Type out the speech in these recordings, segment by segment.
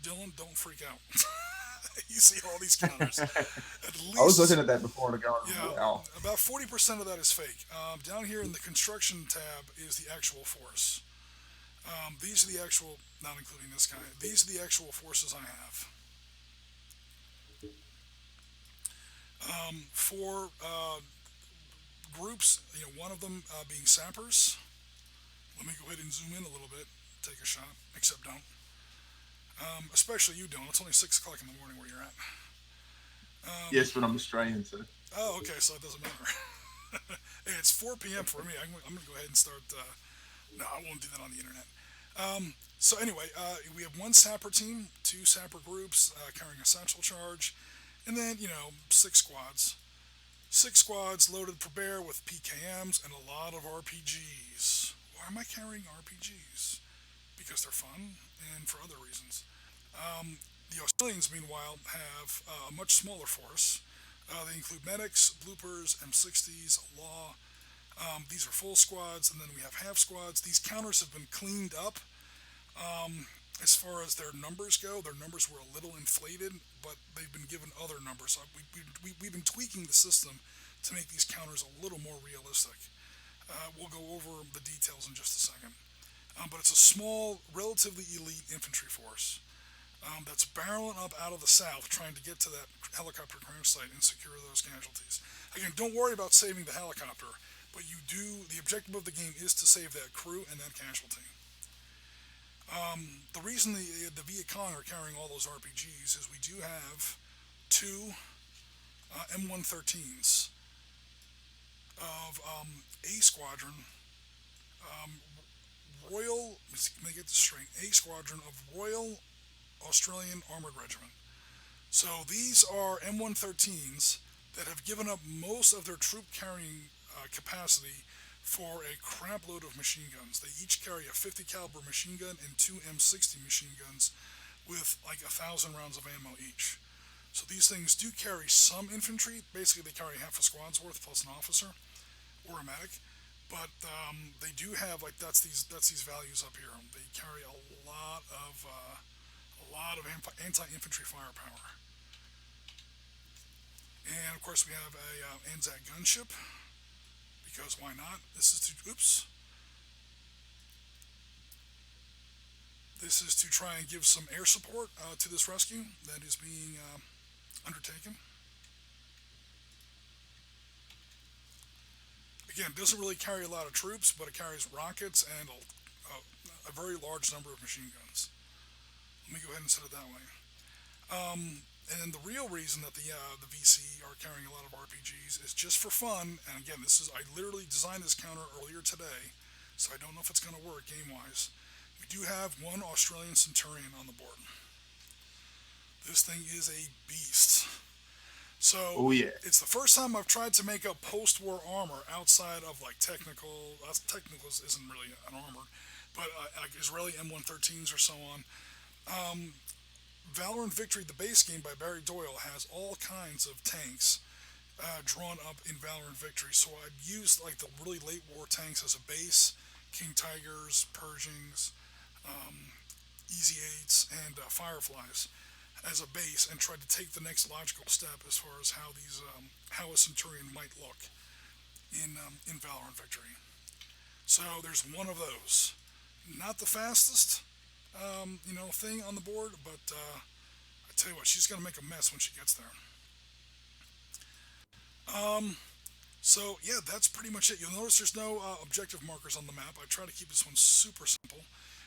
Dylan, don't freak out. You see all these counters. At I was least, looking at that before to go, yeah, wow. about 40% of that is fake. Down here in the construction tab is the actual force. These are the actual, not including this guy. These are the actual forces I have. Four groups. One of them being sappers. Let me go ahead and zoom in a little bit. Take a shot. Except don't. Especially you don't. It's only 6 o'clock in the morning where you're at. Um, Yes, but I'm Australian, so oh, okay. So it doesn't matter. Hey, it's 4 p.m. for me. I'm going to go ahead and start. No, I won't do that on the internet. So anyway, we have one sapper team, two sapper groups carrying a satchel charge, and then 6 squads. 6 squads loaded for bear with PKMs and a lot of RPGs. Why am I carrying RPGs? Because they're fun and for other reasons. The Australians, meanwhile, have a much smaller force. They include medics, bloopers, M60s, law. These are full squads, and then we have half squads. These counters have been cleaned up. As far as their numbers go, their numbers were a little inflated, but they've been given other numbers. We've been tweaking the system to make these counters a little more realistic. We'll go over the details in just a second. But it's a small, relatively elite infantry force that's barreling up out of the south, trying to get to that helicopter crash site and secure those casualties. Again, don't worry about saving the helicopter, but you do. The objective of the game is to save that crew and that casualty. The reason the Viet Cong are carrying all those RPGs is we do have two M113s of A Squadron, Royal. Let me get this straight. A Squadron of Royal Australian Armored Regiment. So these are M113s that have given up most of their troop carrying capacity for a crap load of machine guns. They each carry a 50 caliber machine gun and two M60 machine guns with like 1,000 rounds of ammo each. So these things do carry some infantry. Basically, they carry half a squad's worth plus an officer or a medic. But they do have that's these values up here. They carry a lot of anti-infantry firepower. And of course, we have a Anzac gunship because why not? This is to try and give some air support to this rescue that is being undertaken. Again, it doesn't really carry a lot of troops, but it carries rockets and a very large number of machine guns. Let me go ahead and set it that way. And then the real reason that the VC are carrying a lot of RPGs is just for fun. And again, I literally designed this counter earlier today, so I don't know if it's going to work game wise. We do have one Australian Centurion on the board. This thing is a beast. So oh yeah. it's the first time I've tried to make up post-war armor outside of like technical. Technical isn't really an armor, but like Israeli M113s or so on. Valor and Victory, the base game by Barry Doyle, has all kinds of tanks drawn up in Valor and Victory. So I've used like the really late war tanks as a base: King Tigers, Pershings, Easy Eights, and Fireflies as a base, and tried to take the next logical step as far as how a Centurion might look in Valor and Victory. So there's one of those. Not the fastest, thing on the board, but I tell you what, she's gonna make a mess when she gets there. Um, so yeah, that's pretty much it. You'll notice there's no objective markers on the map. I try to keep this one super simple.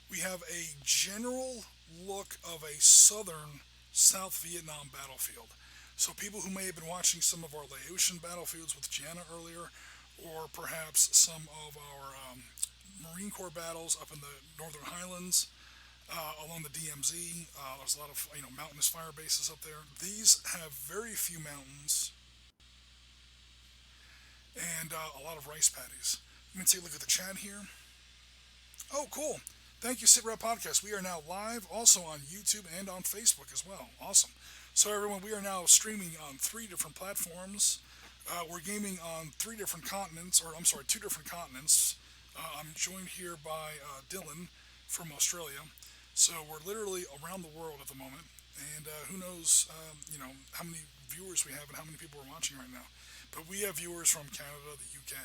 We have a general look of a southern South Vietnam battlefield. So people who may have been watching some of our Laotian battlefields with Jana earlier, or perhaps some of our Marine Corps battles up in the Northern Highlands, along the DMZ. There's a lot of mountainous fire bases up there. These have very few mountains and a lot of rice paddies. Let me take a look at the chat here. Oh, cool. Thank you, SITREP Podcast. We are now live also on YouTube and on Facebook as well. Awesome. So, everyone, we are now streaming on 3 different platforms. We're gaming on 3 different continents, or I'm sorry, 2 different continents. I'm joined here by Dylan from Australia. So we're literally around the world at the moment, and who knows, how many viewers we have and how many people are watching right now. But we have viewers from Canada, the UK.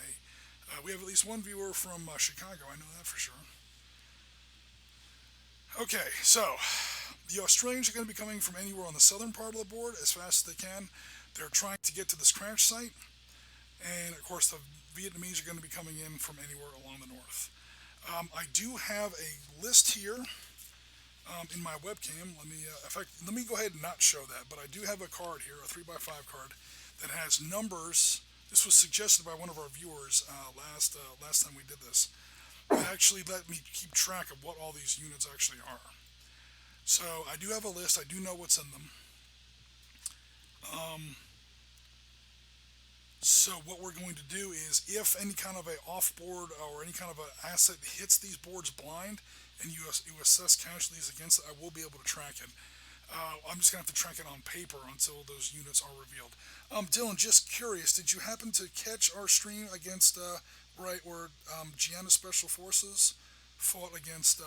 We have at least one viewer from Chicago. I know that for sure. Okay, so the Australians are going to be coming from anywhere on the southern part of the board as fast as they can. They're trying to get to this crash site, and of course the Vietnamese are going to be coming in from anywhere along the north. I do have a list here in my webcam. Let me go ahead and not show that, but I do have a card here, a 3x5 card that has numbers. This was suggested by one of our viewers last time we did this. It actually let me keep track of what all these units actually are. So I do have a list. I do know what's in them. Um, so what we're going to do is, if any kind of a off-board or any kind of an asset hits these boards blind, and you assess casualties against it, I will be able to track it. I'm just gonna have to track it on paper until those units are revealed. Dylan, just curious, did you happen to catch our stream against right where Gianna Special Forces fought against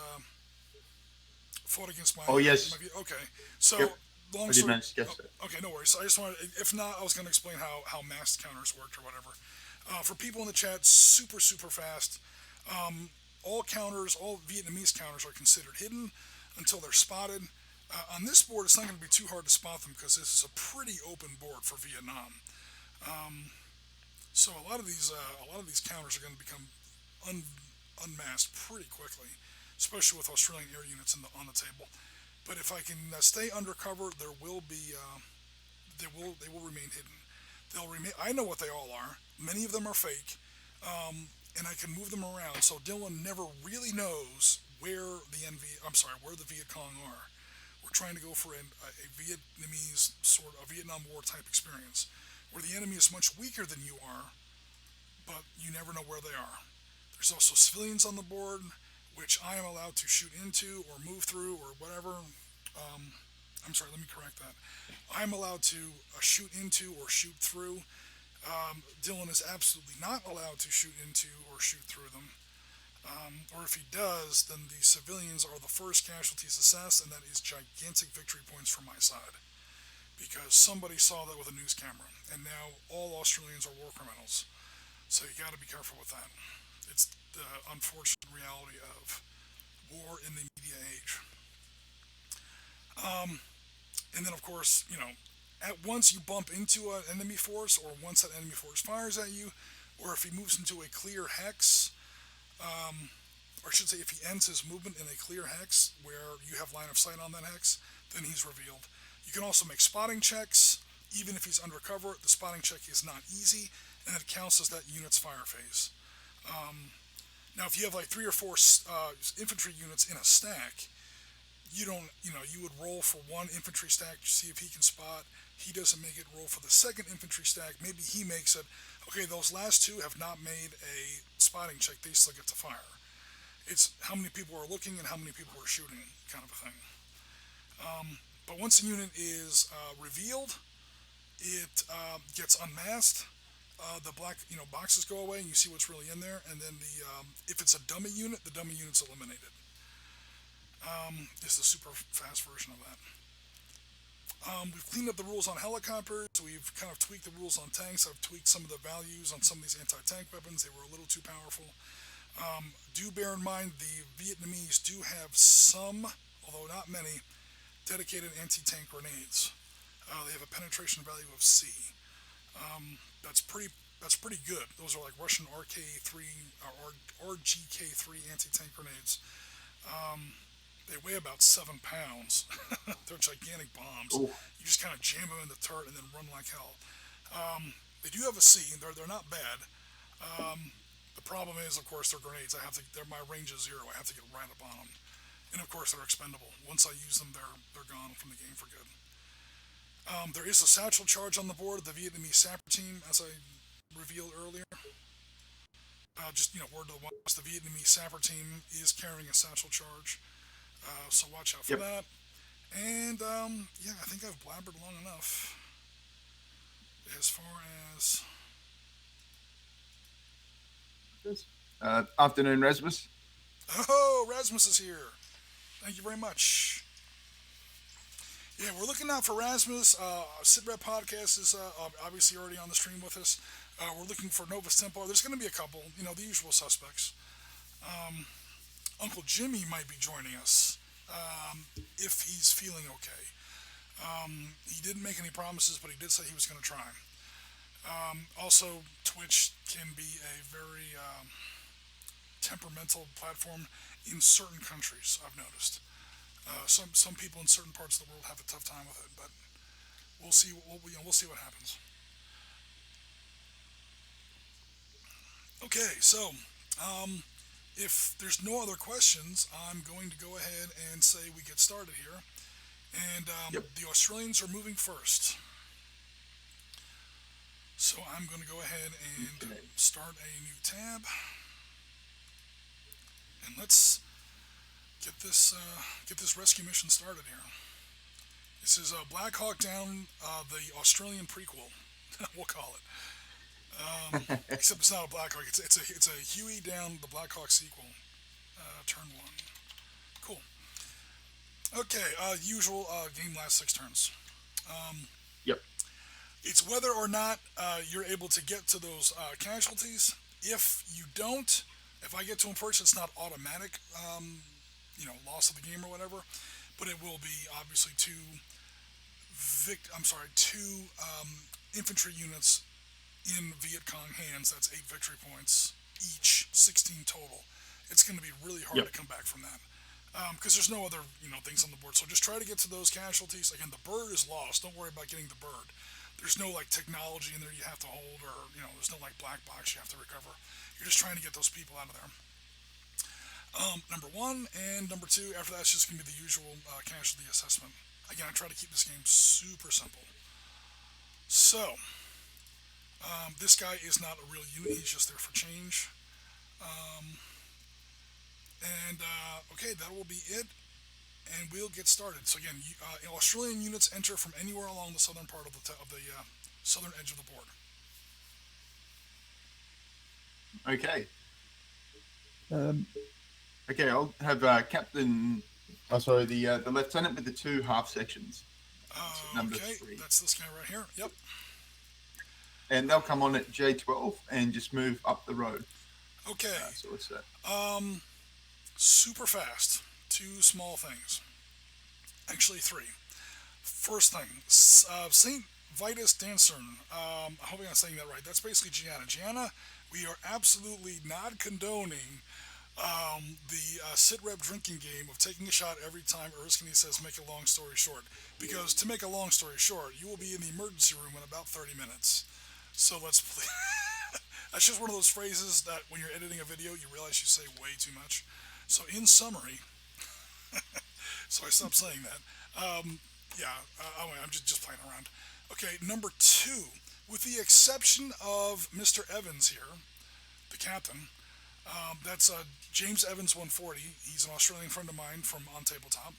my Oh yes. okay? So Yep. long I did story. manage to Oh, catch that. okay, no worries. I just wanted. If not, I was going to explain how masked counters worked or whatever. For people in the chat, super fast. All counters, all Vietnamese counters are considered hidden until they're spotted. On this board, it's not going to be too hard to spot them because this is a pretty open board for Vietnam. So a lot of these counters are going to become un, unmasked pretty quickly, especially with Australian air units on the table. But if I can stay undercover, there will be they will remain hidden. They'll remain. I know what they all are. Many of them are fake, and I can move them around. So Dylan never really knows where where the Viet Cong are. We're trying to go for a Vietnamese a Vietnam War type experience, where the enemy is much weaker than you are, but you never know where they are. There's also civilians on the board, which I am allowed to shoot into or move through or whatever. I'm sorry, let me correct that. I'm allowed to shoot into or shoot through. Dylan is absolutely not allowed to shoot into or shoot through them. Or if he does, then the civilians are the first casualties assessed, and that is gigantic victory points for my side. Because somebody saw that with a news camera, and now all Australians are war criminals. So you got to be careful with that. It's the unfortunate reality of war in the media age. And then, of course, at once you bump into an enemy force, or once that enemy force fires at you, or if he moves into a clear hex, or I should say, if he ends his movement in a clear hex where you have line of sight on that hex, then he's revealed. You can also make spotting checks. Even if he's undercover, the spotting check is not easy, and it counts as that unit's fire phase. Now, if you have like three or four infantry units in a stack, you don't, you would roll for one infantry stack to see if he can spot. He doesn't make it, roll for the second infantry stack. Maybe he makes it. Okay, those last two have not made a spotting check. They still get to fire. It's how many people are looking and how many people are shooting, kind of a thing. But once a unit is revealed, it gets unmasked. The black boxes go away, and you see what's really in there. And then if it's a dummy unit, the dummy unit's eliminated. It's the super fast version of that. We've cleaned up the rules on helicopters. We've kind of tweaked the rules on tanks. I've tweaked some of the values on some of these anti-tank weapons. They were a little too powerful. Do bear in mind the Vietnamese do have some, although not many, dedicated anti-tank grenades. They have a penetration value of C. That's pretty good. Those are like Russian RK3 or RGK3 anti-tank grenades. They weigh about 7 pounds. They're gigantic bombs. Oh, You just kind of jam them in the turret and then run like hell. They do have a C. They're not bad. The problem is, of course, they're grenades. My range is 0. I have to get right up on them. And of course, they're expendable. Once I use them, they're gone from the game for good. There is a satchel charge on the board of the Vietnamese sapper team, as I revealed earlier. Just word to the wise, the Vietnamese sapper team is carrying a satchel charge, so watch out for yep. that. And yeah, I think I've blabbered long enough as far as. Afternoon, Rasmus. Oh, Rasmus is here. Thank you very much. Yeah, we're looking out for Rasmus. SITREP podcast is obviously already on the stream with us. We're looking for Novus Tempo. There's going to be a couple, the usual suspects. Uncle Jimmy might be joining us if he's feeling okay. He didn't make any promises, but he did say he was going to try. Also, Twitch can be a very temperamental platform in certain countries. I've noticed. Some people in certain parts of the world have a tough time with it, but we'll see. We'll see what happens. Okay, so if there's no other questions, I'm going to go ahead and say we get started here. And Yep. the Australians are moving first. So I'm going to go ahead and Okay. start a new tab. And let's get this rescue mission started here. This is Black Hawk Down, the Australian prequel. We'll call it. Except it's not a Black Hawk. It's a Huey down the Black Hawk sequel. Turn one. Cool. Okay. Usual game lasts 6 turns. Yep. It's whether or not you're able to get to those casualties. If you don't, if I get to them first, it's not automatic. Loss of the game or whatever. But it will be obviously two infantry units in Viet Cong hands. That's 8 victory points each, 16 total. It's going to be really hard Yep. to come back from that because there's no other things on the board. So just try to get to those casualties. Again, the bird is lost. Don't worry about getting the bird. There's no like technology in there you have to hold, or there's no like black box you have to recover. You're just trying to get those people out of there. Number one and number two. After that, it's just going to be the usual casualty assessment. Again, I try to keep this game super simple. So, this guy is not a real unit. He's just there for change. Okay, that will be it. And we'll get started. So again, Australian units enter from anywhere along the southern part of the southern edge of the board. Okay. Um, Okay, I'll have Captain. Oh, sorry, the lieutenant with the 2 half sections. Number Okay, 3. that's this guy right here. Yep. And they'll come on at J12 and just move up the road. Okay. So what's that? Super fast. 2 small things. Actually, 3. First thing, Saint Vitus Dancern. I hope I'm saying that right. That's basically Gianna. Gianna, we are absolutely not condoning the SITREP drinking game of taking a shot every time Erskine says make a long story short. Because to make a long story short, you will be in the emergency room in about 30 minutes. So let's play. That's just one of those phrases that when you're editing a video, you realize you say way too much. So in summary, so I stopped saying that. I'm just playing around. Okay, number 2, with the exception of Mr. Evans here, the captain. That's James Evans 140. He's an Australian friend of mine from On Tabletop.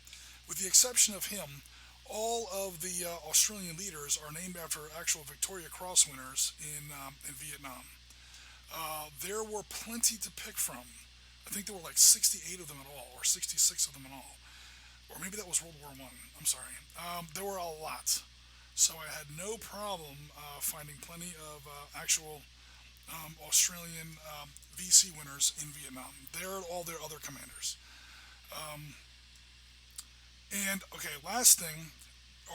With the exception of him, all of the Australian leaders are named after actual Victoria Cross winners in Vietnam. There were plenty to pick from. I think there were like 68 of them in all, or 66 of them in all. Or maybe that was World War One. I'm sorry. There were a lot. So I had no problem finding plenty of actual Australian VC winners in Vietnam. They're all their other commanders. And okay, last thing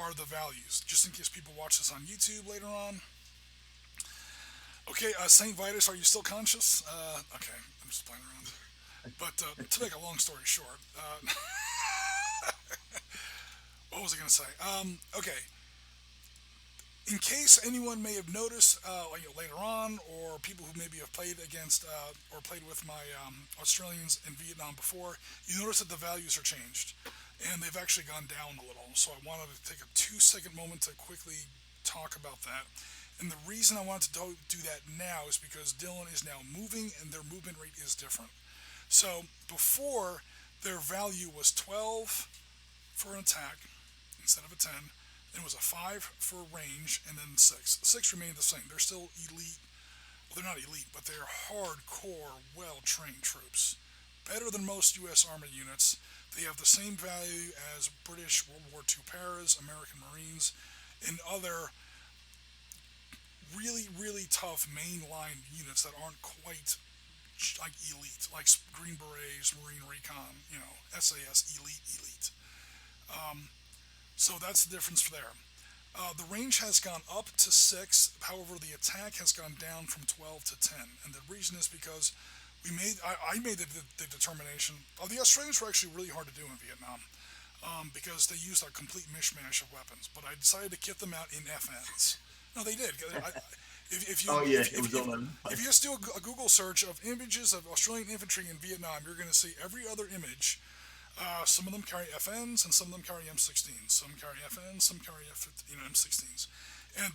are the values, just in case people watch this on YouTube later on. Okay, Saint Vitus, are you still conscious? Okay, I'm just playing around. But to make a long story short, what was I going to say? Okay, in case anyone may have noticed later on, or people who maybe have played against or played with my Australians in Vietnam before, you notice that the values are changed, and they've actually gone down a little. So I wanted to take a 2-second moment to quickly talk about that. And the reason I wanted to do that now is because Dylan is now moving, and their movement rate is different. So before, their value was 12 for an attack instead of a 10. Then it was a 5 for range, and then 6. 6 remained the same. They're still elite. Well, they're not elite, but they're hardcore, well-trained troops. Better than most U.S. Army units. They have the same value as British World War II paras, American Marines, and other really, really tough mainline units that aren't quite like elite, like Green Berets, Marine Recon, SAS elite. So that's the difference there. The range has gone up to 6, however, the attack has gone down from 12 to 10. And the reason is because I made the determination. The Australians were actually really hard to do in Vietnam because they used a complete mishmash of weapons. But I decided to kit them out in FNs. No, they did. If you Oh yeah, if, it was if, all over the if you place. just do a Google search of images of Australian infantry in Vietnam, you're going to see every other image. Some of them carry FNs, and some of them carry M16s. Some carry FNs, some carry M16s, and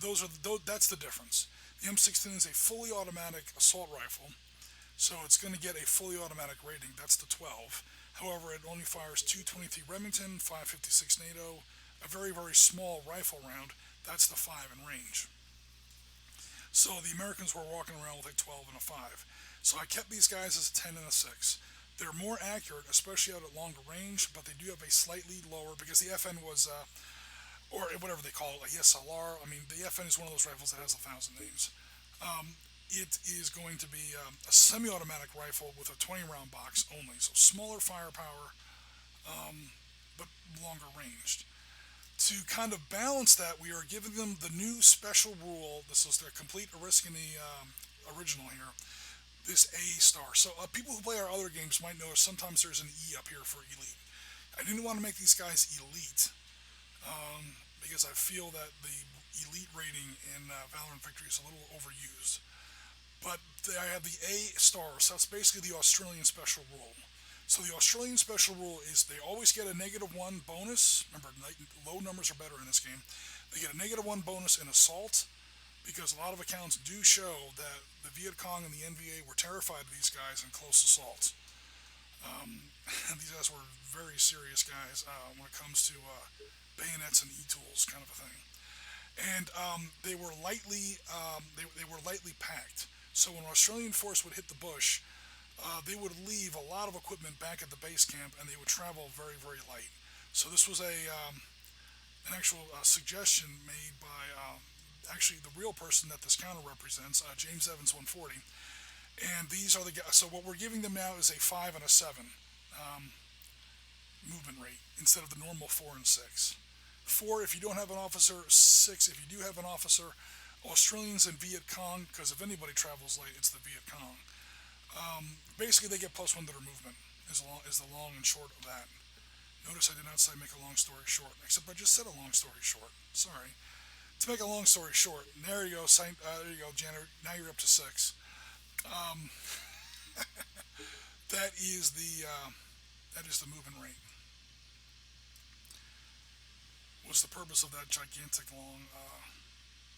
that's the difference. The M16 is a fully automatic assault rifle, so it's going to get a fully automatic rating. That's the 12. However, it only fires 223 Remington, 556 NATO, a very very small rifle round. That's the 5 in range. So the Americans were walking around with a 12 and a 5. So I kept these guys as a 10 and a 6. They're more accurate, especially out at longer range, but they do have a slightly lower, because the FN was, or whatever they call it, like SLR. I mean, the FN is one of those rifles that has 1,000 names. It is going to be a semi-automatic rifle with a 20-round box only, so smaller firepower, but longer ranged. To kind of balance that, we are giving them the new special rule. This is their complete Oriskany original here. This A star. So people who play our other games might notice sometimes there's an E up here for elite. I didn't want to make these guys elite because I feel that the elite rating in Valor and Victory is a little overused. But I have the A star, so that's basically the Australian special rule. So the Australian special rule is they always get a -1 bonus. Remember, low numbers are better in this game. They get a -1 bonus in assault, because a lot of accounts do show that the Viet Cong and the NVA were terrified of these guys in close assaults. And these guys were very serious guys when it comes to bayonets and e-tools, kind of a thing. And they were lightly packed. So when an Australian force would hit the bush, they would leave a lot of equipment back at the base camp, and they would travel very, very light. So this was an actual suggestion made by actually the real person that this counter represents, James Evans 140. And these are the guys. So what we're giving them now is a 5 and a 7 movement rate instead of the normal 4 and 6. 4 if you don't have an officer, 6 if you do have an officer. Australians and Viet Cong, because if anybody travels light, it's the Viet Cong. Basically, they get +1 to their movement, is the long and short of that. Notice I did not say make a long story short, except I just said a long story short. Sorry. To make a long story short, there you go, there you go, Janet. Now you're up to 6. Um, that is the movement rate. What's the purpose of that gigantic long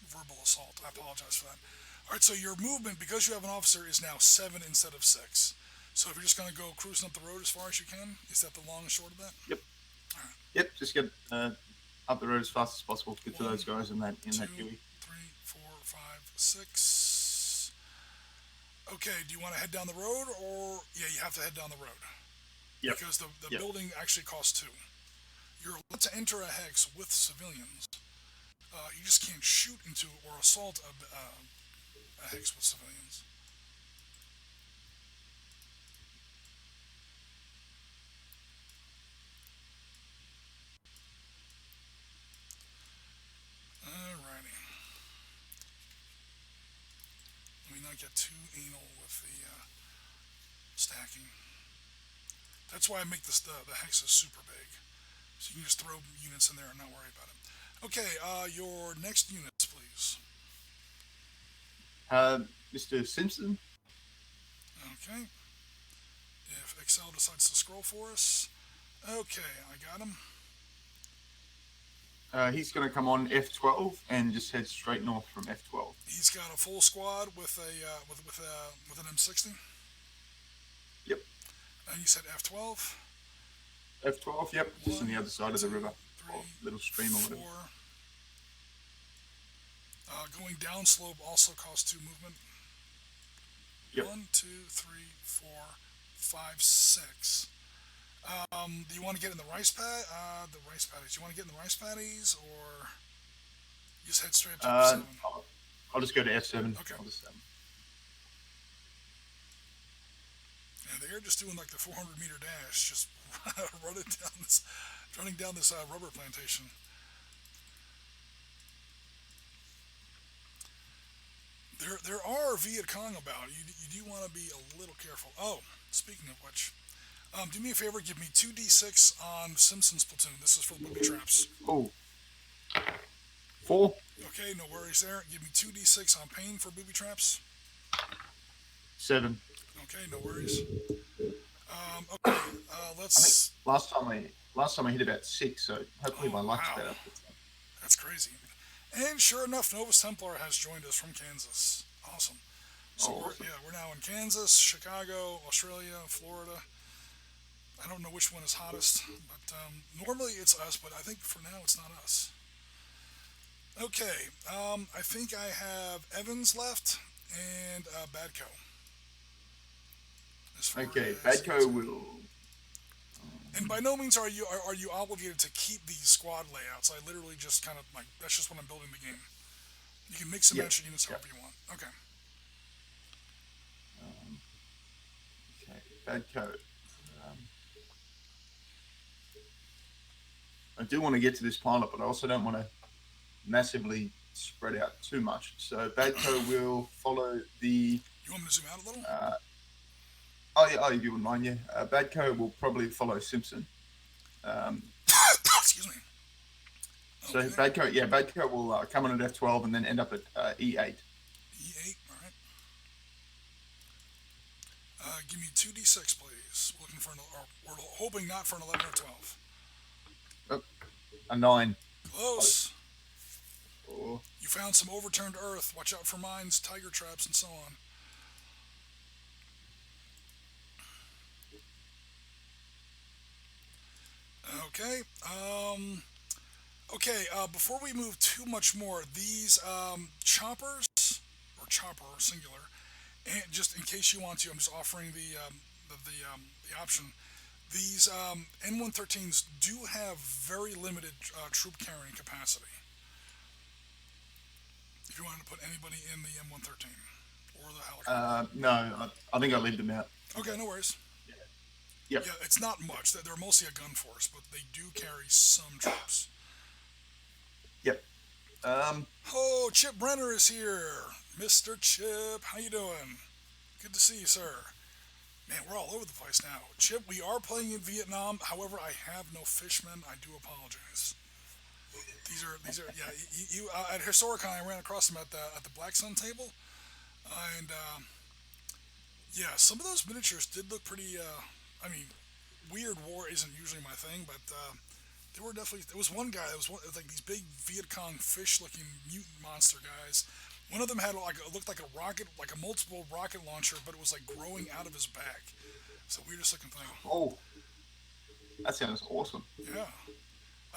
verbal assault? I apologize for that. All right, so your movement, because you have an officer, is now 7 instead of 6. So if you're just going to go cruising up the road as far as you can, is that the long and short of that? Yep. All right. Yep. Just get up the road as fast as possible to get to those guys in that 2, UE. 3, 4, 5, 6. Okay, do you want to head down the road, or yeah, you have to head down the road. Yep. Because the Yep. building actually costs 2. You're allowed to enter a hex with civilians. You just can't shoot into or assault a hex with civilians. Alrighty. Let me not get too anal with the stacking. That's why I make this the hexes super big, so you can just throw units in there and not worry about it. Okay, your next units, please. Mr. Simpson. Okay. If Excel decides to scroll for us. Okay, I got him. He's going to come on F12 and just head straight north from F12. He's got a full squad with an M60. Yep. And you said F12. F12. Yep. Just on the other side of the river, 3, or little stream or 4. whatever. Going down slope also costs 2 movement. Yep. 1, 2, 3, 4, 5, 6. Do you want to get in the rice the rice patties? Do you want to get in the rice patties, or just head straight up to Uh, F7? I'll just go to F7. Okay. I'll just Yeah, they're just doing like the 400-meter dash, just running down this rubber plantation. There are Viet Cong about. You do want to be a little careful. Oh, speaking of which, do me a favor. Give me 2d6 on Simpson's platoon. This is for the booby traps. oh, 4, Okay, no worries there. Give me 2d6 on pain for booby traps. 7. Okay, no worries. Okay, I think let's. last time I hit about 6, so hopefully Oh my luck's wow, better. that's crazy. And sure enough, Novus Templar has joined us from Kansas. Awesome. So Oh, awesome. we're now in Kansas, Chicago, Australia, Florida. I don't know which one is hottest, but normally it's us. But I think for now it's not us. Okay, I think I have Evans left and Badco. As far Okay, as Badco will. and by no means are you obligated to keep these squad layouts. I literally just kind of like that's just when I'm building the game. You can mix and Yep. match the units Yep. however you want. Okay. Um, okay, Badco. Um, I do want to get to this pilot, but I also don't want to massively spread out too much. So Badco will follow the. You want me to zoom out a little? Uh, oh yeah, oh if you wouldn't mind, yeah. Badco will probably follow Simpson. Um, Excuse me. so Okay. Badco will come on at F12 and then end up at E8. E8. All right. Give me 2d6, please. We're looking for we're hoping not for an 11 or 12. Oh, a 9. Close. Oh, You found some overturned earth. Watch out for mines, tiger traps, and so on. Okay. Okay. Before we move too much more, these choppers or chopper singular, and just in case you want to, I'm just offering the option. These N113s do have very limited troop carrying capacity. If you wanted to put anybody in the M113 or the helicopter. no, I think I leave them out. Okay, no worries. Yep. Yeah, it's not much. They're mostly a gun force, but they do carry some troops. Yep. Oh, Chip Brenner is here. Mr. Chip, how you doing? Good to see you, sir. Man, we're all over the place now. Chip, we are playing in Vietnam. However, I have no fishmen. I do apologize. These are yeah. You at Historicon, I ran across them at the Black Sun table, and yeah, some of those miniatures did look pretty. I mean, weird war isn't usually my thing, but there were definitely there was one guy that it was like these big Viet Cong fish-looking mutant monster guys. One of them had like it looked like a rocket, like a multiple rocket launcher, but it was like growing out of his back. It's the weirdest looking thing. Oh, that sounds awesome. Yeah.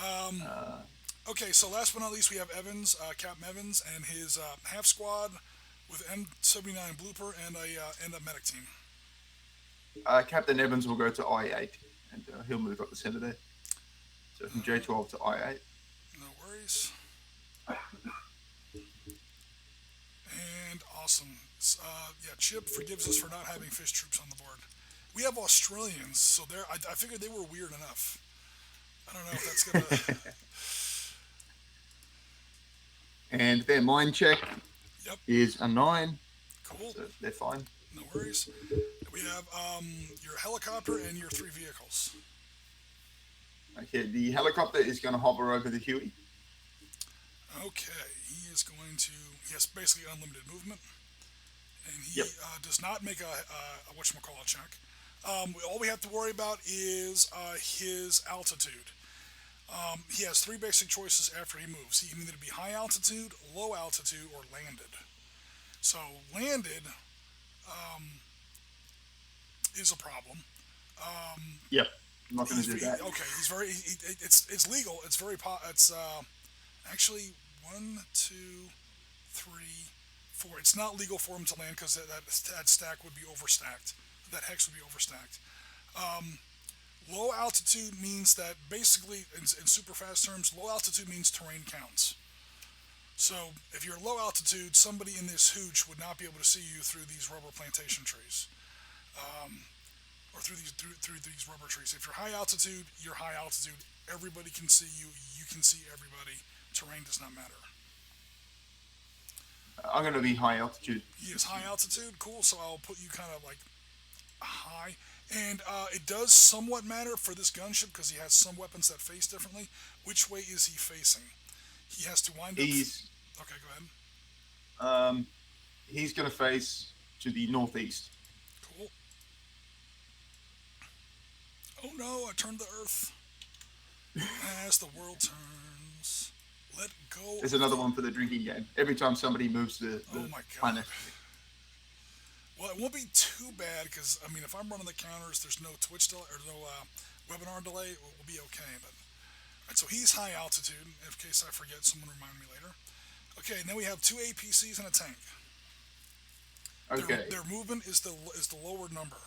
Uh, Okay, so last but not least, we have Evans, Captain Evans, and his half squad with M79 blooper and a medic team. Captain Evans will go to I8, and he'll move up the center there. So from J12 to I8. No worries. And awesome. Yeah, Chip forgives us for not having fish troops on the board. We have Australians, so I figured they were weird enough. I don't know if that's gonna. And their mine check Yep. is a 9, Cool. so they're fine. No worries. We have your helicopter and your 3 vehicles. Okay, the helicopter is going to hover over the Huey. Okay, he is going to. He has basically unlimited movement, and he Yep. does not make a whatchamacallit check. All we have to worry about is his altitude. He has 3 basic choices after he moves. He can either be high altitude, low altitude, or landed. So landed is a problem. Yep, I'm not going to do that. Okay, he's very. It's legal. It's very. It's actually 1, 2, 3, 4. It's not legal for him to land because that stack would be overstacked. That hex would be overstacked. Low altitude means that basically, in super fast terms, low altitude means terrain counts. So if you're low altitude, somebody in this hooch would not be able to see you through these rubber plantation trees, or through these rubber trees. If you're high altitude, you're high altitude. Everybody can see you. You can see everybody. Terrain does not matter. I'm going to be high altitude. He is high altitude. Cool. So I'll put you kind of like high. And it does somewhat matter for this gunship because he has some weapons that face differently. Which way is he facing? He has to wind up. Okay, go ahead. He's going to face to the northeast. Cool. Oh no, I turned the earth. As the world turns, let go. There's another one for the drinking game. Every time somebody moves the Oh my god. planet. Well, it won't be too bad because I mean, if I'm running the counters, there's no Twitch delay or no webinar delay. We'll be okay. But all right, so he's high altitude. In case I forget, someone remind me later. Okay, and then we have 2 APCs and a tank. Okay. Their movement is the lower number.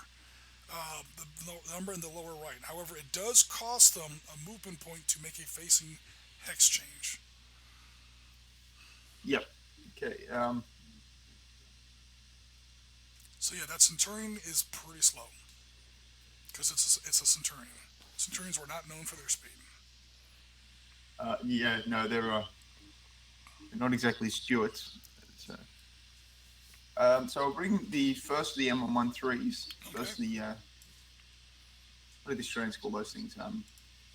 The number in the lower right. However, it does cost them a movement point to make a facing hex change. Yep. Okay. So yeah, that Centurion is pretty slow because it's a Centurion. Centurions were not known for their speed. Yeah. No, they're not exactly Stuarts. So I'll bring the first of the M113s. Okay. First the what do the Australians call those things?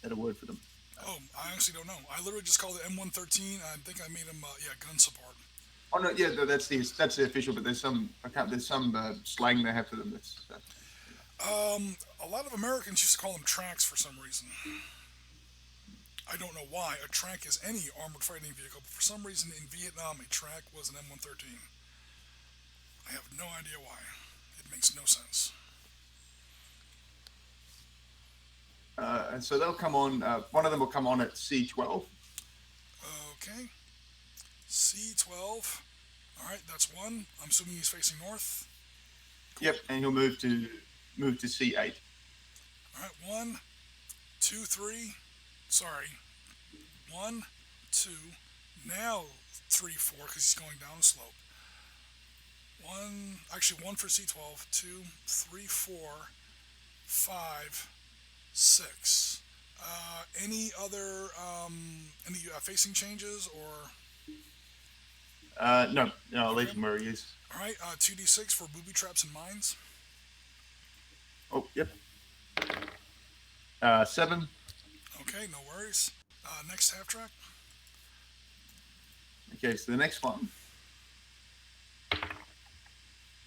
Had a word for them. Oh, I honestly don't know. I literally just called it M113. I think I made him gun support. Oh no, yeah, that's the official. But there's some slang they have for them. A lot of Americans used to call them tracks for some reason. I don't know why. A track is any armored fighting vehicle, but for some reason in Vietnam, a track was an M113. I have no idea why. It makes no sense. And so they'll come on. One of them will come on at C12. Okay. C12. All right, that's one. I'm assuming he's facing north. Cool. Yep, and he'll move to C8. All right, 1, 2, 3. Sorry. 1, 2. Now 3, 4 because he's going down a slope. 1 for C12. 2, 3, 4, 5, 6. Any other facing changes or? No, I'll leave him where he is. All right, 2d6 for booby traps and mines. Oh, yep. 7. Okay, no worries. Next half track. Okay, so the next one.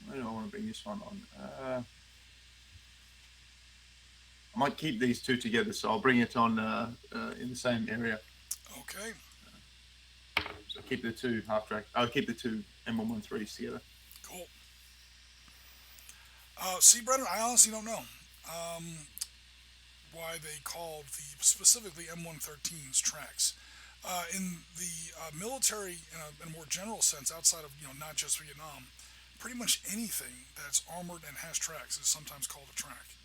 Where do I want to bring this one on? I might keep these two together, so I'll bring it on in the same area. Okay. So keep the two half track. I'll keep the two M113s together. Cool. See, Brennan, I honestly don't know why they called specifically M113s tracks. In the military, in a more general sense, outside of not just Vietnam, pretty much anything that's armored and has tracks is sometimes called a track.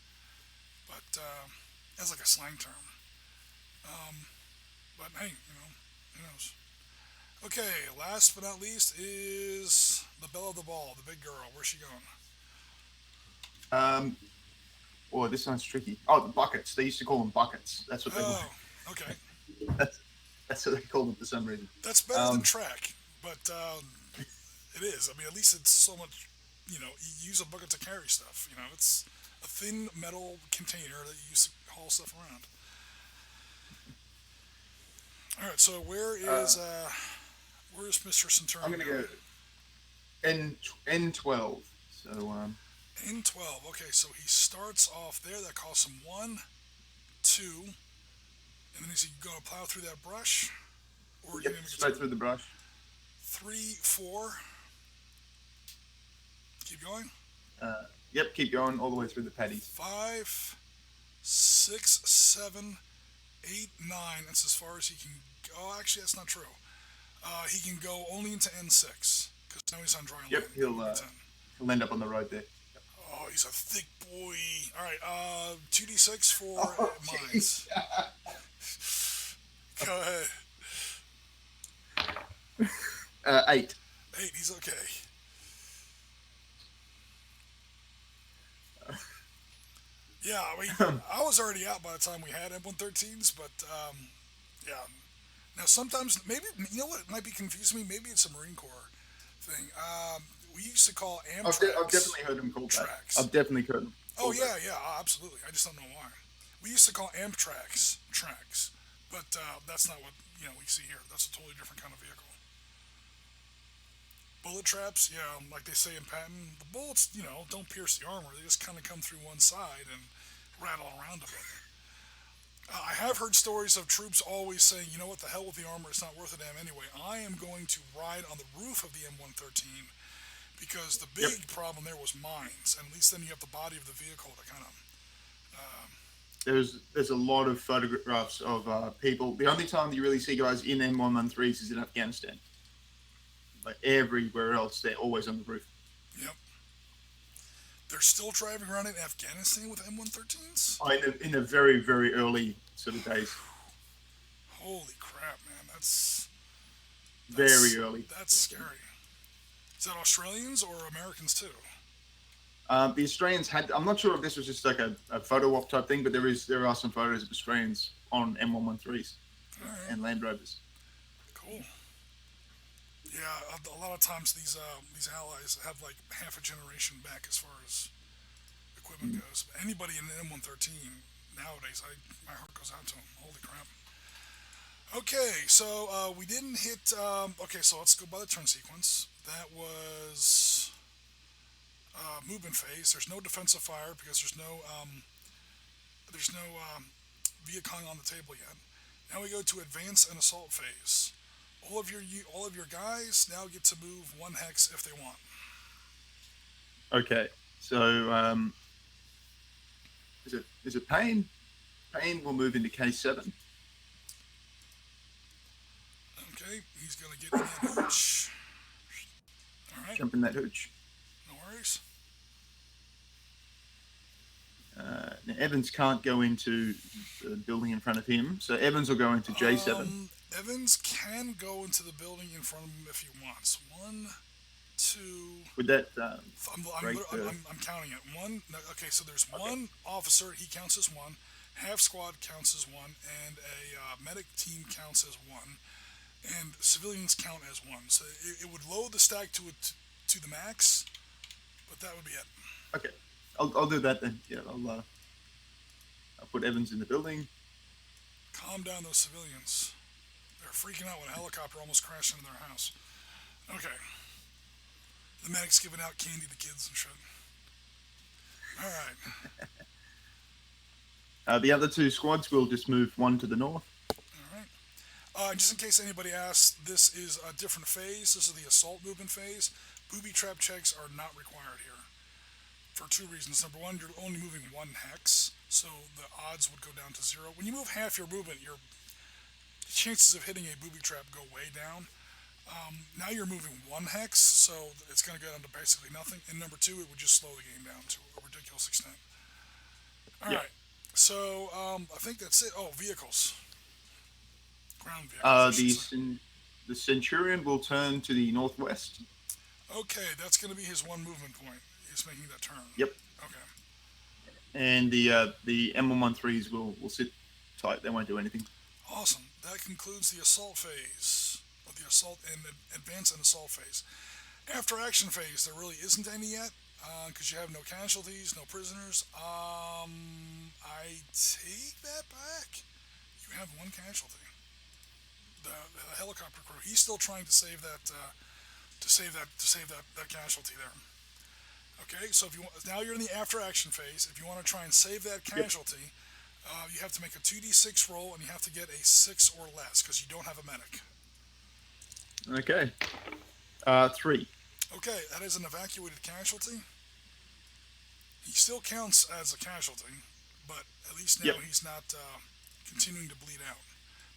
But as like a slang term. But hey, who knows? Okay, last but not least is the belle of the ball, the big girl. Where's she going? Oh, this sounds tricky. Oh, the buckets. They used to call them buckets. That's what they were. Oh, okay. That's what they called them for some reason. That's better than track, but it is. I mean, at least it's so much, you use a bucket to carry stuff. It's a thin metal container that you use to haul stuff around. All right, so where's Mr. Centurion? I'm going to go N12. So, N12. Okay, so he starts off there. That costs him 1, 2, and then he's going to plow through that brush, or yep, straight through the brush. 3, 4. Keep going. Yep, keep going all the way through the paddies. 5, 6, 7, 8, 9. That's as far as he can go. Oh, actually, that's not true. He can go only into N6 because now he's on dry land. Yep, he'll end up on the road there. Oh he's a thick boy. All right, 2d6 for Oh, mines. jeez. Go ahead. 8. 8, he's okay. Yeah, I mean, I was already out by the time we had M113s, but yeah. Now sometimes, maybe, you know what, it might be confusing me. Maybe it's a Marine Corps thing. We used to call I've Amtrak's definitely heard him called that. tracks. I've definitely heard him Oh called that. yeah, yeah, absolutely. I just don't know why. We used to call Amtrak's tracks, but that's not what we see here. That's a totally different kind of vehicle. Bullet traps, yeah, like they say in Patton, the bullets, don't pierce the armor. They just kind of come through one side and rattle around a bit. I have heard stories of troops always saying, you know what, the hell with the armor, it's not worth a damn anyway. I am going to ride on the roof of the M113 because the Yep. big problem there was mines, and at least then you have the body of the vehicle to kind of. There's a lot of photographs of people. The only time that you really see guys in M113s is in Afghanistan. But everywhere else, they're always on the roof. Yep. They're still driving around in Afghanistan with M113s? Oh, in the very, very early sort of days. Holy crap, man. That's Very early. That's scary. Is that Australians or Americans too? The Australians had. I'm not sure if this was just like a photo op type thing, but there are some photos of Australians on M113s All right. and Land Rovers. Cool. Yeah, a lot of times these allies have like half a generation back as far as equipment goes. Anybody in an M113 nowadays, my heart goes out to them. Holy crap. Okay, so we didn't hit. Okay, so let's go by the turn sequence. That was movement phase. There's no defensive fire because there's no vehicling on the table yet. Now we go to advance and assault phase. All of your guys now get to move one hex if they want. Okay, so is it Pain? Pain will move into K7. Okay, he's gonna get in that hooch. All right, Jump in that hooch. no worries. Now Evans can't go into the building in front of him, so Evans will go into J7. Evans can go into the building in front of him if he wants. 1, 2. With that, I'm counting it. One. No, okay, so there's one officer. He counts as one. Half squad counts as one, and a medic team counts as one, and civilians count as one. So it would load the stack to the max, but that would be it. Okay, I'll do that then. Yeah, I'll put Evans in the building. Calm down those civilians. They're freaking out when a helicopter almost crashed into their house. Okay. The medic's giving out candy to kids and shit. All right. The other two squads will just move one to the north. All right. Just in case anybody asks, this is a different phase. This is the assault movement phase. Booby trap checks are not required here for two reasons. Number one, you're only moving one hex, so the odds would go down to 0. When you move half your movement, your chances of hitting a booby trap go way down. Now you're moving one hex, so it's going to go down to basically nothing. And number two, it would just slow the game down to a ridiculous extent. All right. So I think that's it. Oh, vehicles. Ground vehicles. The Centurion will turn to the northwest. Okay, that's going to be his one movement point. He's making that turn. Yep. Okay. And the M113s will sit tight. They won't do anything. Awesome. That concludes the assault phase. The assault and advance and assault phase. After action phase, there really isn't any yet because you have no casualties, no prisoners. I take that back. You have one casualty. The helicopter crew. He's still trying to save that casualty there. Okay, so if you want, now you're in the after action phase. If you want to try and save that casualty, you have to make a 2d6 roll and you have to get a 6 or less because you don't have a medic. Okay. 3. Okay, that is an evacuated casualty. He still counts as a casualty, but at least now he's not continuing to bleed out.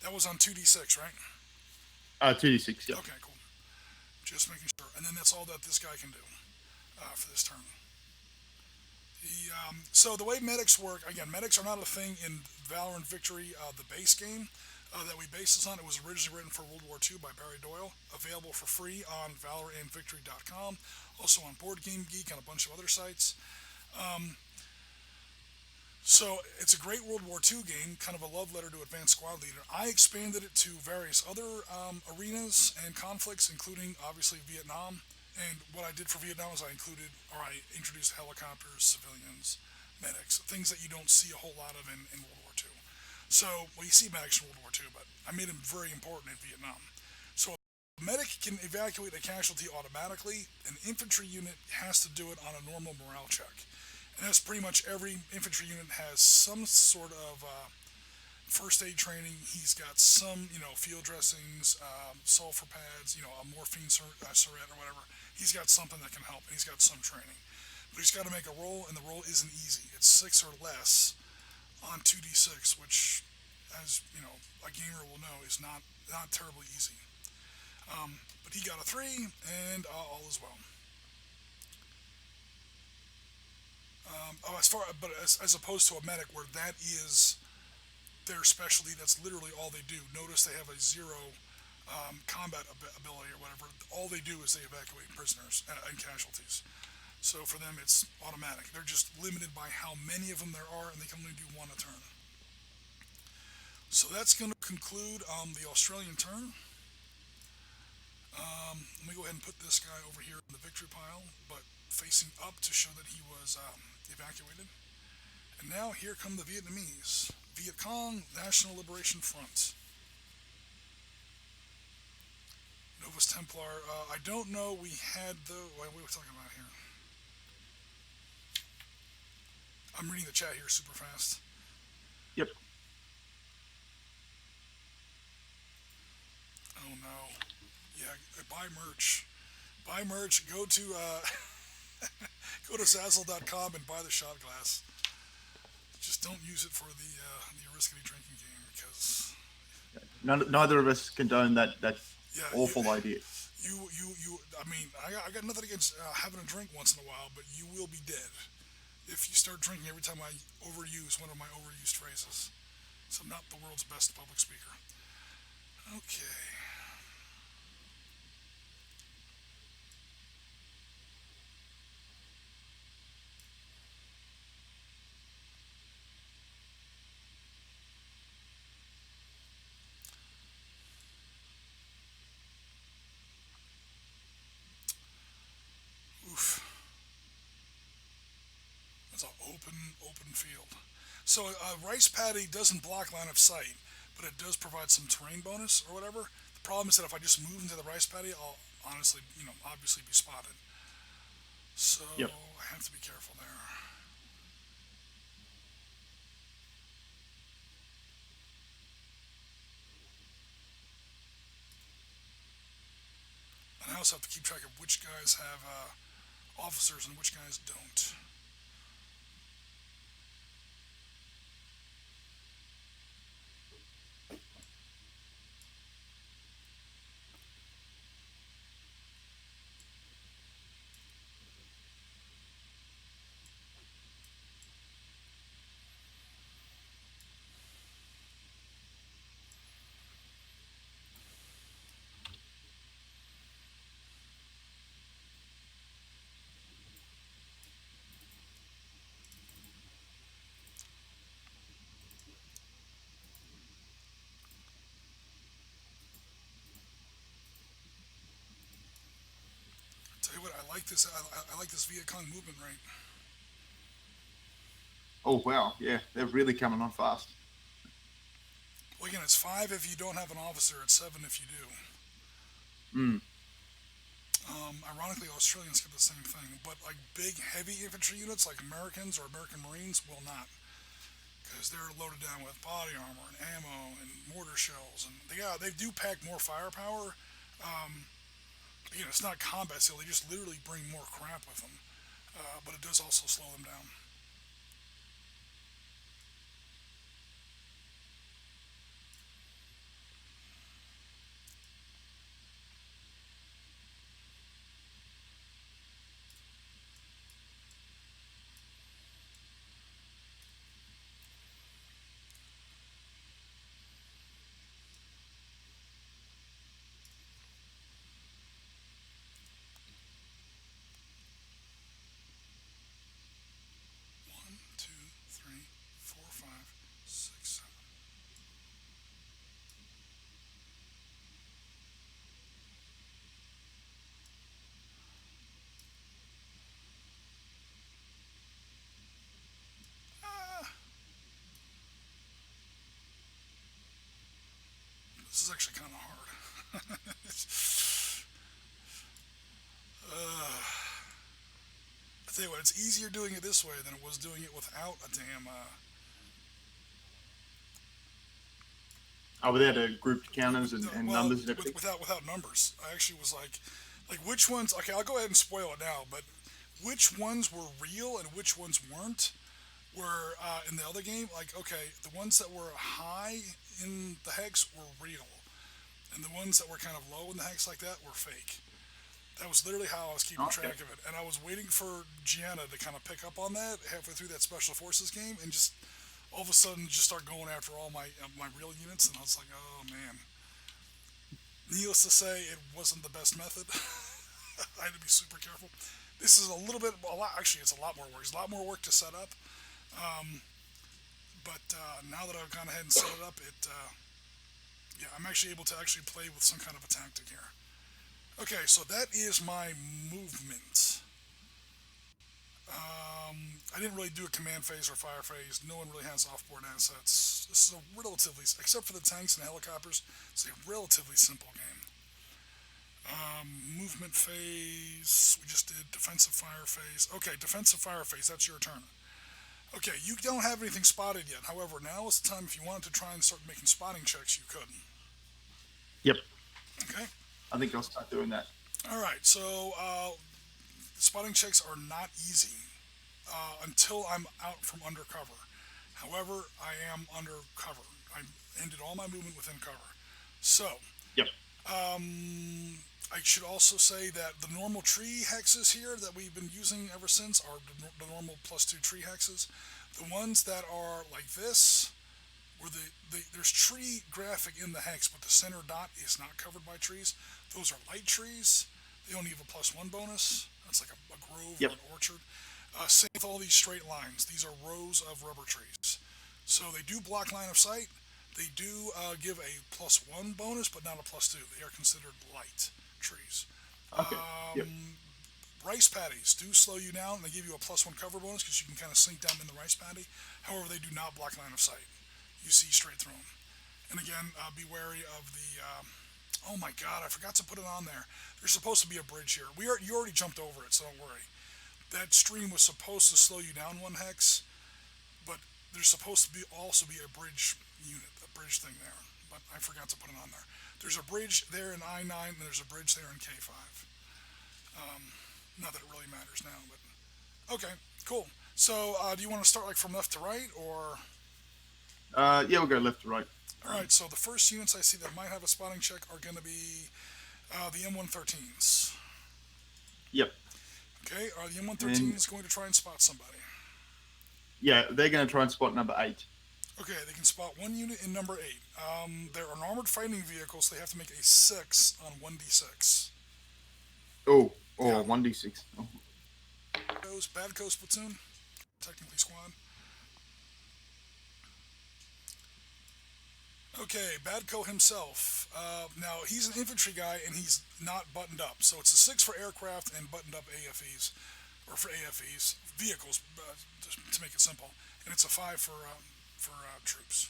That was on 2d6, right? 2d6, yeah. Okay, cool. Just making sure. And then that's all that this guy can do for this turn. So the way medics work, again, medics are not a thing in Valor and Victory, the base game that we base this on. It was originally written for World War II by Barry Doyle, available for free on valorandvictory.com, also on Board Game Geek and a bunch of other sites. So it's a great World War II game, kind of a love letter to Advanced Squad Leader. I expanded it to various other arenas and conflicts, including obviously Vietnam. And what I did for Vietnam is I introduced helicopters, civilians, medics, things that you don't see a whole lot of in World War II. So, well, you see medics in World War II, but I made them very important in Vietnam. So a medic can evacuate a casualty automatically. An infantry unit has to do it on a normal morale check. And that's pretty much every infantry unit has some sort of first aid training. He's got some, field dressings, sulfur pads, a morphine syringe or whatever. He's got something that can help, and he's got some training. But he's got to make a roll, and the roll isn't easy. It's 6 or less on 2d6, which, as a gamer will know, is not terribly easy. But he got a 3, and all is well. As opposed to a medic, where that is their specialty, that's literally all they do. Notice they have a 0 combat ability or whatever. All they do is they evacuate prisoners and casualties. So for them, it's automatic. They're just limited by how many of them there are, and they can only do 1 a turn. So that's going to conclude the Australian turn. Let me go ahead and put this guy over here in the victory pile, but facing up to show that he was evacuated. And now here come the Vietnamese. Viet Cong National Liberation Front. Novus Templar. I don't know. We had the. What are we talking about here? I'm reading the chat here super fast. Yep. Oh no. Yeah, buy merch. Buy merch. Go to go to Zazzle.com and buy the shot glass. Just don't use it for the risky drinking game because Neither of us condone that yeah, awful idea. I mean, I got nothing against having a drink once in a while, but you will be dead if you start drinking every time I overuse one of my overused phrases. So I'm not the world's best public speaker. Okay. Oof. That's an open field. So a rice paddy doesn't block line of sight, but it does provide some terrain bonus or whatever. The problem is that if I just move into the rice paddy, I'll honestly, obviously be spotted. So Yep. I have to be careful there. And I also have to keep track of which guys have officers and which guys don't. Tell you what, I like this. I like this Viet Cong movement rate. Oh wow, yeah, they're really coming on fast. Well, again, it's 5 if you don't have an officer. It's 7 if you do. Mm. Ironically, Australians get the same thing, but like big, heavy infantry units like Americans or American Marines will not, because they're loaded down with body armor and ammo and mortar shells, and they do pack more firepower. It's not combat skill; they just literally bring more crap with them, but it does also slow them down. actually kind of hard. I tell you what, it's easier doing it this way than it was doing it without a damn. Without a grouped counters and Well, numbers and everything. without numbers. I actually was like which ones? Okay, I'll go ahead and spoil it now. But which ones were real and which ones weren't? Were in the other game, like, okay, the ones that were high in the hex were real, and the ones that were kind of low in the hex like that were fake. That was literally how I was keeping Okay. track of it, and I was waiting for Gianna to kind of pick up on that halfway through that Special Forces game, and just all of a sudden just start going after all my real units, and I was like, oh man. Needless to say, it wasn't the best method. I had to be super careful. This is a lot. Actually, it's a lot more work. It's a lot more work to set up. But now that I've gone ahead and set it up, yeah, I'm actually able to actually play with some kind of a tactic here. Okay, so that is my movement. I didn't really do a command phase or fire phase. No one really has offboard assets. This is a relatively, except for the tanks and helicopters, it's a relatively simple game. Movement phase, we just did defensive fire phase. Okay, defensive fire phase, that's your turn. Okay, you don't have anything spotted yet. However, now is the time if you wanted to try and start making spotting checks, you could. Yep. Okay? I think I'll start doing that. All right, so spotting checks are not easy until I'm out from undercover. However, I am undercover. I ended all my movement within cover. So, Yep. I should also say that the normal tree hexes here that we've been using ever since are the normal +2 tree hexes. The ones that are like this, where there's tree graphic in the hex, but the center dot is not covered by trees. Those are light trees. They only have a +1 bonus. That's like a grove Yep. or an orchard. Same with all these straight lines. These are rows of rubber trees. So they do block line of sight. They do give a +1 bonus, but not a +2. They are considered light trees. Okay. Yep. Rice paddies do slow you down, and they give you a +1 cover bonus because you can kind of sink down in the rice paddy. However, they do not block line of sight. You see straight through them. And again, be wary of the. Oh my God, I forgot to put it on there. There's supposed to be a bridge here. You already jumped over it, so don't worry. That stream was supposed to slow you down one hex, but there's supposed to also be a bridge unit, a bridge thing there. But I forgot to put it on there. There's a bridge there in I-9, and there's a bridge there in K5. Not that it really matters now, but okay, cool. So, do you want to start like from left to right, or? Yeah, we'll go left to right. All right. So the first units I see that might have a spotting check are going to be the M113s. Yep. Okay. Are the M113s going to try and spot somebody? Yeah, they're going to try and spot number 8. Okay, they can spot one unit in number 8. They're an armored fighting vehicle, so they have to make a 6 on 1d6. Oh, Yeah. 1d6. Oh. Bad Coast platoon, technically squad. Okay, Badco himself. Now he's an infantry guy and he's not buttoned up, so it's a 6 for aircraft and buttoned up AFEs, or for AFEs vehicles, just to make it simple, and it's a 5 for troops.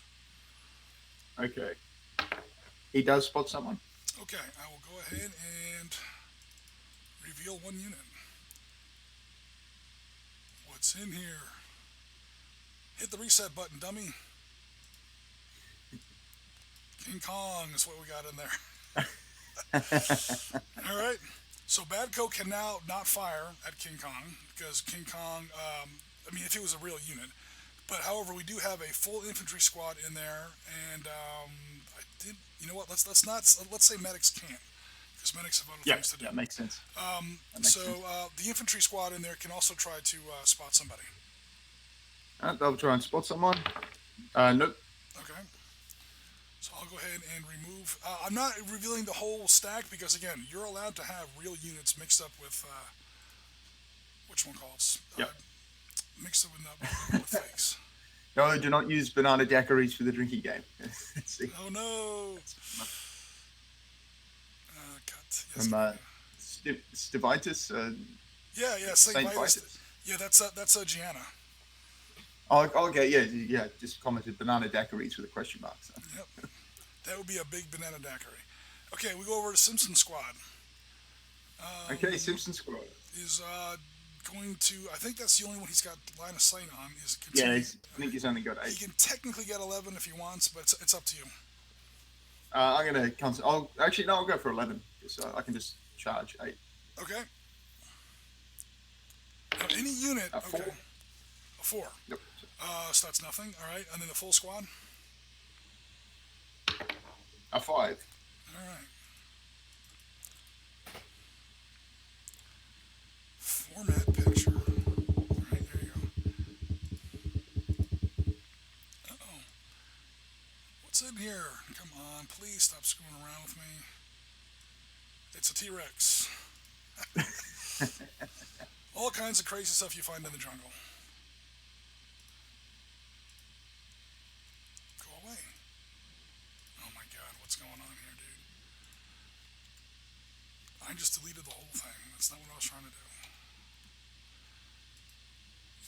Okay. He does spot someone. Okay, I will go ahead and reveal one unit. What's in here? Hit the reset button, dummy. King Kong is what we got in there. All right. So Badco can now not fire at King Kong because King Kong, I mean, if he was a real unit. But however, we do have a full infantry squad in there, and you know what? Let's say medics can't, because medics have other things to do. Yeah, makes sense. The infantry squad in there can also try to spot somebody. They'll try and spot someone. Nope. Okay. So I'll go ahead and remove. I'm not revealing the whole stack because again, you're allowed to have real units mixed up with which one calls? Yep. Mixed up with fakes. No, do not use banana daiquiris for the drinking game. See. Oh no! Cut. Yes, From Stivitis. yeah, Saint Vitus. Vitus. Yeah, that's Gianna. Oh, okay, yeah, just commented banana daiquiris with a question mark. So. Yep. That would be a big banana daiquiri. Okay, we go over to Simpson Squad. Okay, Simpson Squad. Is going to. I think that's the only one he's got line of sight on. Is Yeah, continue. I think he's only got He 8. can technically get 11 if he wants, but it's up to you. I'm gonna cancel. I'll actually no, I'll go for 11 so I can just charge 8. Okay. Now, any unit. A 4. Okay. A 4. Yep. So that's nothing. All right, and then the full squad. A 5. All right. Format picture. All right, there you go. Uh-oh. What's in here? Come on, please stop screwing around with me. It's a T-Rex. All kinds of crazy stuff you find in the jungle. Go away. Oh my god, what's going on here, dude? I just deleted the whole thing. That's not what I was trying to do.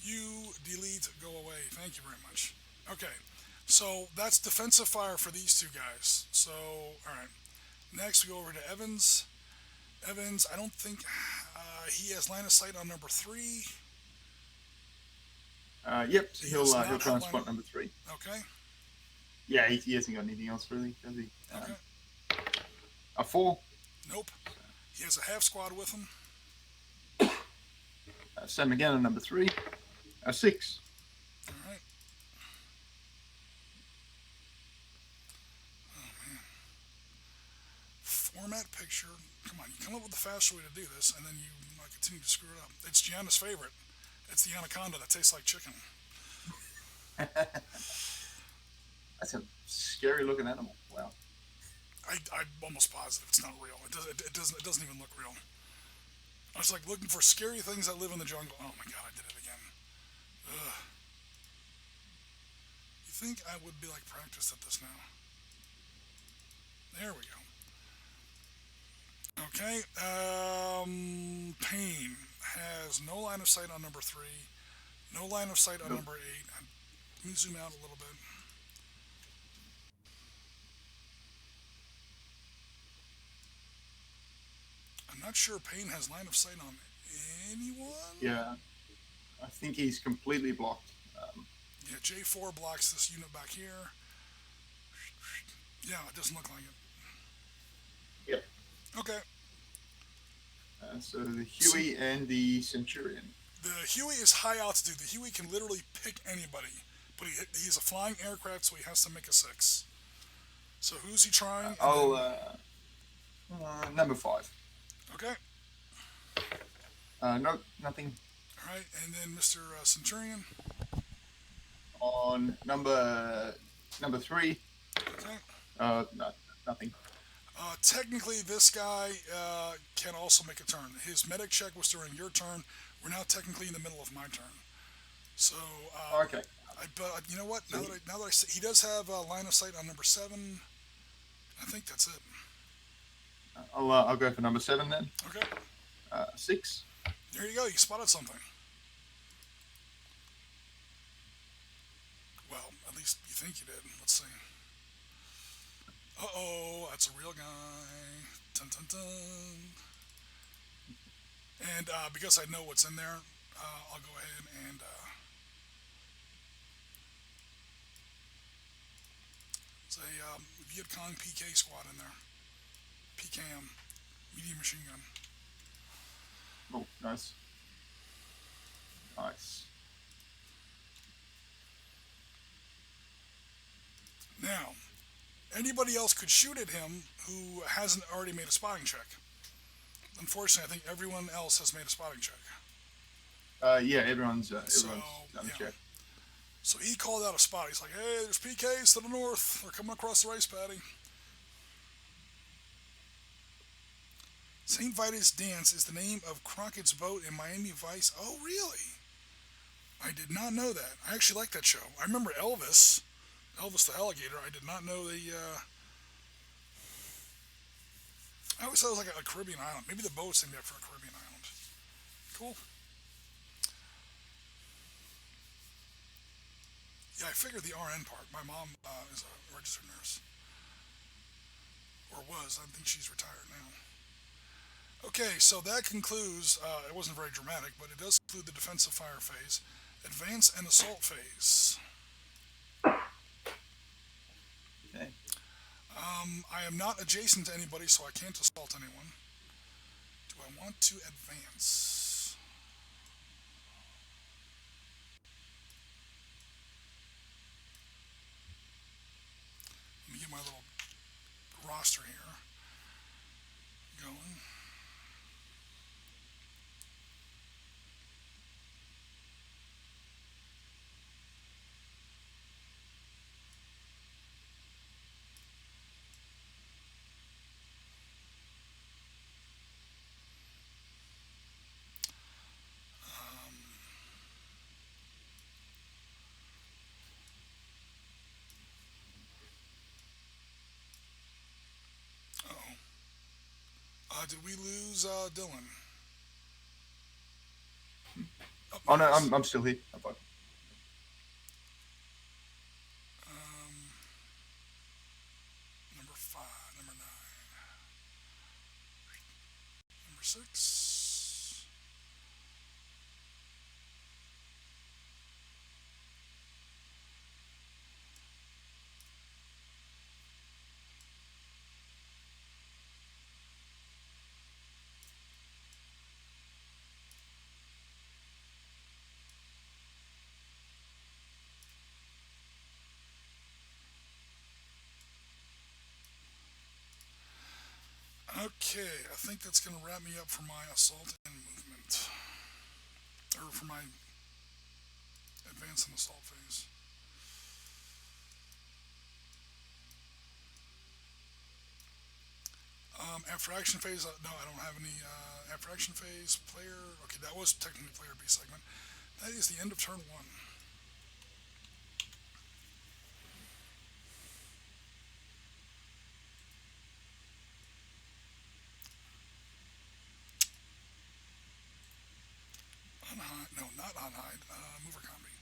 You delete, go away. Thank you very much. Okay, so that's defensive fire for these two guys. So, alright. Next, we go over to Evans. Evans, I don't think he has line of sight on number 3. Yep. So he'll not try and have spot line- number 3. Okay, Yeah, he hasn't got anything else really, does he? okay. A 4. Nope. He has a half squad with him. Same again on number 3. A 6. Alright. Oh, man. Format picture. Come on, you come up with a faster way to do this, and then you continue to screw it up. It's Gianna's favorite. It's the anaconda that tastes like chicken. That's a scary looking animal. Wow. I'm almost positive it's not real. It doesn't even look real. I was like looking for scary things that live in the jungle. Oh my god, I did it again. Ugh. You think I would be like practiced at this now? There we go. Okay. Pain has no line of sight on number 3. No line of sight on Nope. number 8. Let me zoom out a little bit. I'm not sure Payne has line of sight on anyone. Yeah. I think he's completely blocked. Yeah, J4 blocks this unit back here. Yeah, it doesn't look like it. Yep. Okay. So the Huey and the Centurion. The Huey is high altitude. The Huey can literally pick anybody, but he's a flying aircraft, so he has to make a 6. So who's he trying? Number 5. Okay. Nope, nothing. All right, and then Mr. Centurion. On number 3. Okay. No, nothing. Technically, this guy can also make a turn. His medic check was during your turn. We're now technically in the middle of my turn. So, Okay. but you know what? Now that I say, he does have line of sight on number 7. I think that's it. I'll go for number 7 then. Okay. 6. There you go. You spotted something. Well, at least you think you did. Let's see. Uh-oh, that's a real guy. Dun, dun, dun. And because I know what's in there, I'll go ahead and it's a Viet Cong PK squad in there. PKM, medium machine gun. Oh, nice. Nice. Now, anybody else could shoot at him who hasn't already made a spotting check. Unfortunately, I think everyone else has made a spotting check. Yeah, everyone's done yeah. a check. So he called out a spot. He's like, hey, there's PKs to the north. They're coming across the rice paddy. St. Vitus Dance is the name of Crockett's boat in Miami Vice. Oh, really? I did not know that. I actually like that show. I remember Elvis the Alligator. I did not know the... I always thought it was like a Caribbean island. Maybe the boat's named after a Caribbean island. Cool. Yeah, I figured the RN part. My mom is a registered nurse. or was. I think she's retired now. Okay, so that concludes. It wasn't very dramatic, but it does conclude the defensive fire phase, advance and assault phase. Okay. I am not adjacent to anybody, so I can't assault anyone. Do I want to advance? Let me get my little roster here going. Um, oh. Did we lose Dylan? Oh, Oh there no, he is. I'm still here. I'm fine. Um, number 5, number 9, number 6. Okay, I think that's going to wrap me up for my assault and movement. Or for my advance and assault phase. After action phase, no, I don't have any. After action phase, player. Okay, that was technically player B segment. That is the end of turn 1. Unhide. No, not unhide. Mover combi.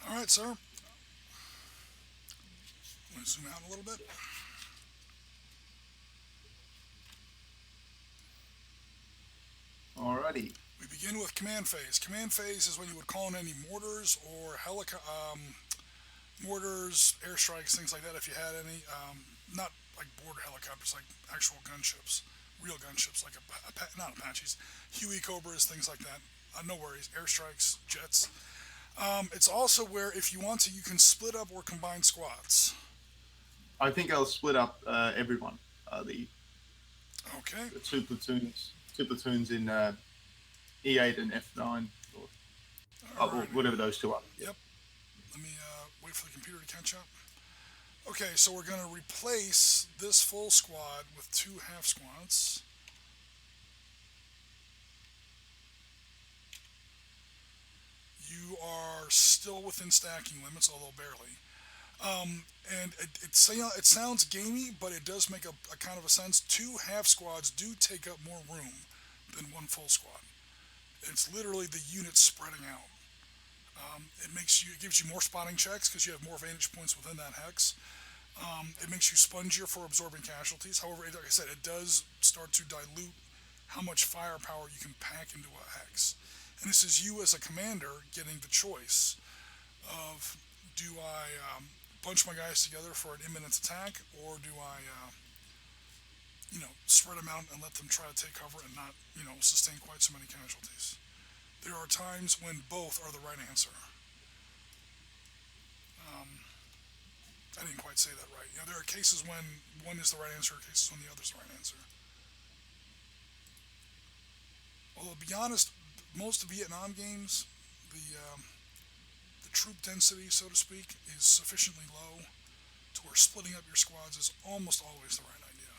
All right, sir. I'm going to zoom out a little bit. Alrighty. We begin with command phase. Command phase is when you would call in any mortars or mortars, airstrikes, things like that. If you had any, not like border helicopters, like actual gunships, real gunships, like not Apaches, Huey Cobras, things like that. No worries, airstrikes, jets. It's also where, if you want to, you can split up or combine squads. I think I'll split up everyone. Okay. The two platoons in E8 and F9, or Alrighty. whatever those two are. Yep. Let me wait for the computer to catch up. Okay, so we're going to replace this full squad with 2 half squads. You are still within stacking limits, although barely. And it sounds gamey, but it does make a kind of a sense. 2 half squads do take up more room than 1 full squad. It's literally the unit spreading out. It gives you more spotting checks because you have more vantage points within that hex. It makes you spongier for absorbing casualties. However, like I said, it does start to dilute how much firepower you can pack into a hex. And this is you as a commander getting the choice of, do I bunch my guys together for an imminent attack, or do I, spread them out and let them try to take cover and not, sustain quite so many casualties. There are times when both are the right answer. I didn't quite say that right. There are cases when one is the right answer, cases when the other is the right answer. Although, to be honest, most Vietnam games, the troop density, so to speak, is sufficiently low to where splitting up your squads is almost always the right idea.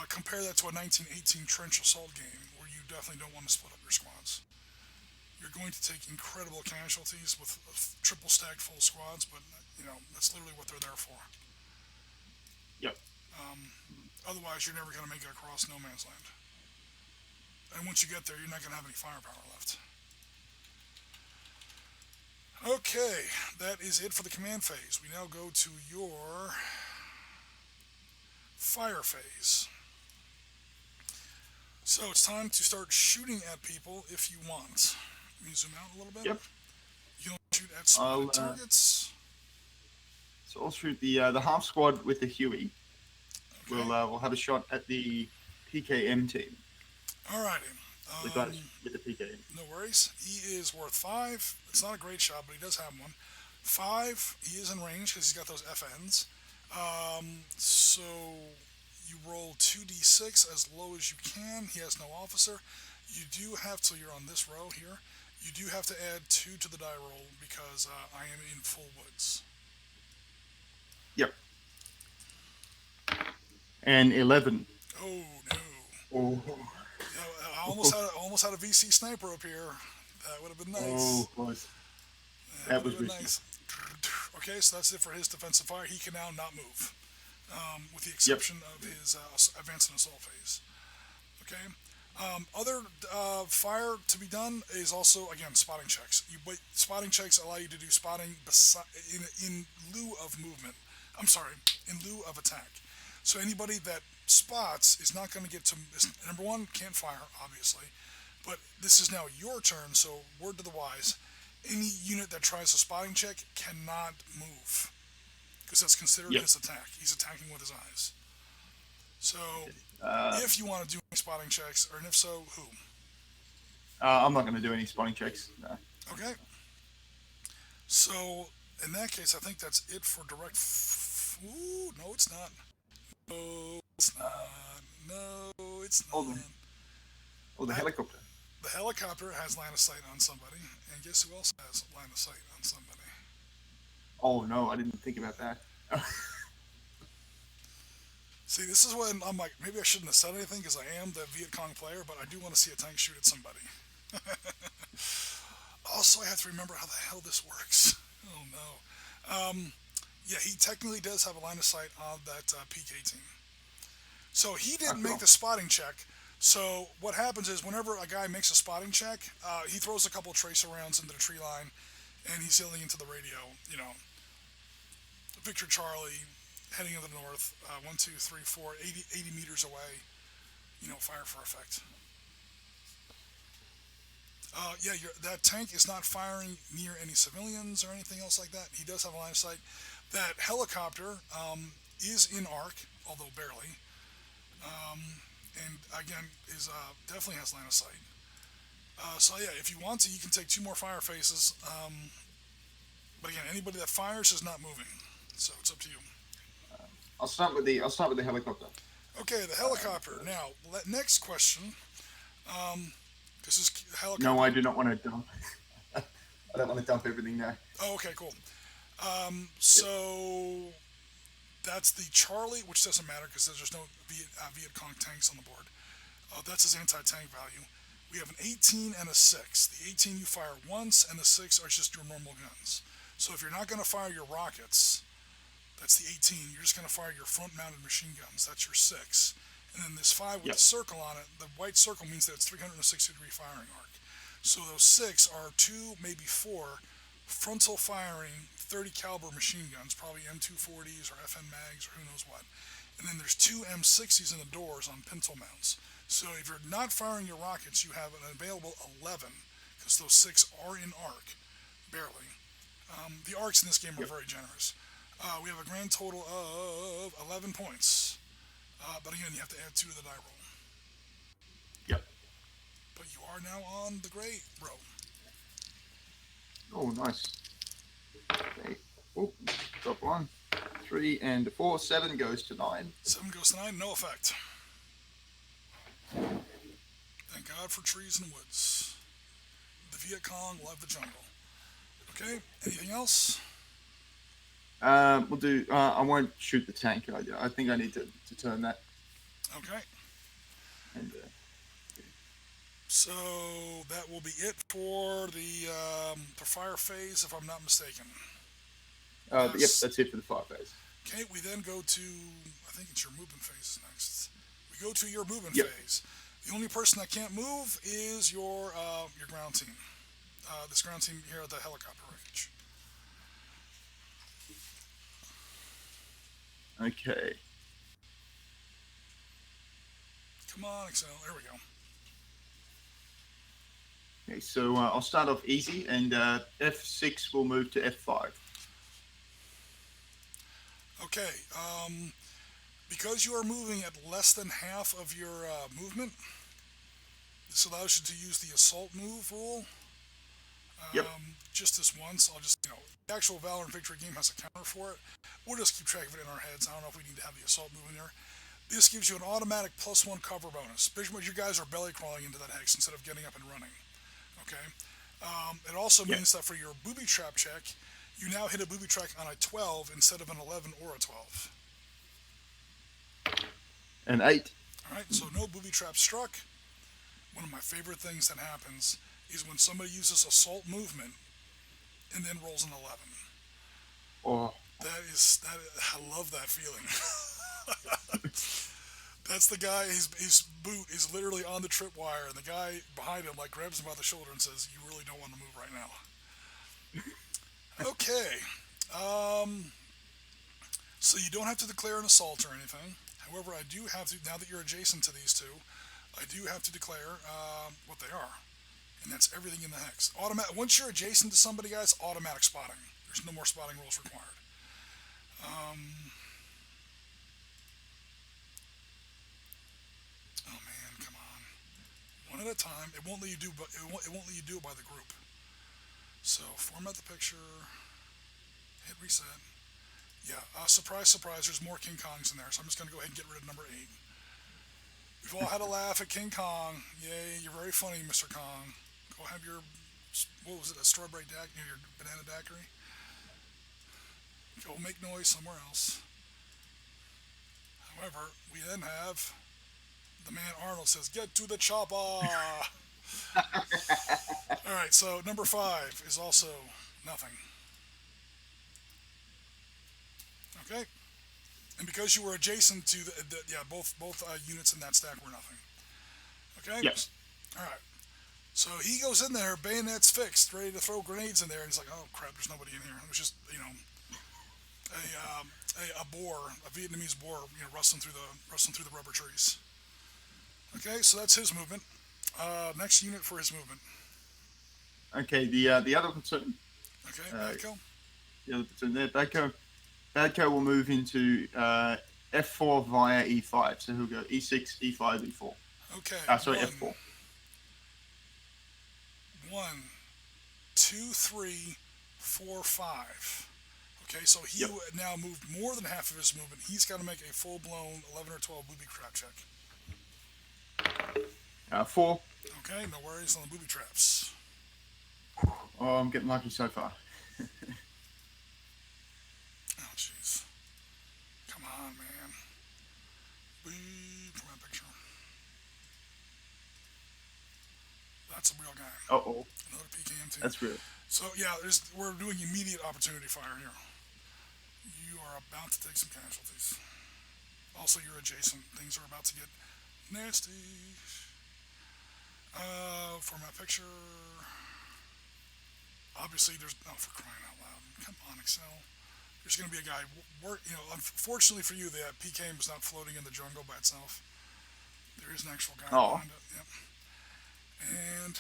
Compare that to a 1918 trench assault game where you definitely don't want to split up your squads. You're going to take incredible casualties with triple stacked full squads, but that's literally what they're there for. Yep. Otherwise, you're never going to make it across no man's land. And once you get there, you're not going to have any firepower left. Okay, that is it for the command phase. We now go to your fire phase. So it's time to start shooting at people if you want. Let me zoom out a little bit. Yep. You don't shoot at spotted targets. So I'll shoot the half squad with the Huey. Okay. We'll have a shot at the PKM team. Alrighty. The guys with the PKM. No worries. He is worth 5. It's not a great shot, but he does have one. 5. He is in range because he's got those FNs. So you roll 2d6 as low as you can. He has no officer. You do have to. You're on this row here. You do have to add 2 to the die roll because I am in full woods. Yep. And 11. Oh no! Oh. I almost had a VC sniper up here. That would have been nice. Oh, close. That was risky. Nice. Okay, so that's it for his defensive fire. He can now not move, with the exception of his advanced and assault phase. Okay. Other fire to be done is also, again, spotting checks. Spotting checks allow you to do spotting in lieu of movement. I'm sorry, in lieu of attack. So anybody that spots is not going to get to, number one, can't fire, obviously. But this is now your turn, so word to the wise. Any unit that tries a spotting check cannot move, because that's considered his attack. He's attacking with his eyes. So, if you want to do any spotting checks, or if so, who? I'm not going to do any spotting checks. No. Okay. So, in that case, I think that's it for direct... Ooh, no, it's not. No, it's not. No, it's not. Oh, the helicopter. The helicopter has line of sight on somebody, and guess who else has line of sight on somebody? Oh, no, I didn't think about that. See, this is when I'm like, maybe I shouldn't have said anything because I am the Viet Cong player, but I do want to see a tank shoot at somebody. Also, I have to remember how the hell this works. Oh, no. Yeah, he technically does have a line of sight on that PK team. So he didn't make the spotting check. So what happens is whenever a guy makes a spotting check, he throws a couple tracer rounds into the tree line, and he's yelling into the radio, Victor Charlie, heading into the north, 1, 2, 3, 4, 80 meters away, fire for effect. Yeah, that tank is not firing near any civilians or anything else like that. He does have a line of sight. That helicopter is in arc, although barely. And again, is definitely has line of sight. So yeah, if you want to, you can take 2 more fire phases. But again, anybody that fires is not moving, so it's up to you. I'll start with the helicopter. Okay, the helicopter. Now, next question. This is helicopter. No, I do not want to dump. I don't want to dump everything now. Oh, okay, cool. So that's the Charlie, which doesn't matter because there's no Viet Cong tanks on the board. That's his anti-tank value. We have an 18 and a 6. The 18 you fire once, and the 6 are just your normal guns. So if you're not going to fire your rockets, that's the 18. You're just going to fire your front-mounted machine guns. That's your 6. And then this 5 with a circle on it, the white circle means that it's 360-degree firing arc. So those 6 are 2, maybe 4 frontal firing 30 caliber machine guns, probably M240s or FN mags or who knows what. And then there's 2 M60s in the doors on pintle mounts. So if you're not firing your rockets, you have an available 11, because those 6 are in arc, barely. The arcs in this game are very generous. We have a grand total of 11 points. But again, you have to add 2 to the die roll. Yep. But you are now on the gray row. Oh, nice. Okay. Oh, drop 1. 3 and 4. 7 goes to 9. 7 goes to 9, no effect. Thank God for trees and woods. The Viet Cong love the jungle. Okay, anything else? We'll do. I won't shoot the tank. I think I need to turn that. Okay. And, so that will be it for the fire phase, if I'm not mistaken. Yep, that's it for the fire phase. Okay, we then go to, I think it's your movement phase next. We go to your movement phase. The only person that can't move is your ground team. This ground team here at the helicopter wreckage. Okay. Come on, Excel. There we go. Okay, so I'll start off easy, and F6 will move to F5. Okay. Because you are moving at less than half of your movement, this allows you to use the assault move rule. Yep. Just this once. I'll just, the actual Valor and Victory game has a counter for it. We'll just keep track of it in our heads. I don't know if we need to have the assault move in there. This gives you an automatic +1 cover bonus. Basically, you guys are belly crawling into that hex instead of getting up and running. Okay. It also means that for your booby trap check, you now hit a booby trap on a 12 instead of an 11 or a 12. An 8. All right. So no booby trap struck. One of my favorite things that happens is when somebody uses assault movement and then rolls an 11. Oh. That I love that feeling. That's the guy. His boot is literally on the tripwire, and the guy behind him like grabs him by the shoulder and says, "You really don't want to move right now." Okay. So you don't have to declare an assault or anything. However, I do have to, now that you're adjacent to these two, I do have to declare what they are, and that's everything in the hex. Once you're adjacent to somebody, guys, automatic spotting. There's no more spotting rules required. Oh man, come on. One at a time. It won't let you do, but it won't let you do it by the group. So format the picture. Hit reset. Yeah. Surprise, surprise. There's more King Kongs in there, so I'm just gonna go ahead and get rid of number 8. We've all had a laugh at King Kong. Yay, you're very funny, Mr. Kong. Go have your, what was it, a strawberry daiquiri, your banana daiquiri? Go make noise somewhere else. However, we then have the man Arnold says, "Get to the chopper." Alright, so number 5 is also nothing. Okay? And because you were adjacent to both units in that stack were nothing. Okay? Yes. Alright. So he goes in there, bayonets fixed, ready to throw grenades in there, and he's like, "Oh crap, there's nobody in here." It was just, a boar, a Vietnamese boar, rustling through the rubber trees. Okay, so that's his movement. Next unit for his movement. Okay, the other platoon. Okay, Badco. The other platoon there, Badco will move into F4 via E5, so he'll go E6, E5, E4. Okay. Sorry, F4. 1, 2, 3, 4, 5. Okay, so he now moved more than half of his movement. He's got to make a full-blown 11 or 12 booby trap check. 4. Okay, no worries on the booby traps. Oh, I'm getting lucky so far. Oh, jeez. Come on, man. From that picture. That's a real guy. Uh-oh. Another PKM team. That's real. So, yeah, we're doing immediate opportunity fire here. You are about to take some casualties. Also, you're adjacent. Things are about to get nasty. For my picture, obviously there's, for crying out loud. Come on, Excel. There's going to be a guy, unfortunately for you, the PKM is not floating in the jungle by itself. There is an actual guy behind it. Yep. And,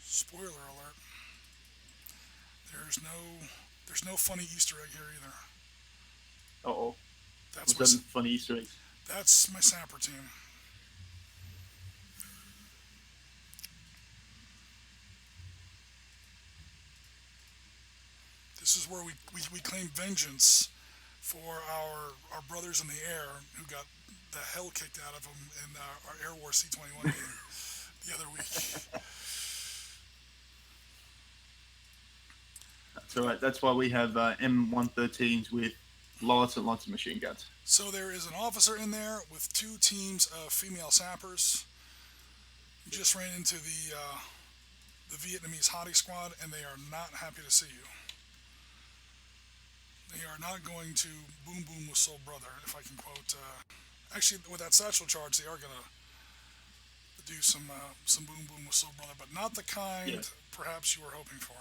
spoiler alert, there's no funny Easter egg here either. Uh-oh. That's What's that funny Easter egg? That's my sapper team. This is where we claim vengeance for our brothers in the air who got the hell kicked out of them in our Air War C-21 game the other week. That's all right. That's why we have M113s with lots and lots of machine guns. So there is an officer in there with 2 teams of female sappers. You just ran into the Vietnamese hottie squad, and they are not happy to see you. They are not going to boom with soul brother, if I can quote. Actually, with that satchel charge, they are going to do some boom boom with Soul Brother, but not the Yeah. kind perhaps you were hoping for.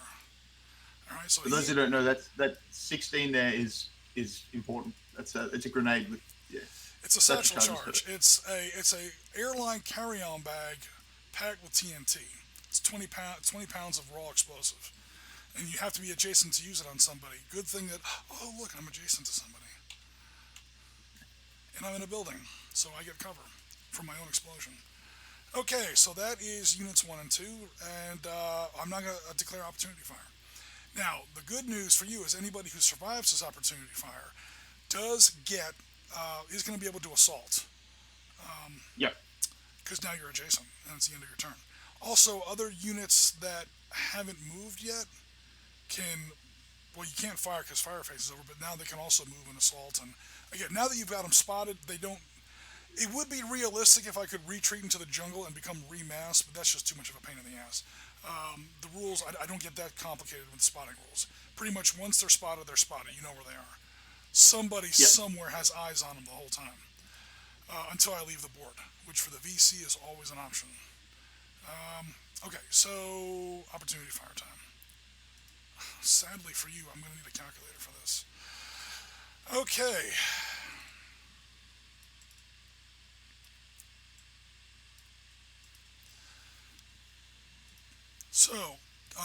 All right, so For those who don't know, that 16 there is important. It's a grenade with yeah it's a satchel satchel charges for it. charge. It's a airline carry-on bag packed with TNT. It's 20 pounds of raw explosive, and you have to be adjacent to use it on somebody. Good thing that, oh look, I'm adjacent to somebody, and I'm in a building, so I get cover from my own explosion. Okay, so that is units 1 and 2, and I'm not going to declare opportunity fire. Now, the good news for you is anybody who survives this opportunity fire does get is going to be able to assault Yep. because now you're adjacent and it's the end of your turn. Also, other units that haven't moved yet can, well, you can't fire because fire phase is over, but now they can also move and assault. And again, now that you've got them spotted, they don't. It would be realistic if I could retreat into the jungle and become remassed, but that's just too much of a pain in the ass. The rules, I don't get that complicated with spotting rules. Pretty much once they're spotted, they're spotted. You know where they are. Somebody Yep. somewhere has eyes on them the whole time until I leave the board, which for the VC is always an option. Okay, so opportunity fire time. Sadly for you, I'm going to need a calculator for this. Okay. So,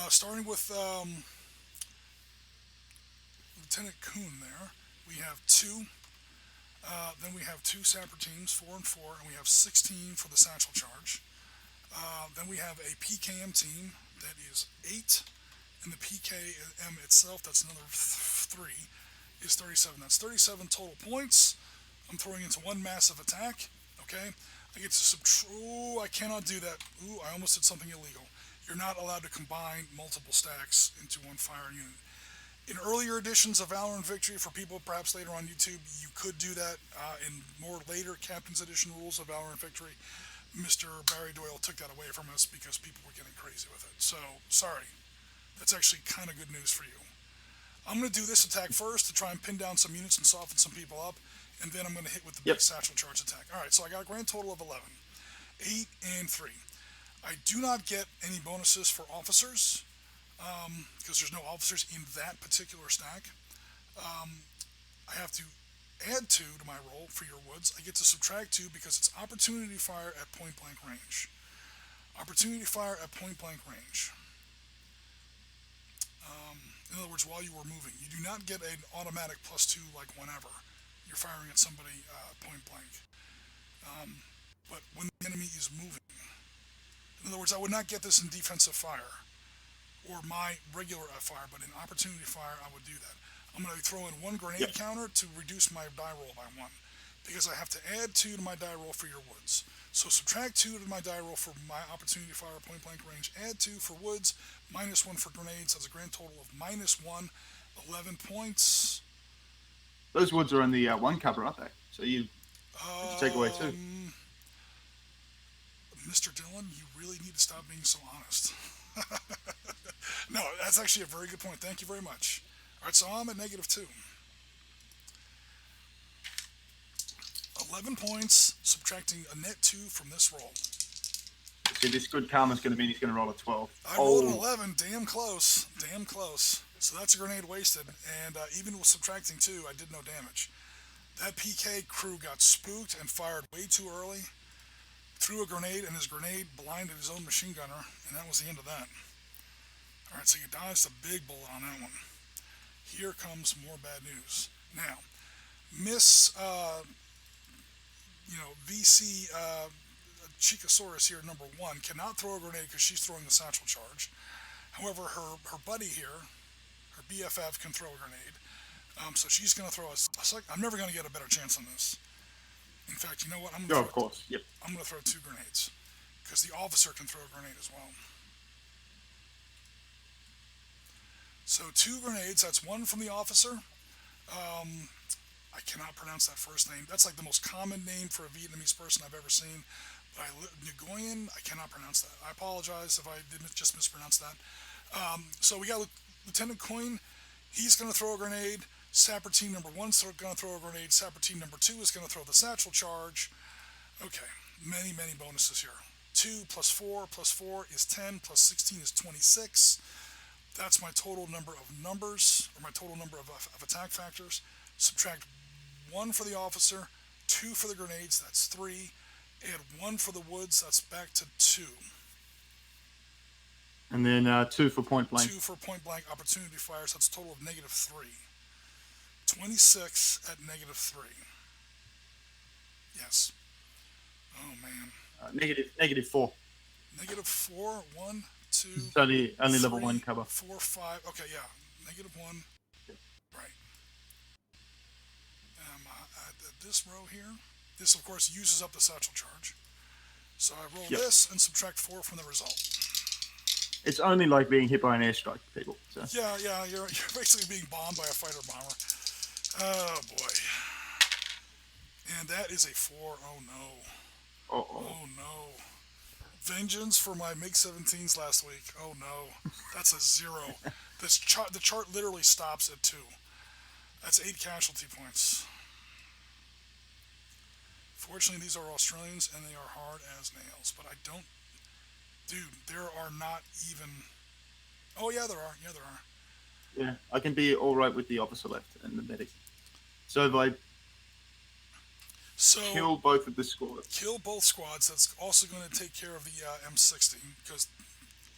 starting with Lieutenant Kuhn there, we have 2. Then we have 2 sapper teams, 4 and 4, and we have 16 for the satchel charge. Then we have a PKM team that is 8, and the PKM itself, that's another 3, is 37. That's 37 total points. I'm throwing into one massive attack. Okay, I get to Ooh, I cannot do that. Ooh, I almost did something illegal. You're not allowed to combine multiple stacks into one fire unit. In earlier editions of Valor and Victory, for people perhaps later on YouTube, you could do that. In more later Captain's Edition rules of Valor and Victory, Mr. Barry Doyle took that away from us because people were getting crazy with it. So, sorry. That's actually kind of good news for you. I'm going to do this attack first to try and pin down some units and soften some people up, and then I'm going to hit with the big Yep. satchel charge attack. Alright, so I got a grand total of 11. 8 and 3. I do not get any bonuses for officers, because there's no officers in that particular stack. I have to add 2 to my roll for your woods. I get to subtract 2 because it's opportunity fire at point blank range. Opportunity fire at point blank range. In other words, while you were moving, you do not get an automatic +2 like whenever you're firing at somebody point blank. But when the enemy is moving, in other words, I would not get this in defensive fire or my regular fire, but in opportunity fire, I would do that. I'm going to throw in 1 grenade Yep. counter to reduce my die roll by 1 because I have to add 2 to my die roll for your woods. So subtract 2 to my die roll for my opportunity fire point blank range, add 2 for woods, -1 for grenades. That's a grand total of -1, 11 points. Those woods are on the 1 cover, aren't they? So you take away 2. Mr. Dillon, you really need to stop being so honest. No, that's actually a very good point. Thank you very much. All right, so I'm at -2. 11 points, subtracting a net 2 from this roll. See, this good karma's going to mean he's going to roll a 12. I rolled an 11, damn close, damn close. So that's a grenade wasted, and even with subtracting 2, I did no damage. That PK crew got spooked and fired way too early, threw a grenade, and his grenade blinded his own machine gunner, and that was the end of that. Alright, so you dodged a big bullet on that one. Here comes more bad news. Now, Miss, VC Chikosaurus here, number 1, cannot throw a grenade because she's throwing the satchel charge. However, her buddy here, her BFF, can throw a grenade. So she's going to throw I'm never going to get a better chance on this. In fact, you know what? Oh, of course. Yep. I'm going to throw 2 grenades because the officer can throw a grenade as well. So 2 grenades. That's 1 from the officer. I cannot pronounce that first name. That's like the most common name for a Vietnamese person I've ever seen. But Nguyen, I cannot pronounce that. I apologize if I did just mispronounce that. So we got Lieutenant Coin. He's going to throw a grenade. Sapper team number 1 is going to throw a grenade. Sapper team number 2 is going to throw the satchel charge. Okay, many bonuses here. 2 plus 4 plus 4 is 10, plus 16 is 26. That's my total number of numbers, or my total number of attack factors. Subtract 1 for the officer, 2 for the grenades, that's 3. Add 1 for the woods, that's back to 2. And then 2 for point blank. 2 for point blank opportunity fires, that's a total of negative 3. 26 at negative 3. Yes. Oh, man. Negative 4. Negative 4, 1, 2. It's only level 3, 1 cover. 4, 5. Okay, yeah. Negative 1. Yep. Right. This row here. This, of course, uses up the satchel charge. So I roll this and subtract 4 from the result. It's only like being hit by an airstrike, people. So. Yeah, you're basically being bombed by a fighter bomber. Oh, boy. And that is a 4. Oh, no. Uh-oh. Oh, no. Vengeance for my MiG-17s last week. Oh, no. That's a 0. The chart literally stops at 2. That's 8 casualty points. Fortunately, these are Australians, and they are hard as nails. But I don't... Dude, there are not even... Oh, yeah, there are. Yeah, there are. Yeah, I can be all right with the officer left and the medic. So if I kill both of the squads. Kill both squads. That's also going to take care of the M60, because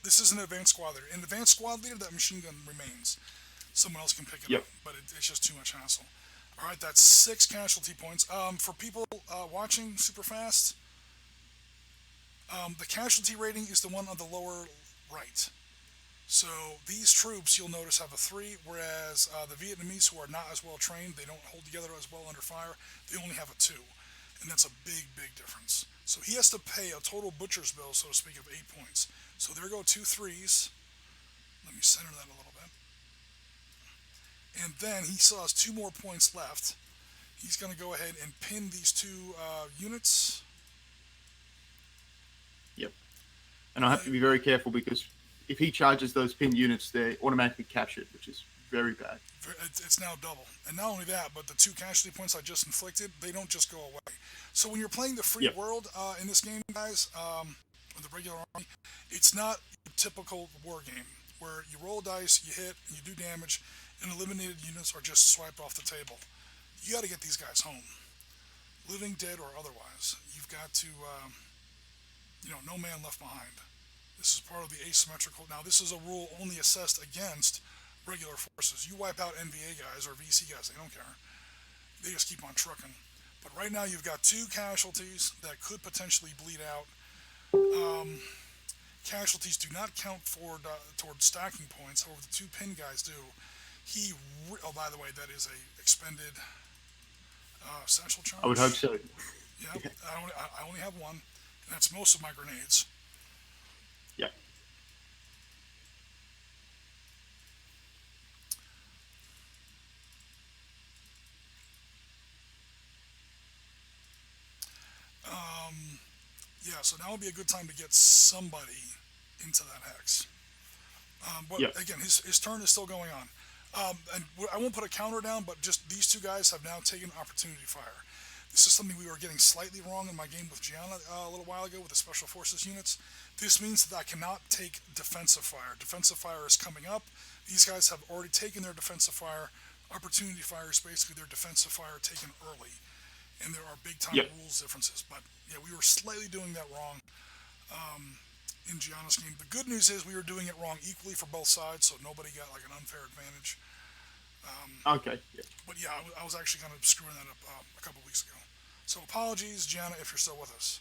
this is an advanced squad leader. In advanced squad leader, that machine gun remains. Someone else can pick it up, but it's just too much hassle. All right, that's 6 casualty points. For people watching super fast, the casualty rating is the one on the lower right. So these troops, you'll notice, have a 3, whereas the Vietnamese, who are not as well trained, they don't hold together as well under fire, they only have a 2. And that's a big, big difference. So he has to pay a total butcher's bill, so to speak, of 8 points. So there go 2 3s. Let me center that a little bit. And then he still has 2 more points left. He's going to go ahead and pin these 2 units. Yep. And I have to be very careful, because if he charges those pinned units, they're automatically captured, which is very bad. It's now double. And not only that, but the 2 casualty points I just inflicted, they don't just go away. So when you're playing the free world in this game, guys, or the regular army, it's not a typical war game where you roll dice, you hit, and you do damage, and eliminated units are just swiped off the table. You got to get these guys home, living, dead, or otherwise. You've got to, no man left behind. This is part of the asymmetrical. Now, this is a rule only assessed against regular forces. You wipe out NVA guys or VC guys, they don't care. They just keep on trucking. But right now, you've got 2 casualties that could potentially bleed out. Casualties do not count toward stacking points. However, the 2 pin guys do. Oh, by the way, that is a expended satchel charge. I would hope so. Yeah, I only have 1, and that's most of my grenades. Yeah. Yeah, so now would be a good time to get somebody into that hex. But again, his turn is still going on. And I won't put a counter down, but just these 2 guys have now taken opportunity fire. This is something we were getting slightly wrong in my game with Gianna a little while ago with the Special Forces units. This means that I cannot take defensive fire. Defensive fire is coming up. These guys have already taken their defensive fire. Opportunity fire is basically their defensive fire taken early. And there are big time rules differences. But yeah, we were slightly doing that wrong in Gianna's game. The good news is we were doing it wrong equally for both sides, so nobody got like an unfair advantage. Okay. Yeah. But yeah, I was actually kind of screwing that up a couple weeks ago. So apologies, Gianna, if you're still with us.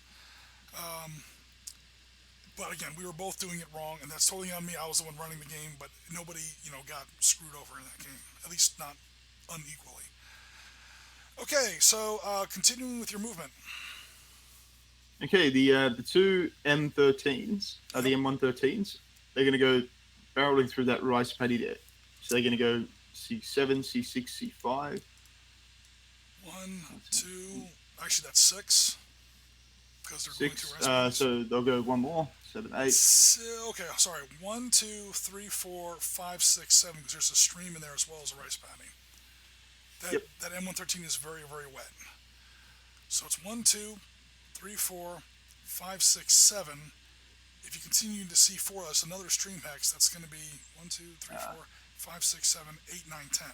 But again, we were both doing it wrong, and that's totally on me. I was the one running the game, but nobody, got screwed over in that game. At least not unequally. Okay, so continuing with your movement. Okay, the 2 M13s, the M113s, they're going to go barreling through that rice paddy there. So they're going to go C7, C6, C5. 1, 2, actually that's 6. Because they're 6, going to rice so they'll go 1 more, 7, 8. Okay, sorry. 1, 2, 3, 4, 5, 6, 7, because there's a stream in there as well as a rice paddy. That M113 is very, very wet. So it's 1, 2, 3, 4, 5, 6, 7. If you continue to C4, that's another stream hex. That's going to be 1, 2, 3, 4, 5, 6, 7, 8, 9, 10.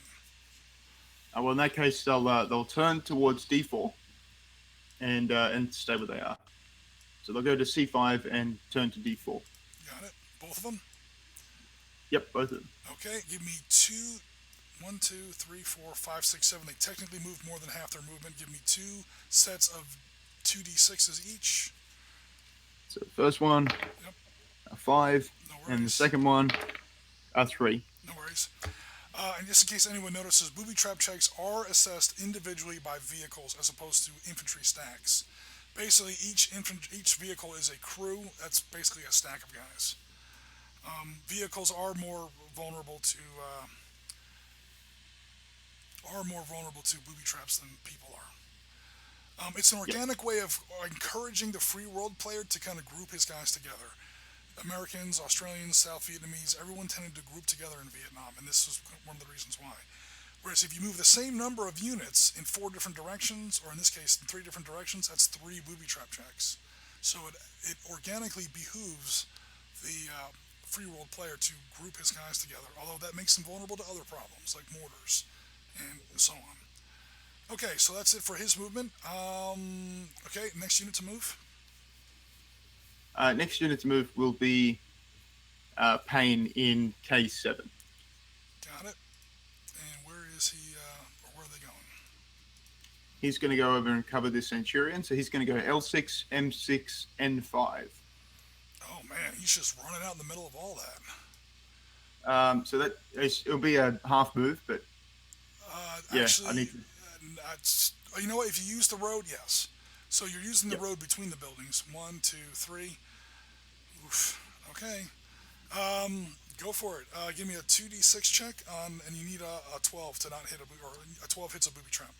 Well, in that case, they'll turn towards D4 and stay where they are. So they'll go to C5 and turn to D4. Got it? Both of them? Yep, both of them. Okay, give me 2, 1, 2, 3, 4, 5, 6, 7. They technically moved more than half their movement. Give me 2 sets of 2d6s each. So the first one, Yep. a 5, No and the worries. second one, a 3. No worries. And just in case anyone notices, booby trap checks are assessed individually by vehicles as opposed to infantry stacks. Basically, each vehicle is a crew. That's basically a stack of guys. Vehicles are more vulnerable to booby traps than people are. It's an organic way of encouraging the free world player to kind of group his guys together. Americans, Australians, South Vietnamese, everyone tended to group together in Vietnam, and this was one of the reasons why. Whereas if you move the same number of units in 4 different directions, or in this case in 3 different directions, that's 3 booby trap checks. So it organically behooves the free world player to group his guys together, although that makes them vulnerable to other problems like mortars and so on. Okay, so that's it for his movement. Okay, next unit to move. Next unit to move will be Payne in K7. Got it. And where is he, or where are they going? He's going to go over and cover the Centurion, so he's going to go L6, M6, N5. Oh man, he's just running out in the middle of all that. So it'll be a half move, but yeah, Actually, I need to. you know what? If you use the road, yes. So you're using the Yep. road between the buildings. 1, 2, 3. Oof. Okay. Go for it. Give me a 2d6 check on, and you need a 12 to not hit or a 12 hits a booby trap.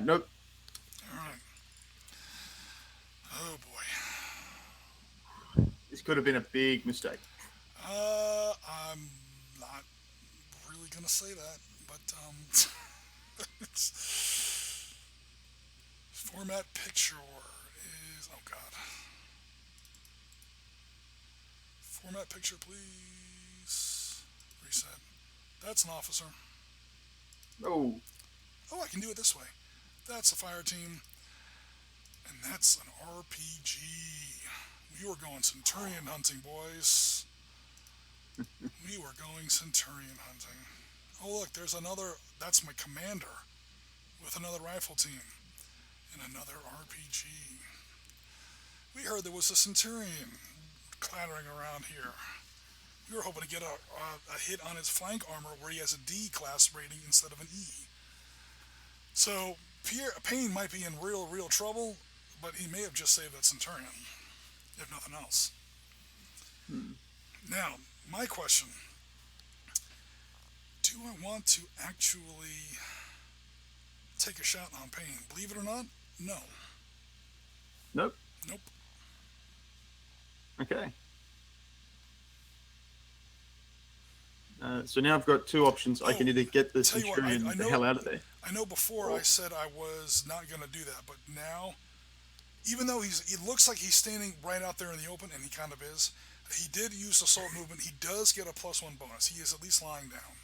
Nope. All right. Oh boy. This could have been a big mistake. I'm not really gonna say that, but format picture is, oh god. Format picture, please. Reset. That's an officer. Oh, Oh, I can do it this way. That's a fire team. And that's an RPG. We were going Centurion hunting, boys. We were going Centurion hunting. Oh, look, there's another. That's my commander with another rifle team and another RPG. We heard there was a Centurion clattering around here. We were hoping to get a hit on his flank armor where he has a D class rating instead of an E. So Payne might be in real trouble, but he may have just saved that Centurion, if nothing else. Now, my question: do I want to actually take a shot on Payne? Believe it or not, no. nope. Nope. Okay. So now I've got 2 options. I can either get the Tell you what, Centurion I the know- hell out of there. I know before I said I was not going to do that, but now, even though he looks like he's standing right out there in the open, and he kind of is, he did use assault movement. He does get a +1 bonus. He is at least lying down.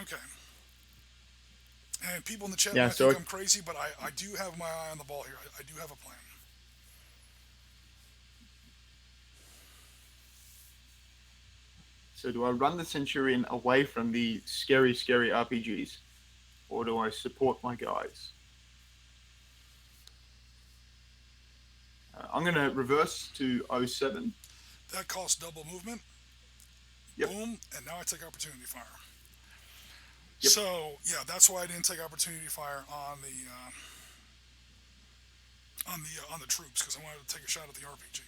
Okay. And people in the chat Yeah, might so think I'm crazy, but I do have my eye on the ball here. I do have a plan. So do I run the Centurion away from the scary RPGs, or do I support my guys? I'm going to reverse to 07. That costs double movement. Yep. Boom, and now I take opportunity fire. Yep. So yeah, that's why I didn't take opportunity fire on the troops, because I wanted to take a shot at the RPG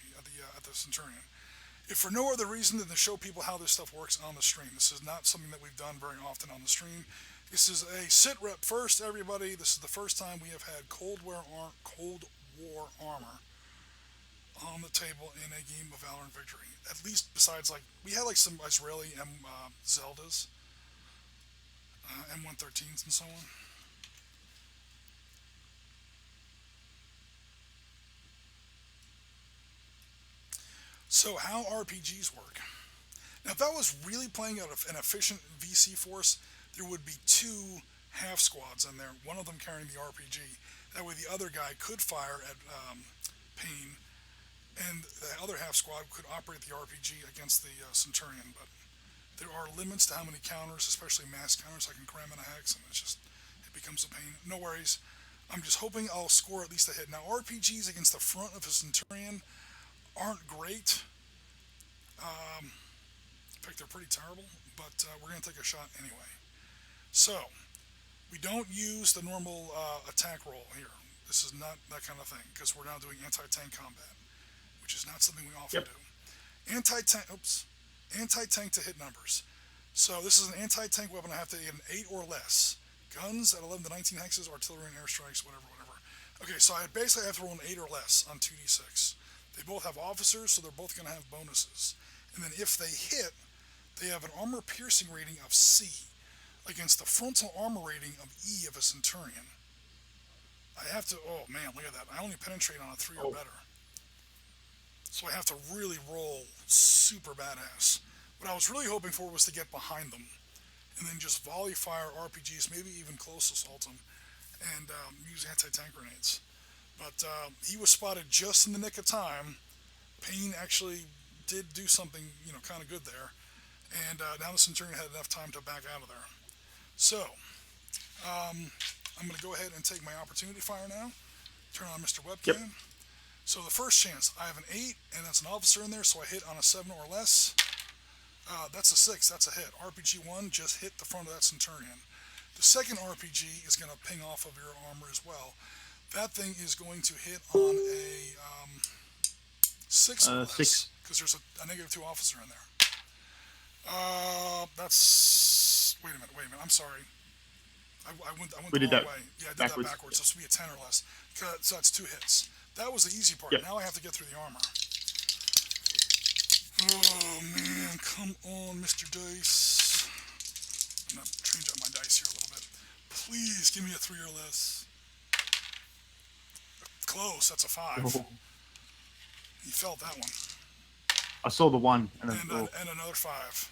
at the Centurion. If for no other reason than to show people how this stuff works on the stream. This is not something that we've done very often on the stream. This is a SITREP first, everybody. This is the first time we have had Cold War armor on the table in a game of Valor and Victory. At least besides, like, we had like some Israeli Zeldas, M113s and so on. So how RPGs work? Now, if that was really playing out an efficient VC force, there would be two half squads in there, one of them carrying the RPG. That way, the other guy could fire at Pain, and the other half squad could operate the RPG against the Centurion. But there are limits to how many counters, especially mass counters, I can cram in a hex, and it becomes a pain. No worries. I'm just hoping I'll score at least a hit. Now, RPGs against the front of a Centurion aren't great. In fact, they're pretty terrible, but we're going to take a shot anyway. So, we don't use the normal attack roll here. This is not that kind of thing, because we're now doing anti-tank combat, which is not something we often Yep. do. Anti-tank to hit numbers. So this is an anti-tank weapon. I have to get an 8 or less. Guns at 11 to 19 hexes, artillery and airstrikes, whatever. Okay, so I basically have to roll an 8 or less on 2d6. They both have officers, so they're both going to have bonuses. And then if they hit, they have an armor piercing rating of C against the frontal armor rating of E of a Centurion. I have to, oh man, look at that. I only penetrate on a 3 or better. So I have to really roll super badass. What I was really hoping for was to get behind them and then just volley fire RPGs, maybe even close assault them, and use anti-tank grenades. But he was spotted just in the nick of time. Payne actually did do something, kind of good there. And now the Centurion had enough time to back out of there. So, I'm going to go ahead and take my opportunity fire now. Turn on Mr. Webcam. Yep. So the first chance, I have an 8, and that's an officer in there, so I hit on a 7 or less. That's a 6, that's a hit. RPG 1 just hit the front of that Centurion. The second RPG is going to ping off of your armor as well. That thing is going to hit on a 6 or less. 6. Because there's a -2 officer in there. That's... Wait a minute. I'm sorry. I went We the did wrong that way. Yeah, I did backwards. that backwards. So this would be a 10 or less. So that's 2 hits. That was the easy part. Yep. Now I have to get through the armor. Oh, man. Come on, Mr. Dice. I'm going to change up my dice here a little bit. Please give me a 3 or less. Close. That's a 5. Oh, He felt that one. I saw the 1 and then And another 5.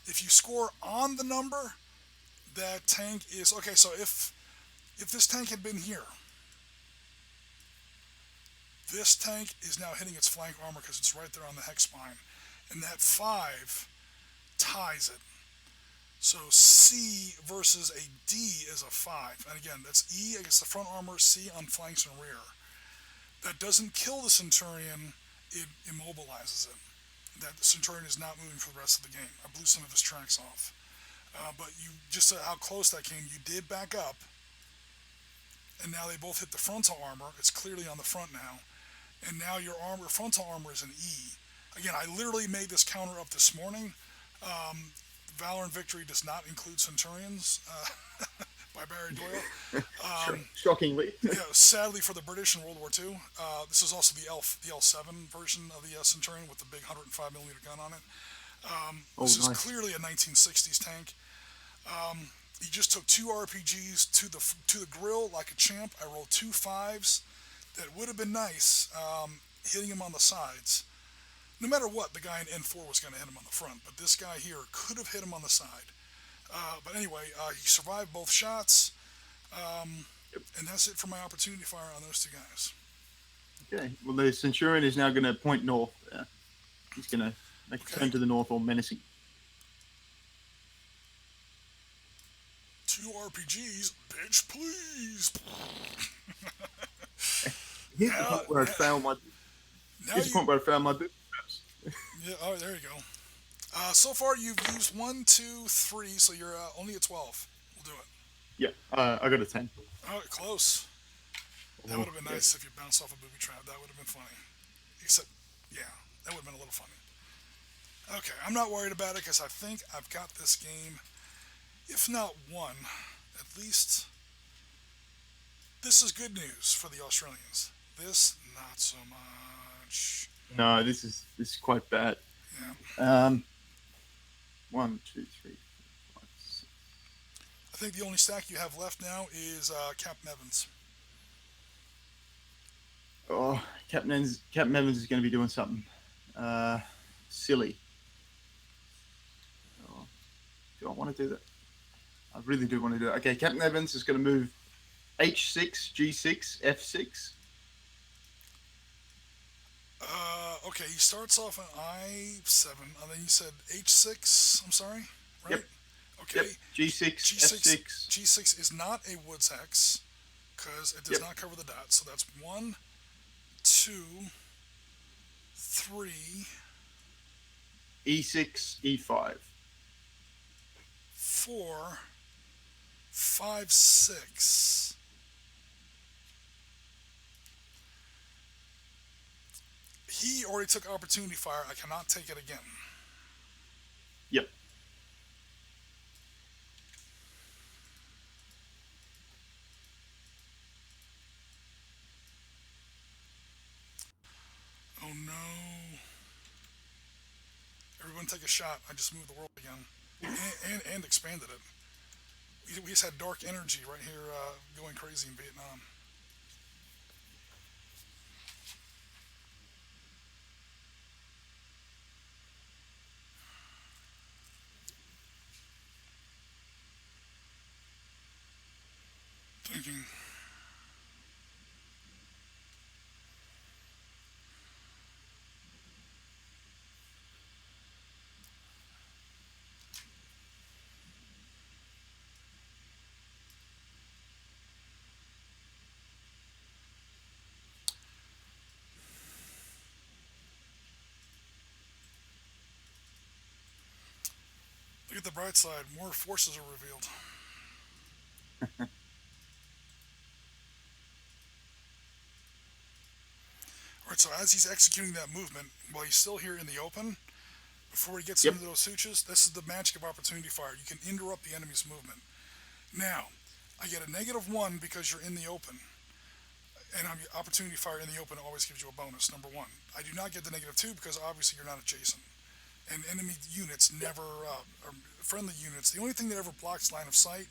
If you score on the number, that tank is... Okay, so if this tank had been here, this tank is now hitting its flank armor because it's right there on the hex spine. And that 5 ties it. So C versus a D is a 5. And again, that's E against the front armor, C on flanks and rear. That doesn't kill the Centurion, it immobilizes it. That the Centurion is not moving for the rest of the game. I blew some of his tracks off. But you just how close that came, you did back up. And now they both hit the frontal armor. It's clearly on the front now. And now your frontal armor is an E. Again, I literally made this counter up this morning. Valor and Victory does not include Centurions by Barry Doyle. shockingly. Sadly for the British in World War II, this is also the L7 version of the Centurion with the big 105mm gun on it. This is clearly a 1960s tank. He just took 2 RPGs to the grill like a champ. I rolled 2 5s. That would have been nice, hitting him on the sides. No matter what, the guy in N4 was going to hit him on the front, but this guy here could have hit him on the side. But anyway, he survived both shots, and that's it for my opportunity fire on those 2 guys. Okay, well, the Centurion is now going to point north. He's going to make a turn to the north, all menacing. 2 RPGs, bitch, please. Here's the point where I found my. Here's the point where I found my boot straps. Yeah. Oh, there you go. So far, you've used 1, 2, 3, so you're only at 12. We'll do it. Yeah, I got a 10. All right, close. That would have been nice if you bounced off a booby trap. That would have been funny. Except, yeah, that would have been a little funny. Okay, I'm not worried about it because I think I've got this game, if not won, at least this is good news for the Australians. This, not so much. No, this is quite bad. Yeah. 1, 2, 3, 4, 5, 6. I think the only stack you have left now is Captain Evans. Oh, Captain Evans is going to be doing something. Silly. Oh, do I want to do that? I really do want to do it. Okay, Captain Evans is going to move H6, G6, F6. Okay, he starts off on I7, and then you said H6. I'm sorry, right? Yep, yep. Okay, G6, G6. F6. G6 is not a Woods hex because it does Yep. not cover the dot. So that's one, two, three, E6, E5. 4, 5, 6. He already took opportunity fire. I cannot take it again. Yep. Oh no. Everyone take a shot. I just moved the world again. And expanded it. We just had dark energy right here going crazy in Vietnam. Thinking. Look at the bright side. More forces are revealed. Alright, so as he's executing that movement, while he's still here in the open, before he gets Yep. into those suches, this is the magic of opportunity fire. You can interrupt the enemy's movement. Now, I get a -1 because you're in the open. And opportunity fire in the open always gives you a bonus, number one. I do not get the -2 because obviously you're not adjacent. And enemy units never, or friendly units, the only thing that ever blocks line of sight,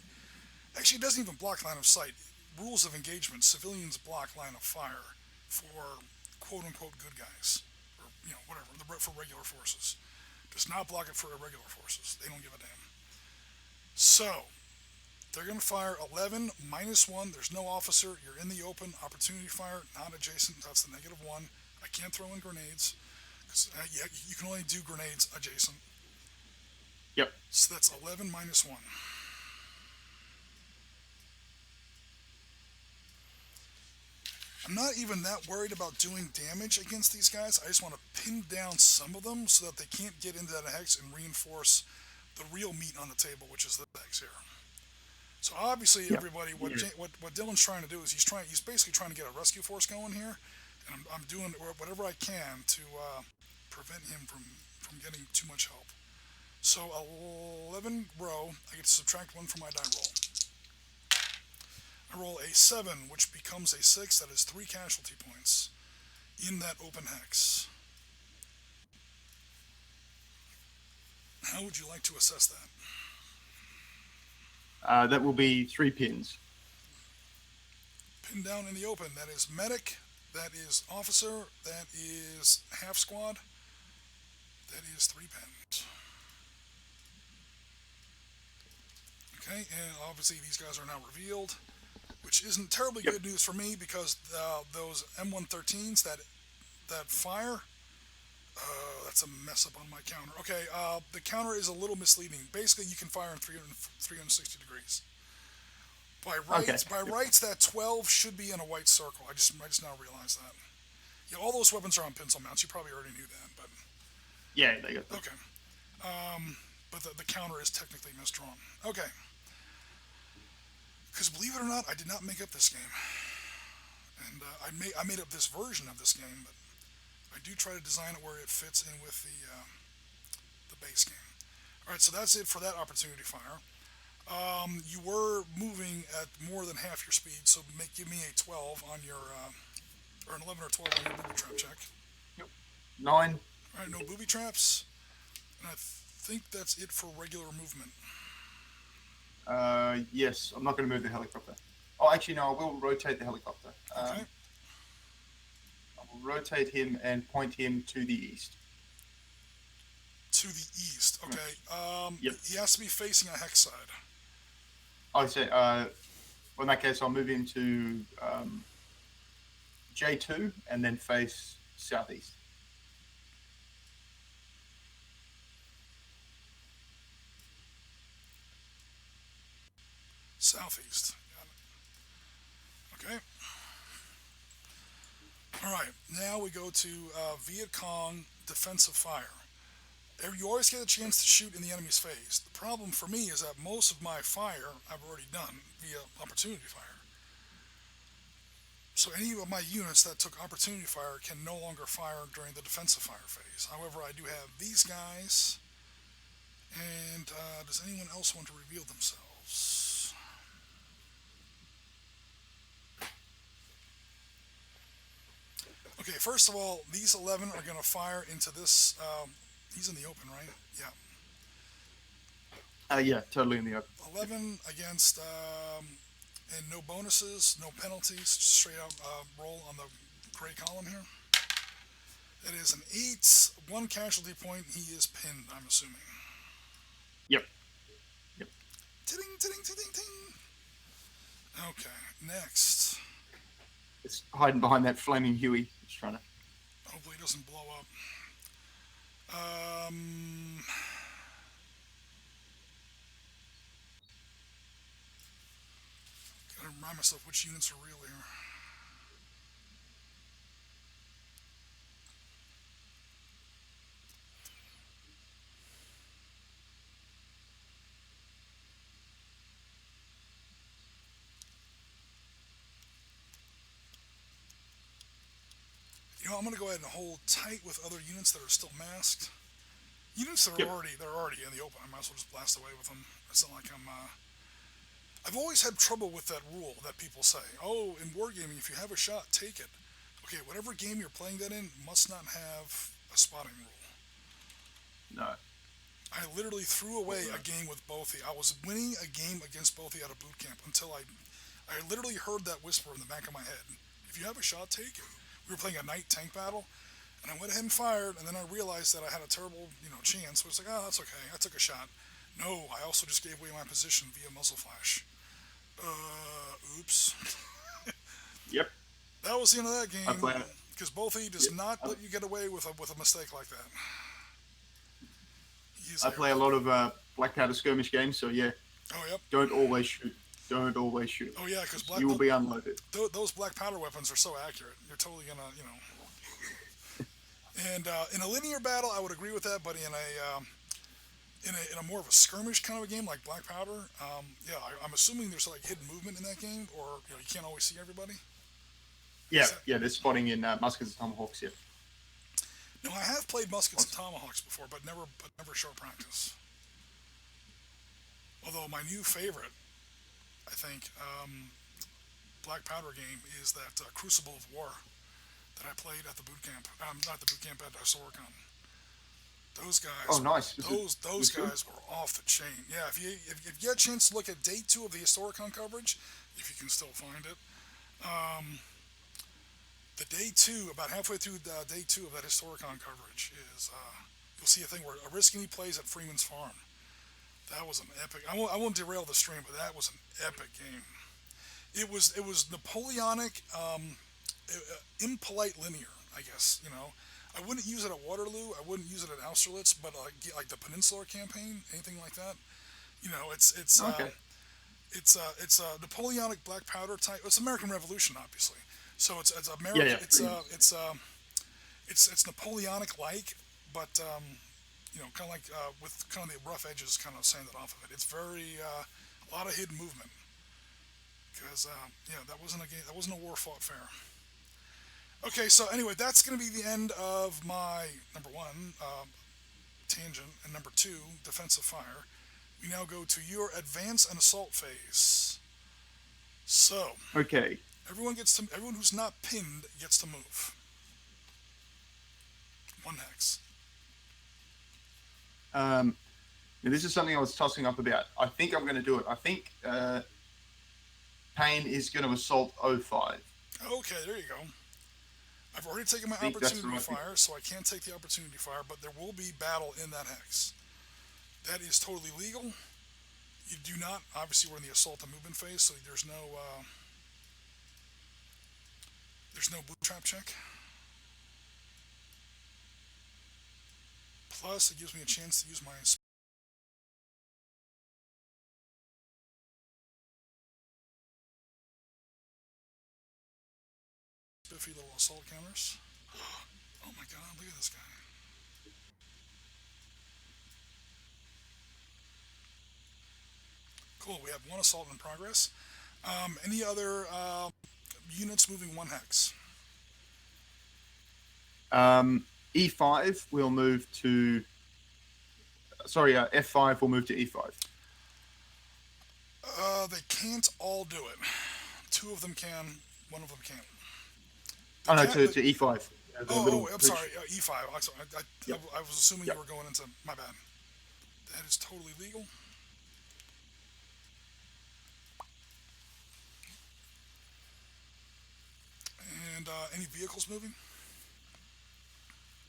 actually it doesn't even block line of sight. Rules of engagement, civilians block line of fire for quote unquote good guys, or whatever, for regular forces. Does not block it for irregular forces. They don't give a damn. So, they're going to fire 11 -1. There's no officer. You're in the open. Opportunity fire, not adjacent. That's the -1. I can't throw in grenades. Because you can only do grenades adjacent. Yep. So that's 11 -1. I'm not even that worried about doing damage against these guys. I just want to pin down some of them so that they can't get into that hex and reinforce the real meat on the table, which is the hex here. So obviously, Yep. everybody, what Dylan's trying to do is he's basically trying to get a rescue force going here, and I'm doing whatever I can to prevent him from getting too much help. So 11 row, I get to subtract 1 from my die roll. I roll a 7, which becomes a 6. That is 3 casualty points in that open hex. How would you like to assess that? That will be 3 pins. Pinned down in the open. That is medic. That is officer. That is half squad. That is 3 pins. Okay, and obviously these guys are now revealed, which isn't terribly good news for me because those M113s that fire, that's a mess up on my counter. Okay, the counter is a little misleading. Basically, you can fire in 360 degrees. By rights, that 12 should be in a white circle. I just now realized that. Yeah, all those weapons are on pencil mounts. You probably already knew that, but Yeah, they got that. okay. But the counter is technically misdrawn. Okay. Because believe it or not, I did not make up this game, and I made up this version of this game, but I do try to design it where it fits in with the base game. All right, so that's it for that opportunity fire. You were moving at more than half your speed, so give me a 12 on your, or an 11 or 12 on your booby trap check. Yep. 9. All right, no booby traps, and I think that's it for regular movement. Yes, I'm not going to move the helicopter. Oh, actually, no, I will rotate the helicopter. Okay. I will rotate him and point him to the east. To the east. Okay. Yep. He has to be facing a hex side. I say, well, in that case, I'll move him to J2 and then face southeast. Southeast. Okay. All right. Now we go to Viet Cong defensive fire. You always get a chance to shoot in the enemy's face. The problem for me is that most of my fire I've already done via opportunity fire. So any of my units that took opportunity fire can no longer fire during the defensive fire phase. However, I do have these guys. And does anyone else want to reveal themselves? Okay, first of all, these 11 are going to fire into this. He's in the open, right? Yeah. Yeah, totally in the open. 11 against, and no bonuses, no penalties, just straight out roll on the gray column here. It is an 8, 1 casualty point. He is pinned, I'm assuming. Yep. Ting, ting, ting, ting, ting. Okay, next. It's hiding behind that flaming Huey. It's trying to. Hopefully it doesn't blow up. Gotta remind myself which units are real here. You know, I'm gonna go ahead and hold tight with other units that are still masked. Units that are already in the open. I might as well just blast away with them. It's not like I've always had trouble with that rule that people say. Oh, in wargaming, if you have a shot, take it. Okay, whatever game you're playing that in must not have a spotting rule. No. I literally threw away a game with Bothy. I was winning a game against Bothy out of boot camp until I literally heard that whisper in the back of my head. If you have a shot, take it. We were playing a night tank battle, and I went ahead and fired, and then I realized that I had a terrible, chance. So it's like, oh, that's okay. I took a shot. No, I also just gave away my position via muzzle flash. Oops. Yep. That was the end of that game. Because Bothy does Yep. not let you get away with a mistake like that. I play a lot of black powder skirmish games, so yeah. Oh, yep. Don't always shoot. Oh yeah, because you will be unloaded. Those black powder weapons are so accurate. You're totally gonna, And in a linear battle, I would agree with that, but in a more of a skirmish kind of a game like black powder, I'm assuming there's like hidden movement in that game, or you can't always see everybody. Yeah, there's spotting in muskets and tomahawks. Yeah. No, I have played muskets and tomahawks before, but never short practice. Although my new favorite, I think, black powder game is that Crucible of War that I played at the boot camp. Not the boot camp, at Soricon. Those guys. Oh, nice. Those guys were off the chain. Yeah, if you get a chance to look at day 2 of the Historicon coverage, if you can still find it, the day 2, about halfway through day 2 of that Historicon coverage is you'll see a thing where Ariskany plays at Freeman's Farm. That was an epic. I won't derail the stream, but that was an epic game. It was Napoleonic, impolite linear, I guess. I wouldn't use it at Waterloo. I wouldn't use it at Austerlitz, but like the Peninsular Campaign, anything like that. It's okay. It's a Napoleonic black powder type. It's American Revolution, obviously. So it's American. Yeah. It's Napoleonic like, but kind of like with kind of the rough edges, kind of sanded off of it. It's very a lot of hidden movement. Because that wasn't a game. That wasn't a war fought fair. Okay, so anyway, that's going to be the end of my number 1 tangent and number 2 defensive fire. We now go to your advance and assault phase. So okay, everyone who's not pinned gets to move. 1 hex. This is something I was tossing up about. I think I'm going to do it. I think Payne is going to assault 05. Okay, there you go. I've already taken my I think that's the opportunity right thing. fire, so I can't take the opportunity fire, but there will be battle in that hex. That is totally legal. You do not, obviously, we're in the assault and movement phase, so there's no blue trap check. Plus, it gives me a chance to use my spiffy little assault counters. Oh my god, look at this guy. Cool, we have one assault in progress. Any other units moving one hex? E5 will move to. Sorry, F5 will move to E5. They can't all do it. Two of them can, one of them can't. The Oh no, cat. to E5. The Oh, little I'm sorry. push. E5. I'm sorry. Yep. I was assuming you Yep. were going into my bad. That is totally legal. And any vehicles moving?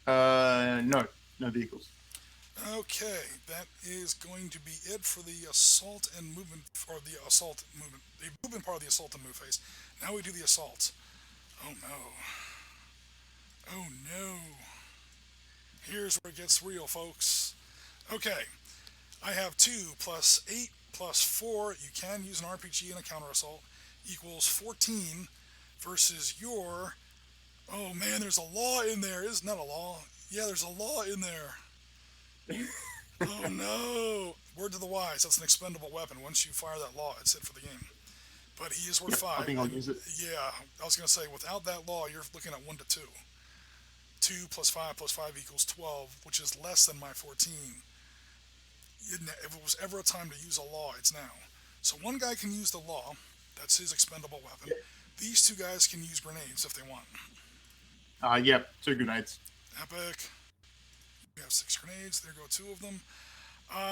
No, no vehicles. Okay, that is going to be it for the assault and movement, or the assault movement, the movement part of the assault and move phase. Now we do the assault. Oh no. Oh no. Here's where it gets real, folks. Okay, I have 2 plus 8 plus 4. You can use an RPG and a counter assault. Equals 14 versus your. Oh man, there's a law in there. Isn't that a law? Yeah, there's a law in there. Oh no! Word to the wise, that's an expendable weapon. Once you fire that law, it's it for the game. But he is worth Yep, I 5. think I'll And use it. yeah, I was going to say, without that law, you're looking at 1 to 2. 2 plus 5 equals 12, which is less than my 14. If it was ever a time to use a law, it's now. So one guy can use the law, that's his expendable weapon. These two guys can use grenades if they want. Yep, 2 grenades. Epic. We have 6 grenades, there go 2 of them. I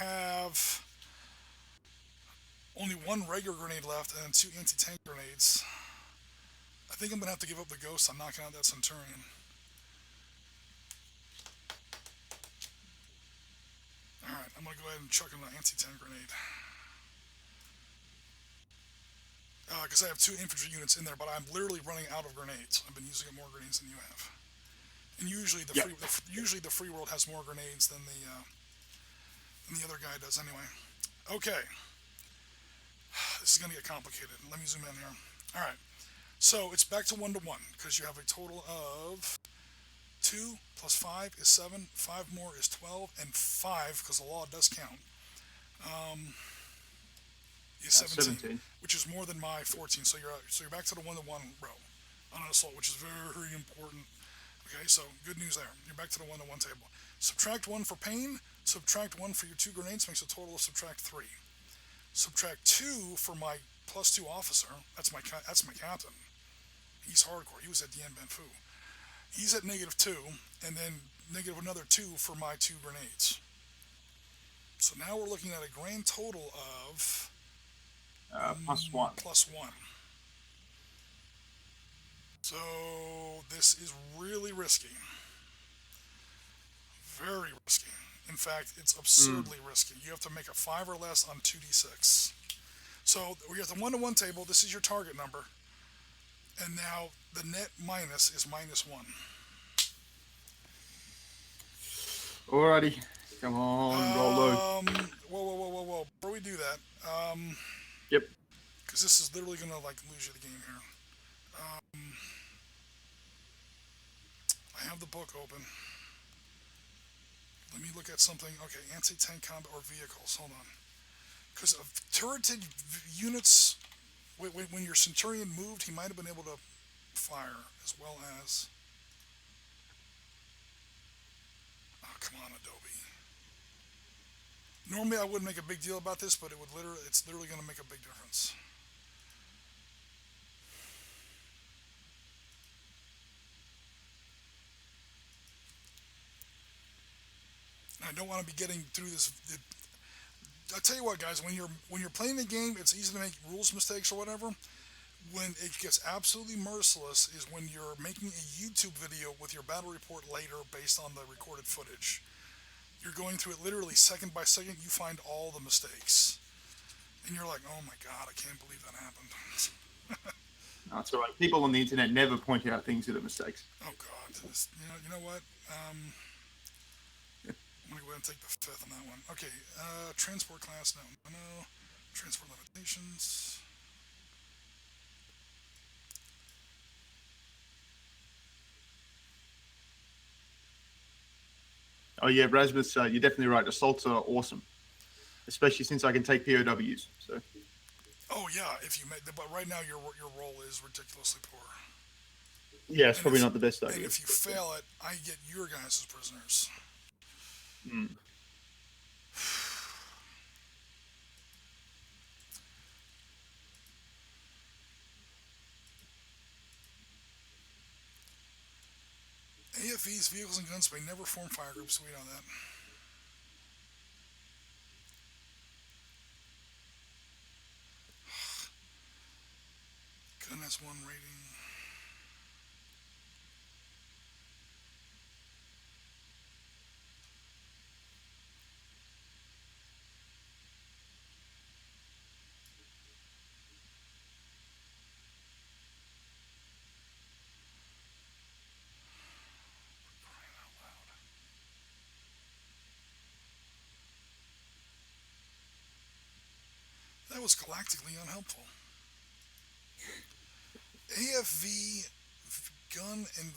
have only 1 regular grenade left and 2 anti-tank grenades. I think I'm going to have to give up the ghost. I'm knocking out that Centurion. Alright, I'm going to go ahead and chuck in an anti-tank grenade. Because I have 2 infantry units in there, but I'm literally running out of grenades. I've been using up more grenades than you have. And usually Yep. usually the free world has more grenades than the other guy does anyway. Okay. This is going to get complicated. Let me zoom in here. Alright. So it's back to 1 to 1, because you have a total of 2 plus 5 is 7, 5 more is 12, and 5, because the law does count, is 17, 17. which is more than my 14. So you're back to the 1 to 1 row on an assault, which is very important. Okay, so good news there. You're back to the 1 to 1 table. Subtract 1 for pain. Subtract 1 for your 2 grenades makes a total of subtract 3. Subtract 2 for my +2 officer. That's my captain. He's hardcore. He was at Dien Bien Phu. He's at -2, and then negative another 2 for my 2 grenades. So now we're looking at a grand total of +1. +1. So this is really risky. Very risky. In fact, it's absurdly risky. You have to make a 5 or less on 2d6. So we're at the 1 to 1 table. This is your target number. And now the net minus is -1. Alrighty. Come on, roll low. Whoa. Before we do that, Yep. because this is literally going to like lose you the game here. I have the book open. Let me look at something. Okay, anti-tank combat or vehicles. Hold on. Because of turreted units, when your Centurion moved, he might have been able to fire as well as. Oh, come on, Adobe. Normally I wouldn't make a big deal about this, but it's literally going to make a big difference. I don't want to be getting through this. I tell you what, guys, when you're playing the game, it's easy to make rules mistakes or whatever. When it gets absolutely merciless is when you're making a YouTube video with your battle report later based on the recorded footage. You're going through it literally second by second. You find all the mistakes, and you're like, "Oh my god, I can't believe that happened." That's all right. People on the internet never point out things that are mistakes. Oh god, you know what? I'm gonna go ahead and take the fifth on that one. Okay, transport class. No, no, no. Transport limitations. Oh yeah, Rasmus, you're definitely right. Assaults are awesome, especially since I can take POWs. So Oh yeah, if you make, but right now your roll is ridiculously poor. yeah, it's And probably if not the best and idea. if you But, fail it, I get your guys as prisoners. mm. AFVs, vehicles, and guns may never form fire groups. So we know that. Gun has one rating. That was galactically unhelpful. AFV, gun, and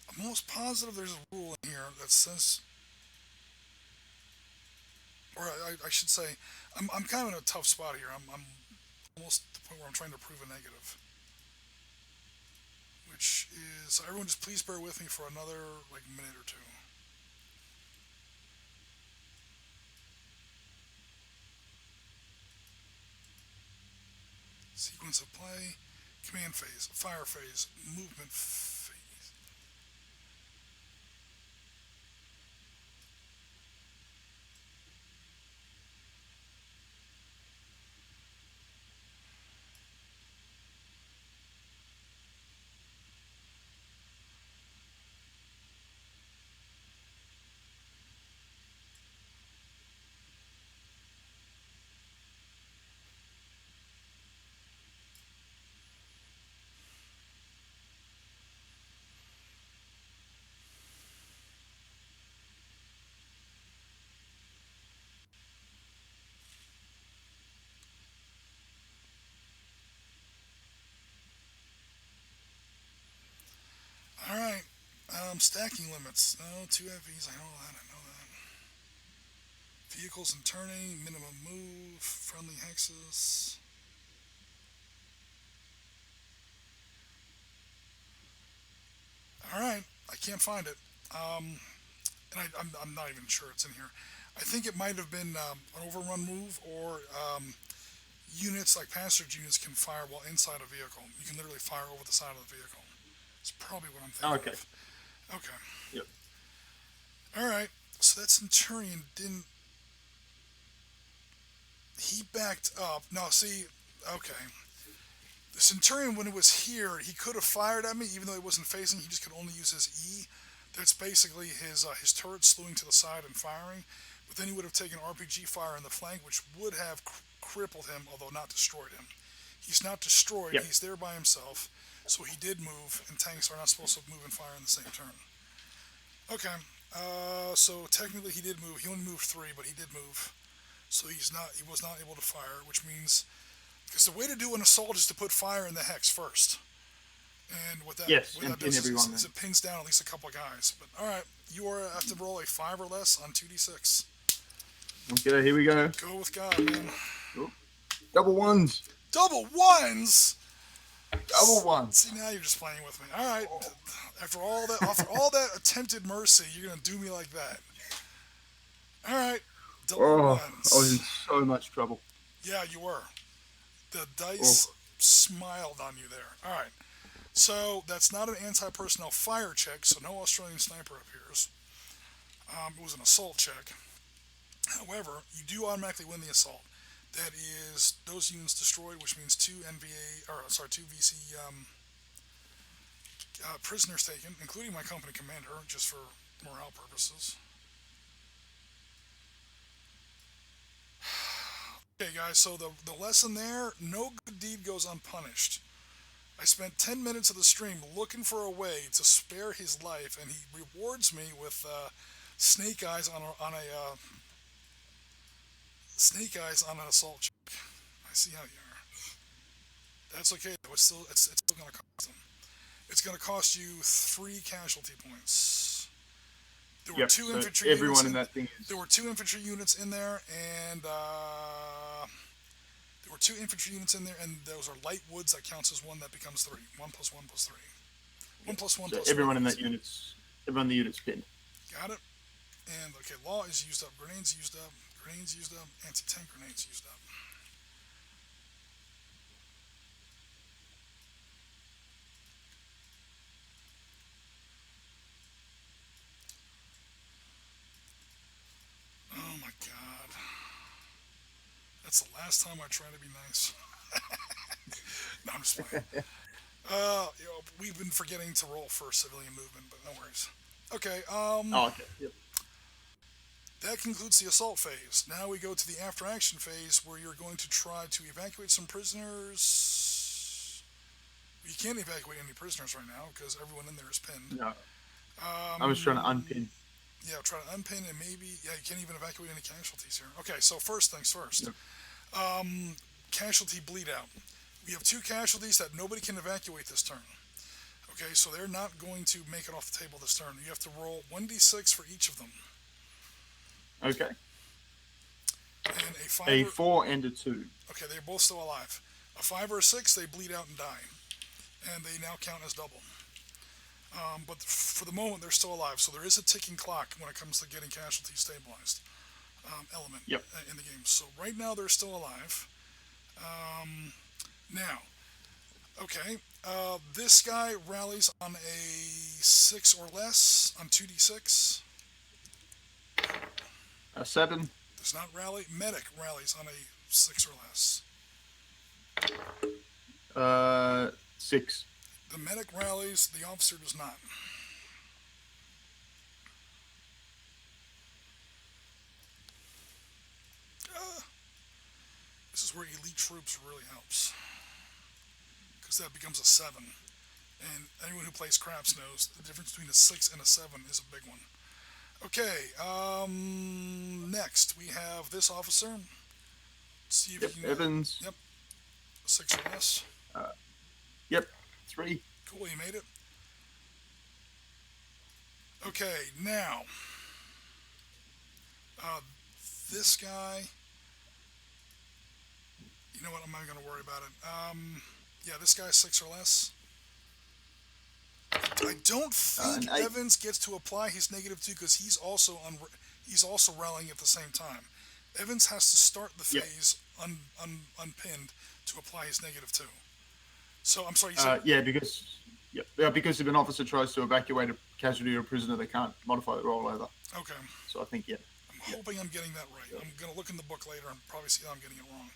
I'm almost positive there's a rule in here that says, or I should say, I'm kind of in a tough spot here. I'm almost at the point where I'm trying to prove a negative, which is, so everyone just please bear with me for another like minute or two. Sequence of play, command phase, fire phase, movement phase. All right. Stacking limits. No, two FEs. I know that. I know that. Vehicles and turning. Minimum move. Friendly hexes. All right. I can't find it. And I'm not even sure it's in here. I think it might have been an overrun move or units like passage units can fire while inside a vehicle. You can literally fire over the side of the vehicle. It's probably what I'm Oh, thinking okay. of. Okay. Yep. All right. So that Centurion didn't. He backed up. No, see. Okay. The Centurion, when it was here, he could have fired at me even though he wasn't facing. He just could only use his E. That's basically his turret slewing to the side and firing. But then he would have taken RPG fire in the flank, which would have crippled him, although not destroyed him. He's not destroyed. Yep. He's there by himself. So he did move, and tanks are not supposed to move and fire in the same turn. Okay. So technically he did move. He only moved three, but he did move. So he was not able to fire, which means because the way to do an assault is to put fire in the hex first, And what that Yes, what and that pin does everyone is then. it pins down at least a couple of guys. But all right, you are have to roll a 5 or less on 2d6. Okay, here we go. Go with God, man. Oh, double ones. Double ones. Double ones. See, now you're just playing with me. All right. After all that attempted mercy, you're gonna do me like that. All right. Double Oh, I was in ones. so much trouble. Yeah, you were. The dice Oh, smiled on you there. All right. So that's not an anti-personnel fire check, so no Australian sniper appears. It was an assault check. However, you do automatically win the assault. That is those units destroyed, which means two VC prisoners taken, including my company commander, just for morale purposes. Okay, guys, so the lesson there, no good deed goes unpunished. I spent 10 minutes of the stream looking for a way to spare his life, and he rewards me with snake eyes snake eyes on an assault check. I see how you are. That's okay though. It's still gonna cost him. It's gonna cost you 3 casualty points. There were yep. two So infantry units. everyone in that thing is. There were 2 infantry units in there, and there were 2 infantry units in there, and those are light woods. That counts as 1. That becomes 3. 1 plus 1 plus 3. 1 plus 1 So plus everyone 1. in that unit's. Everyone in the unit's pinned. Got it. And okay, law is used up. Grenades used up. Grenades used up. Anti-tank grenades used up. Oh my god. That's the last time I try to be nice. No, I'm just playing. We've been forgetting to roll for civilian movement, but no worries. Okay, Oh, okay. Yep. that concludes the assault phase. Now we go to the after action phase where you're going to try to evacuate some prisoners. You can't evacuate any prisoners right now because everyone in there is pinned. No. I was trying to unpin. Yeah, try to unpin and maybe, yeah, you can't even evacuate any casualties here. Okay, so first things first. Yep. Casualty bleed out. We have 2 casualties that nobody can evacuate this turn. Okay, so they're not going to make it off the table this turn. You have to roll 1d6 for each of them. Okay. And a 5 A 4 and a 2. Okay, they're both still alive. A 5 or a 6, they bleed out and die. And they now count as double. But for the moment, they're still alive. So there is a ticking clock when it comes to getting casualties stabilized element Yep. in the game. So right now, they're still alive. Now, okay, this guy rallies on a 6 or less on 2d6. A 7. Does not rally. Medic rallies on a 6 or less. 6. The medic rallies, the officer does not. This is where elite troops really helps. Because that becomes a 7. And anyone who plays craps knows the difference between a 6 and a 7 is a big one. Okay, next we have this officer. Let's see if Yep. you can. Evans. Yep. 6 or less. Yep. 3. Cool, you made it. Okay, now. This guy. You know what? I'm not going to worry about it. Yeah, this guy's 6 or less. I don't think Evans gets to apply his -2 because he's also rallying at the same time. Evans has to start the phase unpinned to apply his -2. So I'm sorry. You said, because if an officer tries to evacuate a casualty or a prisoner, they can't modify the rollover. Okay. So I think I'm hoping I'm getting that right. I'm going to look in the book later and probably see that I'm getting it wrong.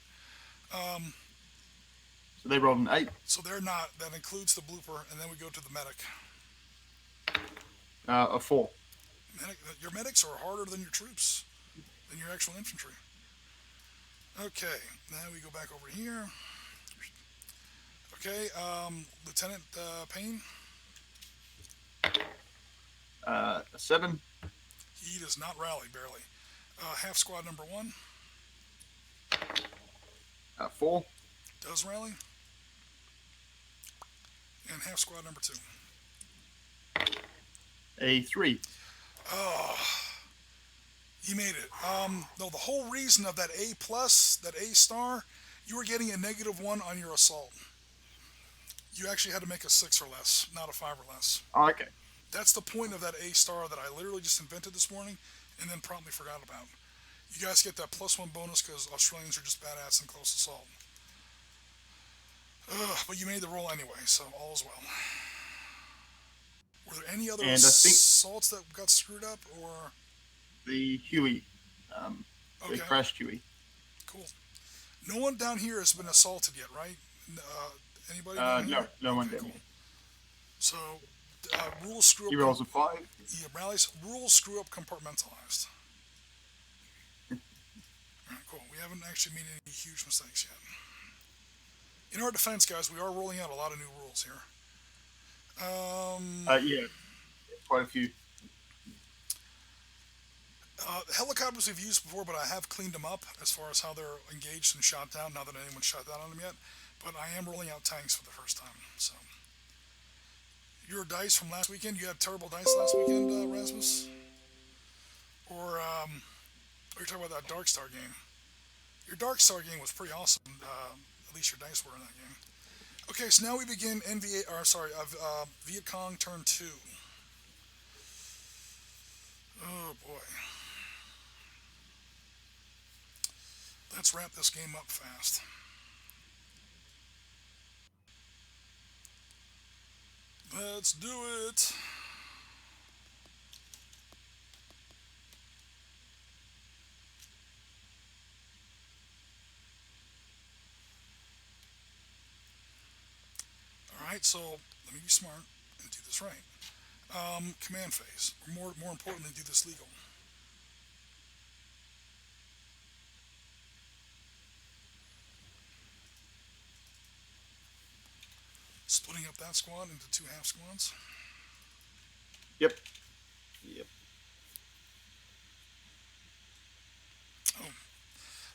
So they rolled an 8. So they're not. That includes the blooper, and then we go to the medic. A 4. Your medics are harder than your troops, than your actual infantry. Okay, now we go back over here. Okay, Lieutenant Payne. A 7. He does not rally, barely. Half squad number 1. 4. Does rally. And half squad number 2. A 3. Oh, you made it. No, the whole reason of that A plus, that A star, you were getting a -1 on your assault. You actually had to make a 6 or less, not a 5 or less. Okay. That's the point of that A star that I literally just invented this morning and then promptly forgot about. You guys get that +1 bonus because Australians are just badass in close assault. Ugh, but you made the roll anyway, so all is well. Were there any other And I think assaults that got screwed up, or? the Huey, the Okay, crashed Huey. cool. No one down here has been assaulted yet, right? Anybody down here? No one Okay, did. cool. So, rules screw He up. rolls a 5. Yeah, rallies. Rules screw up compartmentalized. Alright, cool. We haven't actually made any huge mistakes yet. In our defense, guys, we are rolling out a lot of new rules here. Yeah, quite a few. Helicopters we've used before, but I have cleaned them up as far as how they're engaged and shot down, now that anyone's shot down on them yet. But I am rolling out tanks for the first time, so. Your dice from last weekend, you had terrible dice last weekend, Rasmus? Or you're talking about that Dark Star game? Your Dark Star game was pretty awesome, at least your dice were in that game. Okay, so now we begin Viet Cong turn 2. Oh boy. Let's wrap this game up fast. Let's do it. Alright, so let me be smart and do this right. Command phase. Or more importantly, do this legal. Splitting up that squad into 2 half squads. Yep. Oh,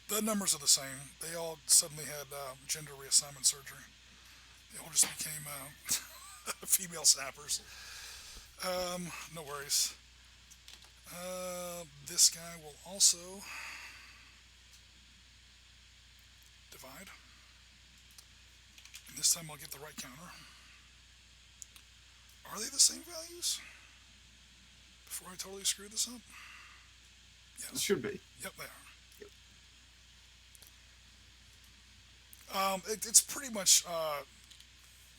the numbers are the same. They all suddenly had gender reassignment surgery. They all just became female sappers. No worries. This guy will also divide. And this time I'll get the right counter. Are they the same values? Before I totally screw this up? Yes. It should be. Yep, they are. It's pretty much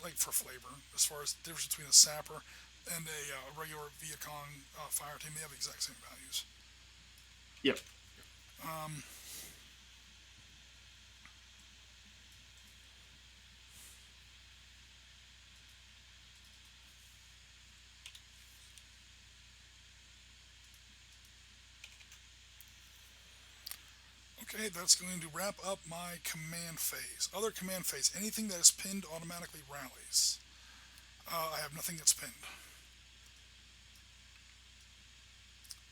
like for flavor as far as the difference between a sapper and a regular Viet Cong fire team. They have the exact same values. Yep. Okay, that's going to wrap up my command phase. Other command phase. Anything that is pinned automatically rallies. I have nothing that's pinned.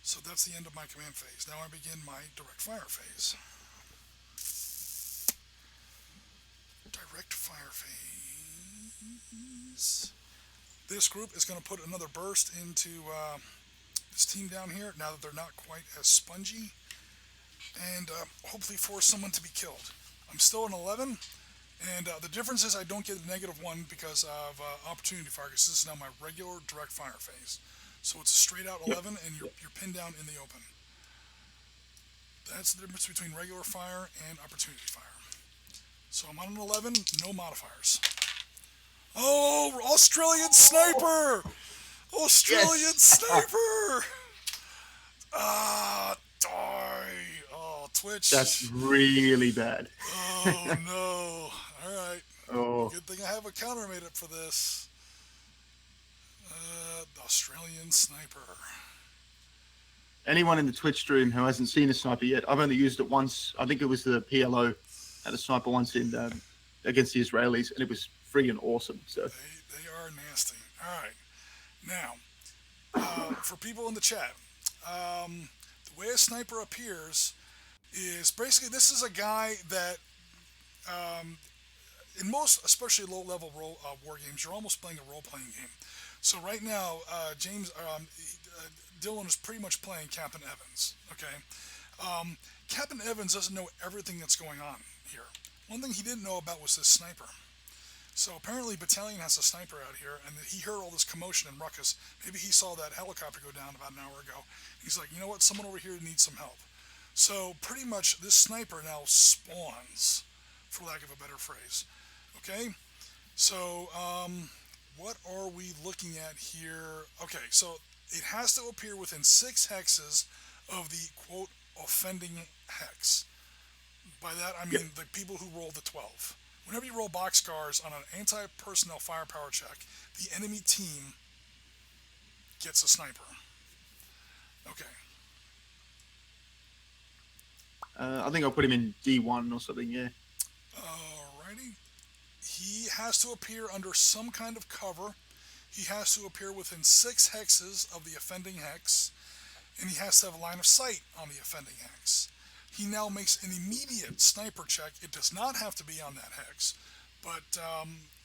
So that's the end of my command phase. Now I begin my direct fire phase. Direct fire phase. This group is going to put another burst into this team down here now that they're not quite as spongy, and hopefully force someone to be killed. I'm still an 11, and the difference is I don't get a -1 because of opportunity fire, because this is now my regular direct fire phase. So it's a straight out 11, and you're pinned down in the open. That's the difference between regular fire and opportunity fire. So I'm on an 11, no modifiers. Oh, Australian sniper! Australian sniper! Ah, die! Oh, Twitch. That's really bad. Oh no! All right. Oh. Good thing I have a counter made up for this. Australian sniper. Anyone in the Twitch stream who hasn't seen a sniper yet, I've only used it once. I think it was the PLO had a sniper once in against the Israelis, and it was friggin' awesome. So They are nasty. All right. Now, for people in the chat, the way a sniper appears is basically this is a guy that in most, especially low-level war games, you're almost playing a role-playing game. So right now, Dylan is pretty much playing Captain Evans. Okay, Captain Evans doesn't know everything that's going on here. One thing he didn't know about was this sniper. So apparently, Battalion has a sniper out here, and he heard all this commotion and ruckus. Maybe he saw that helicopter go down about an hour ago. He's like, you know what? Someone over here needs some help. So pretty much, this sniper now spawns, for lack of a better phrase. Okay. So what are we looking at here? Okay, so it has to appear within 6 hexes of the quote offending hex. By that I Yep. mean the people who roll the 12. Whenever you roll boxcars on an anti-personnel firepower check, the enemy team gets a sniper. Okay. I think I'll put him in D1 or something. Yeah. Alrighty. He has to appear under some kind of cover. He has to appear within 6 hexes of the offending hex, and he has to have a line of sight on the offending hex. He now makes an immediate sniper check. It does not have to be on that hex, but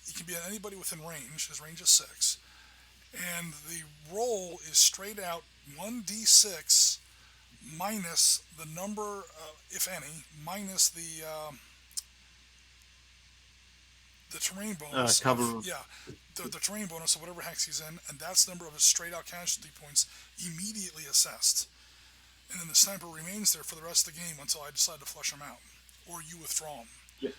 it can be on anybody within range. His range is 6. And the roll is straight out 1d6 minus the number, if any, minus the terrain bonus. Cover. Yeah, the terrain bonus of whatever hex he's in, and that's the number of his straight out casualty points immediately assessed. And then the sniper remains there for the rest of the game until I decide to flush him out, or you withdraw him. Yeah.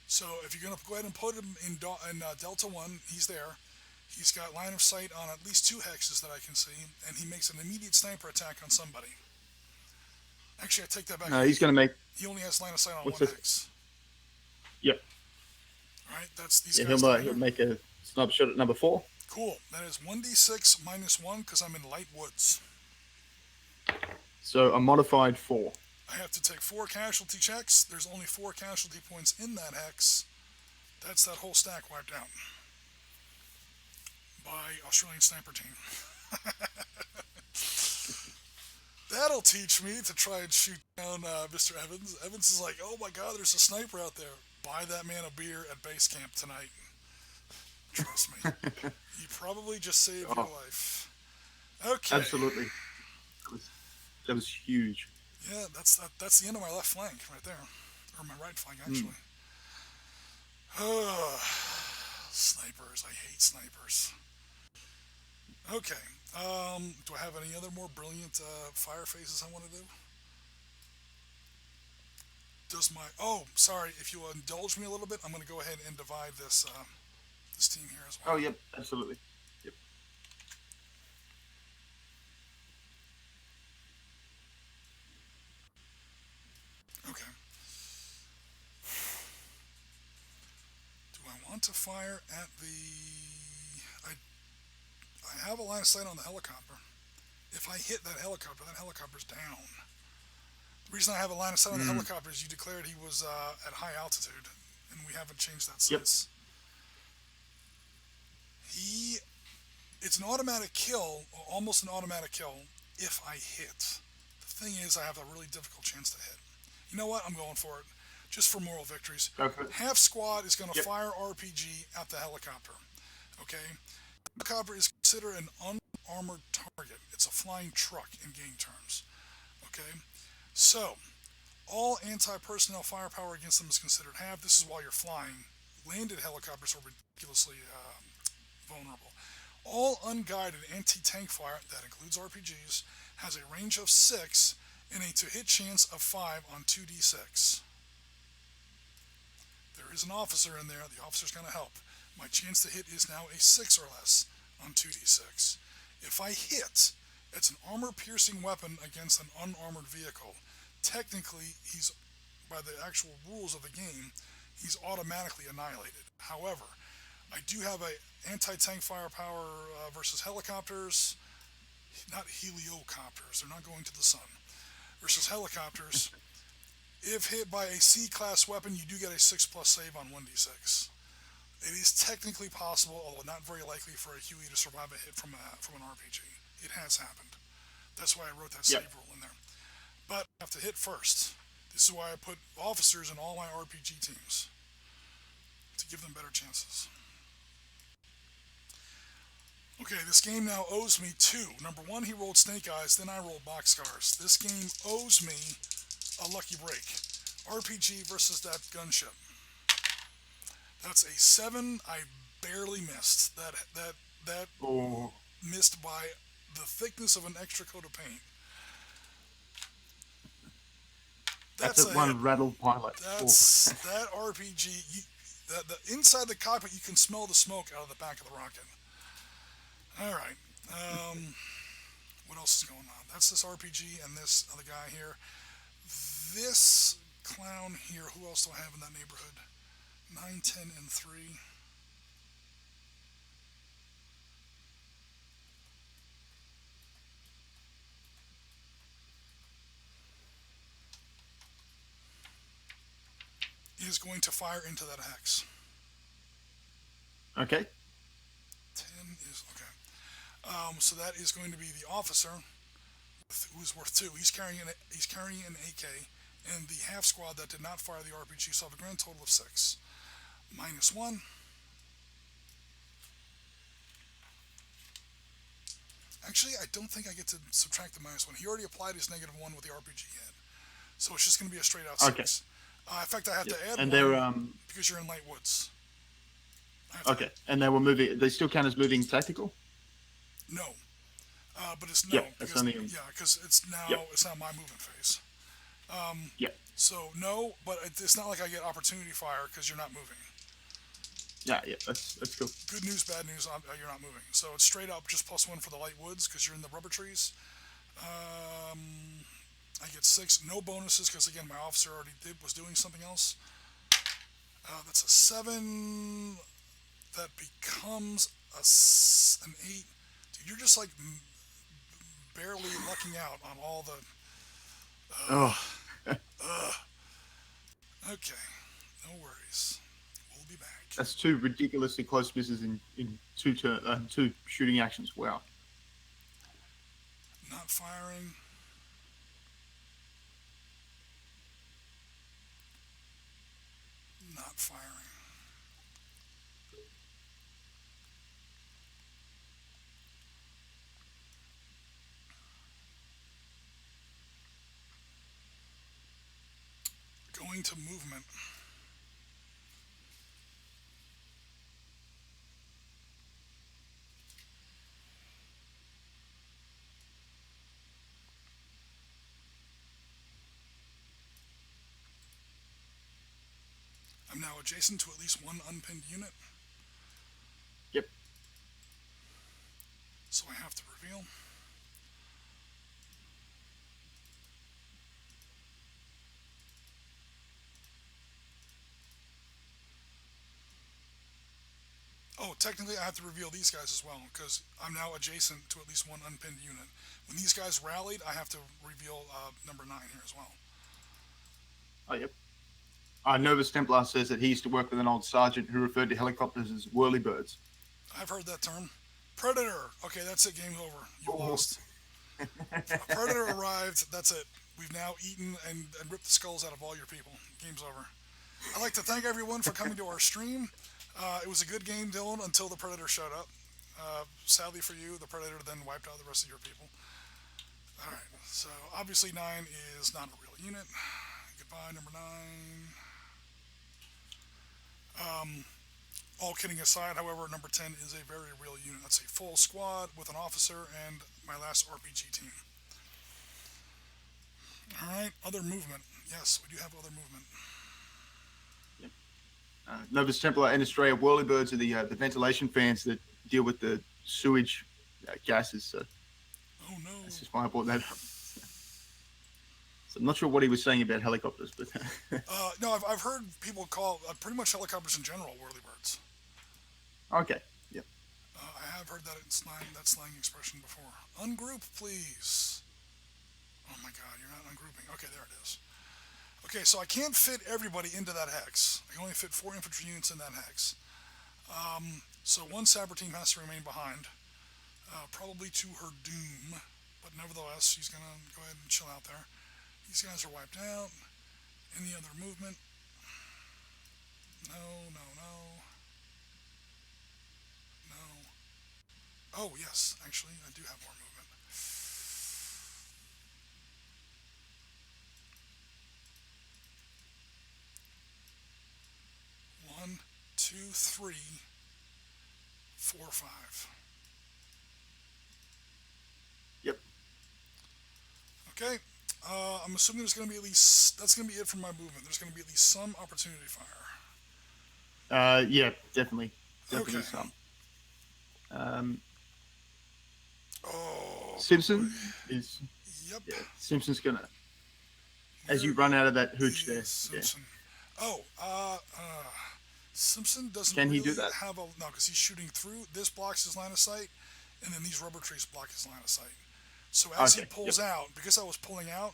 So if you're going to go ahead and put him in Delta 1, he's there. He's got line of sight on at least 2 hexes that I can see, and he makes an immediate sniper attack on somebody. Actually, I take that back. No, he's going to make. He only has line of sight on What's one this? hex. Yep. All right, that's these Yeah, guys. he'll make a sniper shot at number 4. Cool. That is 1d6 minus 1 because I'm in light woods. So a modified 4. I have to take 4 casualty checks. There's only 4 casualty points in that hex. That's that whole stack wiped out by Australian Sniper Team. That'll teach me to try and shoot down Mr. Evans. Evans is like, oh my god, there's a sniper out there. Buy that man a beer at base camp tonight. Trust me. You probably just saved your life. Okay. Absolutely. That was huge. Yeah, that's the end of my left flank right there. Or my right flank, actually. Snipers. I hate snipers. Okay. Do I have any other more brilliant fire phases I want to do? Oh, sorry. If you'll indulge me a little bit, I'm going to go ahead and divide this team here as well. Oh, yep. Absolutely. Yep. Okay. Do I want to fire at I have a line of sight on the helicopter. If I hit that helicopter's down. The reason I have a line of sight on the helicopter is you declared he was at high altitude, and we haven't changed that since. It's an automatic kill, almost an automatic kill, if I hit. The thing is, I have a really difficult chance to hit. You know what? I'm going for it. Just for moral victories. Go for it. Half squad is going to fire RPG at the helicopter. Okay? The helicopter is considered an unarmored target. It's a flying truck in game terms. Okay? So, all anti-personnel firepower against them is considered half. This is while you're flying. Landed helicopters are ridiculously vulnerable. All unguided anti-tank fire, that includes RPGs, has a range of 6 and a to-hit chance of 5 on 2d6. There is an officer in there. The officer's going to help. My chance to hit is now a 6 or less on 2d6. If I hit, it's an armor-piercing weapon against an unarmored vehicle. Technically, by the actual rules of the game, he's automatically annihilated. However, I do have a anti-tank firepower versus helicopters, not heliocopters, they're not going to the sun, versus helicopters. If hit by a C-class weapon, you do get a 6+ save on 1d6. It is technically possible, although not very likely, for a Huey to survive a hit from an RPG. It has happened. That's why I wrote that save rule in there. But I have to hit first. This is why I put officers in all my RPG teams. to give them better chances. Okay, this game now owes me two. Number one, he rolled snake eyes, then I rolled boxcars. This game owes me a lucky break. RPG versus that gunship. That's a 7. I barely missed. That Oh, missed by the thickness of an extra coat of paint. that's That's a a hit. one rattled pilot. Oh. That RPG. The inside the cockpit, you can smell the smoke out of the back of the rocket. All right. What else is going on? That's this RPG and this other guy here. This clown here. Who else do I have in that neighborhood? 9, 10, and 3. Is going to fire into that hex. Okay. 10 is okay. So that is going to be the officer, who's worth 2. He's carrying an AK, and the half squad that did not fire the RPG. So I have a grand total of 6. -1. Actually, I don't think I get to subtract the -1. He already applied his -1 with the RPG hit, so it's just going to be a straight out 6. Okay. In fact, I have to add And 1 they're because you're in light woods. okay. And they were moving. They still count as moving tactical. No, but it's no. Yeah, that's only. Because it's now it's now my movement phase. Yeah. So no, but it's not like I get opportunity fire because you're not moving. Yeah. That's cool. Good news, bad news. You're not moving. So it's straight up just +1 for the light woods because you're in the rubber trees. I get 6. No bonuses because again my officer already was doing something else. That's a 7. That becomes an 8. Dude, you're just like barely lucking out on all the. Okay, no worries. We'll be back. That's 2 ridiculously close misses in 2 shooting actions. Wow. Not firing. Not firing. Going to movement. I'm now adjacent to at least one unpinned unit. Yep. So I have to reveal. Oh, technically I have to reveal these guys as well because I'm now adjacent to at least one unpinned unit. When these guys rallied, I have to reveal number 9 here as well. Oh, yep. Novus Templar says that he used to work with an old sergeant who referred to helicopters as whirlybirds. I've heard that term. Predator. Okay, that's it. Game's over. You lost. A predator arrived. That's it. We've now eaten and ripped the skulls out of all your people. Game's over. I'd like to thank everyone for coming to our stream. It was a good game, Dylan, until the predator showed up. Sadly for you, the predator then wiped out the rest of your people. All right. So obviously 9 is not a real unit. Goodbye, number 9. All kidding aside, however, number 10 is a very real unit. That's a full squad with an officer and my last RPG team. Alright, other movement. Yes, we do have other movement. Yep. Novus Templar and Australia whirlybirds are the ventilation fans that deal with the sewage gases. So oh no. that's just why I brought that up. So I'm not sure what he was saying about helicopters, but no, I've heard people call pretty much helicopters in general whirlybirds. Okay. Yep. I have heard that slang expression before. Ungroup, please. Oh my God, you're not ungrouping. Okay, there it is. Okay, so I can't fit everybody into that hex. I can only fit 4 infantry units in that hex. So one sapper team has to remain behind, probably to her doom. But nevertheless, she's gonna go ahead and chill out there. These guys are wiped out. Any other movement? No, no, no, no. Oh, yes, actually, I do have more movement. One, two, three, four, five. Yep. Okay. I'm assuming there's going to be at least, that's going to be it for my movement. There's going to be at least some opportunity fire. Yeah, definitely. Okay. Definitely some. Um, Oh, boy. Simpson is, Yep. yeah, Simpson's gonna, as Where you run out of that hooch is there, yeah. Simpson? Oh, Simpson doesn't Can he do really that? have a, no, because he's shooting through, this blocks his line of sight, and then these rubber trees block his line of sight. So as he Okay, yep. pulls out, because I was pulling out,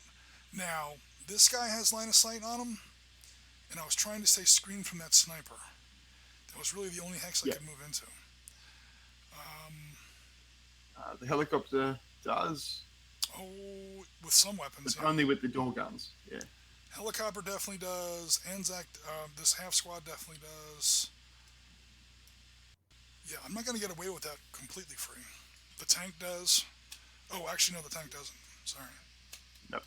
now this guy has line of sight on him, and I was trying to stay screened from that sniper. That was really the only hex I Yep. could move into. The helicopter does, Oh, with some weapons, but yeah. only with the door guns, yeah. Helicopter definitely does. Anzac, this half squad definitely does. Yeah, I'm not going to get away with that completely free. The tank does. Oh, actually, no, the tank doesn't. Sorry. Nope.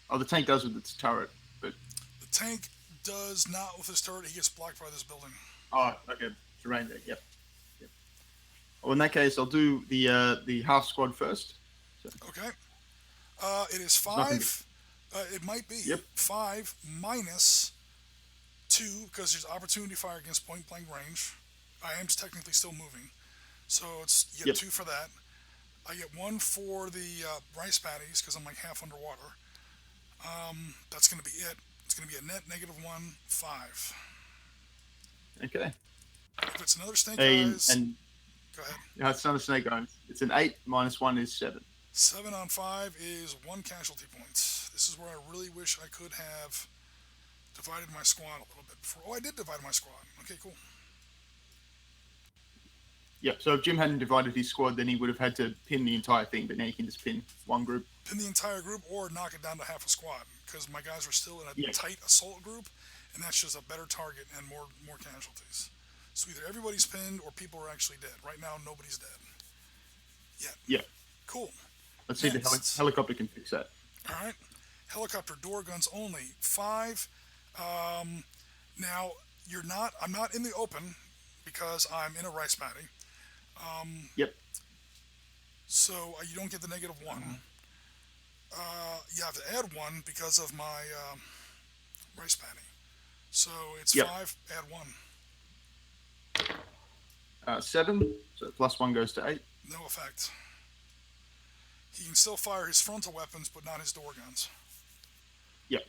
Oh, the tank does with its turret, but The tank does not with his turret. He gets blocked by this building. oh, okay, terrain there. Yep. Yep. Well, in that case, I'll do the half squad first. So Okay. It is it's not gonna be. five. It might be Yep. five minus two because there's opportunity fire against point blank range. I am technically still moving, so it's you get Yep. two for that. I get one for the rice patties because I'm like half underwater. That's going to be it. It's going to be a net negative one, five. Okay. If it's another snake And eyes, and go ahead. it's not a snake eyes. It's an 8 minus 1 is 7. 7 on 5 is one casualty point. This is where I really wish I could have divided my squad a little bit before. Oh, I did divide my squad. Okay, cool. Yep. So if Jim hadn't divided his squad, then he would have had to pin the entire thing. But now you can just pin one group. Pin the entire group or knock it down to half a squad because my guys are still in a Yeah. tight assault group, and that's just a better target and more casualties. So either everybody's pinned or people are actually dead. Right now, nobody's dead yet. Yeah. Cool. Let's see Next. helicopter can fix that. All right. Helicopter door guns only. Five. Now you're not. I'm not in the open because I'm in a rice paddy. Yep. So you don't get the negative one. You have to add one because of my rice paddy. So it's Yep. five. Add one. 7. So plus 1 goes to 8. No effect. He can still fire his frontal weapons, but not his door guns. Yep.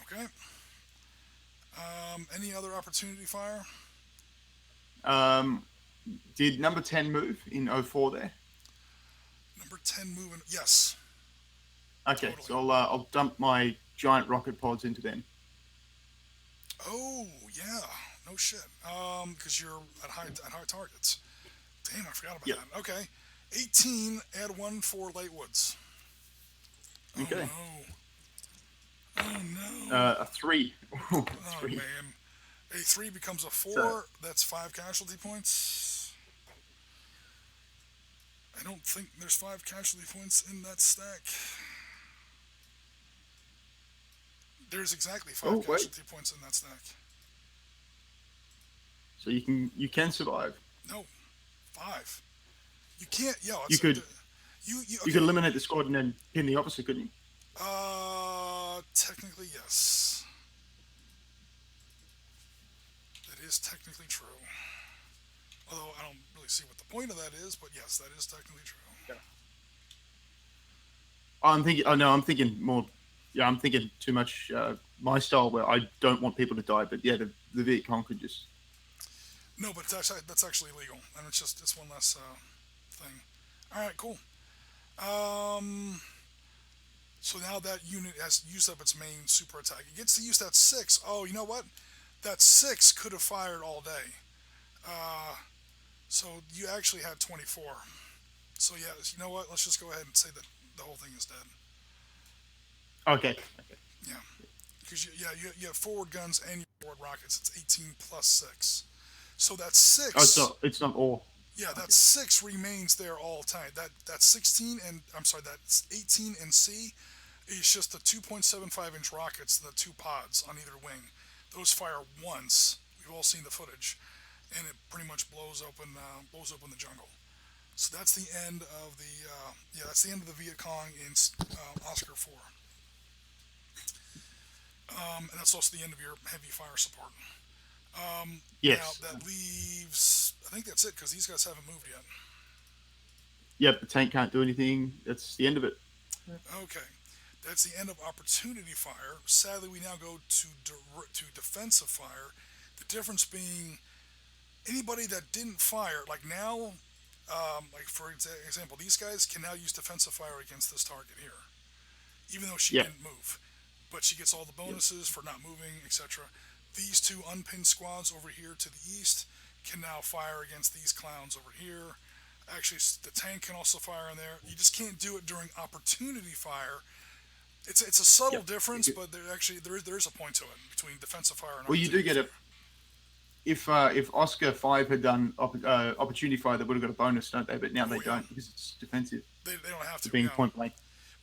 Okay. Any other opportunity fire? Did number 10 move in 04 there? Number 10 moving. Yes. Okay, Totally. so I'll dump my giant rocket pods into them. Oh yeah. No shit. Because you're at high targets. Damn, I forgot about Yep. that. Okay. 18. Add one for light woods. Oh Okay. no. Oh no. A 3. Oh 3. man. A 3 becomes a 4. So- That's 5 casualty points. I don't think there's 5 casualty points in that stack. There's exactly 5 Oh, wait. casualty points in that stack. So you can survive. No, 5. You can't. Yo, You could You you okay. could eliminate the squad and then pin the opposite, couldn't you? Technically yes. That is technically true. Although I don't really see what the point of that is, but yes, that is technically true. I'm thinking. Oh no, I'm thinking more. Yeah, I'm thinking too much my style where I don't want people to die. But yeah, the Viet Cong could just. No, but that's actually legal, and it's one less thing. All right, cool. So now that unit has used up its main super attack. It gets to use that 6. Oh, you know what? That 6 could have fired all day. So you actually had 24. So yeah, you know what? Let's just go ahead and say that the whole thing is dead. Okay. Yeah. because you have forward guns and your forward rockets. It's 18 plus 6. So that's 6. Oh, it's not all. Yeah, that Okay. 6 remains there all time. That 16 and I'm sorry, that's 18 and C is just the 2.75-inch rockets, the 2 pods on either wing. Those fire once. We've all seen the footage, and it pretty much blows open the jungle. So that's the end of that's the end of the Viet Cong in Oscar 4. And that's also the end of your heavy fire support. Now Yes. that leaves, I think that's it because these guys haven't moved yet. Yep. The tank can't do anything. That's the end of it. Okay, that's the end of opportunity fire. Sadly, we now go to defensive fire. The difference being anybody that didn't fire, like now, like for example, these guys can now use defensive fire against this target here, even though she Yeah. didn't move, but she gets all the bonuses for not moving, etc. These 2 unpinned squads over here to the east can now fire against these clowns over here. Actually, the tank can also fire in there. You just can't do it during opportunity fire. It's a subtle Yep. difference, but there is a point to it between defensive fire and Well, you opportunity do get fire. it. If Oscar 5 had done opportunity fire, they would have got a bonus, don't they? But now they don't because it's defensive. They don't have to. Being Yeah. point blank.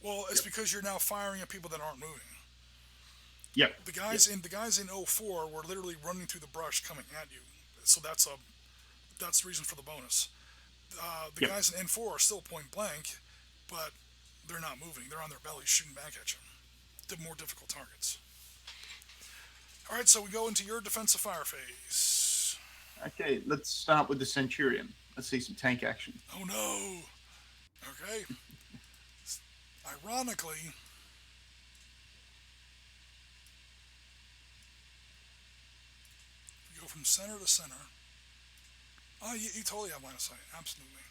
Well, it's Yep. because you're now firing at people that aren't moving. Yep. The guys in 04 were literally running through the brush coming at you. So that's the reason for the bonus. The Yep. guys in N4 are still point blank, but they're not moving. They're on their bellies shooting back at you. The more difficult targets. All right, so we go into your defensive fire phase. Okay, let's start with the Centurion. Let's see some tank action. Oh no. Okay. Ironically, we go from center to center. Oh, you totally have line of sight. Absolutely.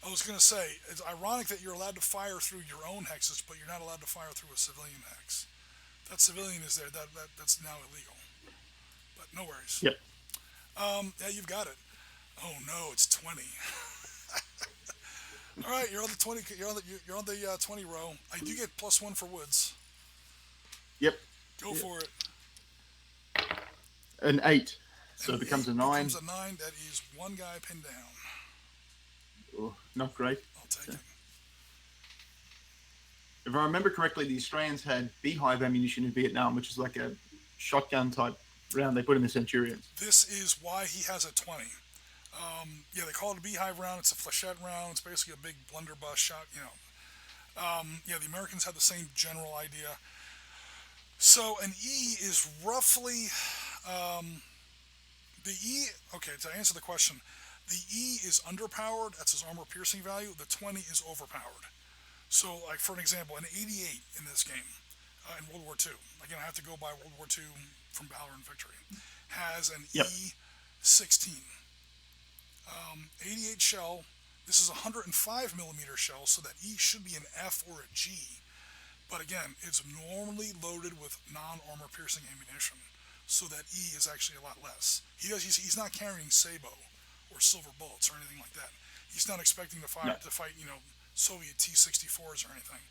I was going to say, it's ironic that you're allowed to fire through your own hexes, but you're not allowed to fire through a civilian hex. That civilian is there. That's now illegal. But no worries. Yep. Yeah, you've got it. Oh no, it's 20. All right, you're on the 20. You're on the 20 row. I do get +1 for woods. Yep. Go for it. An 8. So And it becomes a eight 9. Becomes a 9. That is 1 guy pinned down. Oh, not great. I'll take it. If I remember correctly, the Australians had beehive ammunition in Vietnam, which is like a shotgun type round they put in the Centurions. This is why he has a 20. Yeah, they call it a beehive round. It's a flechette round. It's basically a big blunderbuss shot. Yeah, the Americans had the same general idea. So an E is roughly the E. Okay, to answer the question, the E is underpowered. That's his armor piercing value. The 20 is overpowered. So, like for an example, an 88 in this game, in World War II. Again, I have to go by World War II from Valor and Victory. Has an Yep. E16. 88 shell. This is a 105 millimeter shell, so that E should be an F or a G. But again, it's normally loaded with non-armor piercing ammunition, so that E is actually a lot less. He's not carrying Sabo or silver bullets or anything like that. He's not expecting to fight Soviet T-64s or anything.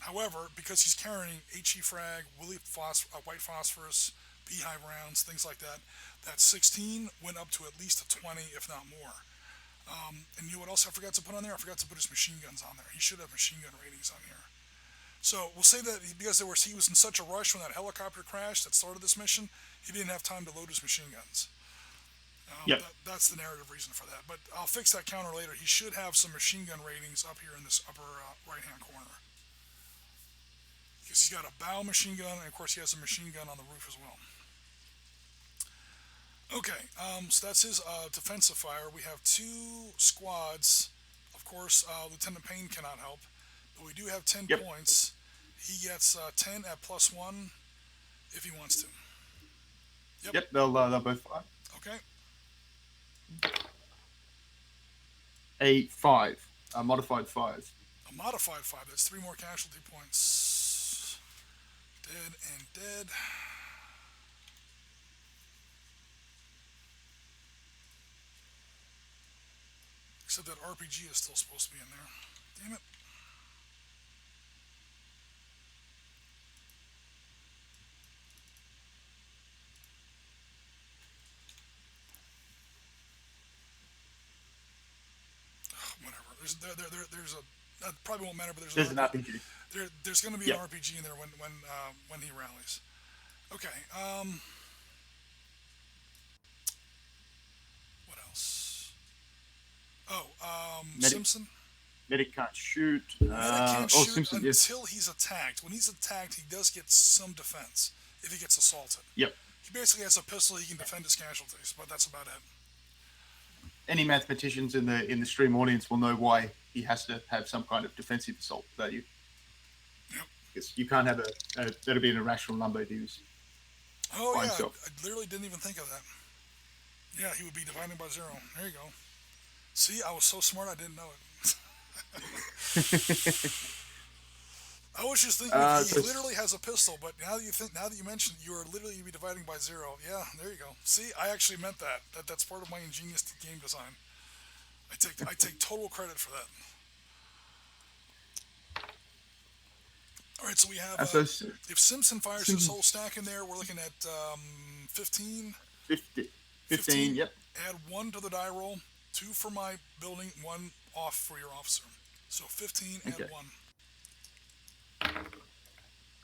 However, because he's carrying HE frag, white phosphorus, beehive rounds, things like that, that 16 went up to at least a 20, if not more. And you know what else I forgot to put on there? I forgot to put his machine guns on there. He should have machine gun ratings on here. So we'll say that because he was in such a rush when that helicopter crashed that started this mission, he didn't have time to load his machine guns. Yep. That's the narrative reason for that. But I'll fix that counter later. He should have some machine gun ratings up here in this upper right-hand corner. Because he's got a bow machine gun, and of course he has a machine gun on the roof as well. Okay, so that's his defensive fire. We have 2 squads. Of course, Lieutenant Payne cannot help, but we do have 10 Yep. points. He gets 10 at +1 if he wants to. Yep, they'll both fire. Okay. A 5. A modified 5. A modified 5. That's 3 more casualty points. Dead and dead. Except that RPG is still supposed to be in there. Damn it. there's a that probably won't matter, but There's an RPG. there's going to be an Yep. RPG in there when he rallies. Okay. What else? Oh, Medic Simpson. medic can't shoot. Meta can't Oh, shoot Simpson. Yes. until he's attacked. When he's attacked, he does get some defense if he gets assaulted. Yep. He basically has a pistol. He can defend his casualties, but that's about it. Any mathematicians in the stream audience will know why he has to have some kind of defensive assault value. Yep. Because you can't have that'll be an irrational number to use. Oh By yeah, himself. I literally didn't even think of that. Yeah, he would be dividing by 0. There you go. See, I was so smart I didn't know it. I was just thinking he literally has a pistol, but now that you mentioned it, you are literally be dividing by 0. Yeah, there you go. See, I actually meant that. That's part of my ingenious game design. I take total credit for that. All right, so we have if Simpson fires his whole stack in there, we're looking at 15. 15, yep. Add 1 to the die roll, 2 for my building, 1 off for your officer. So 15, Okay. add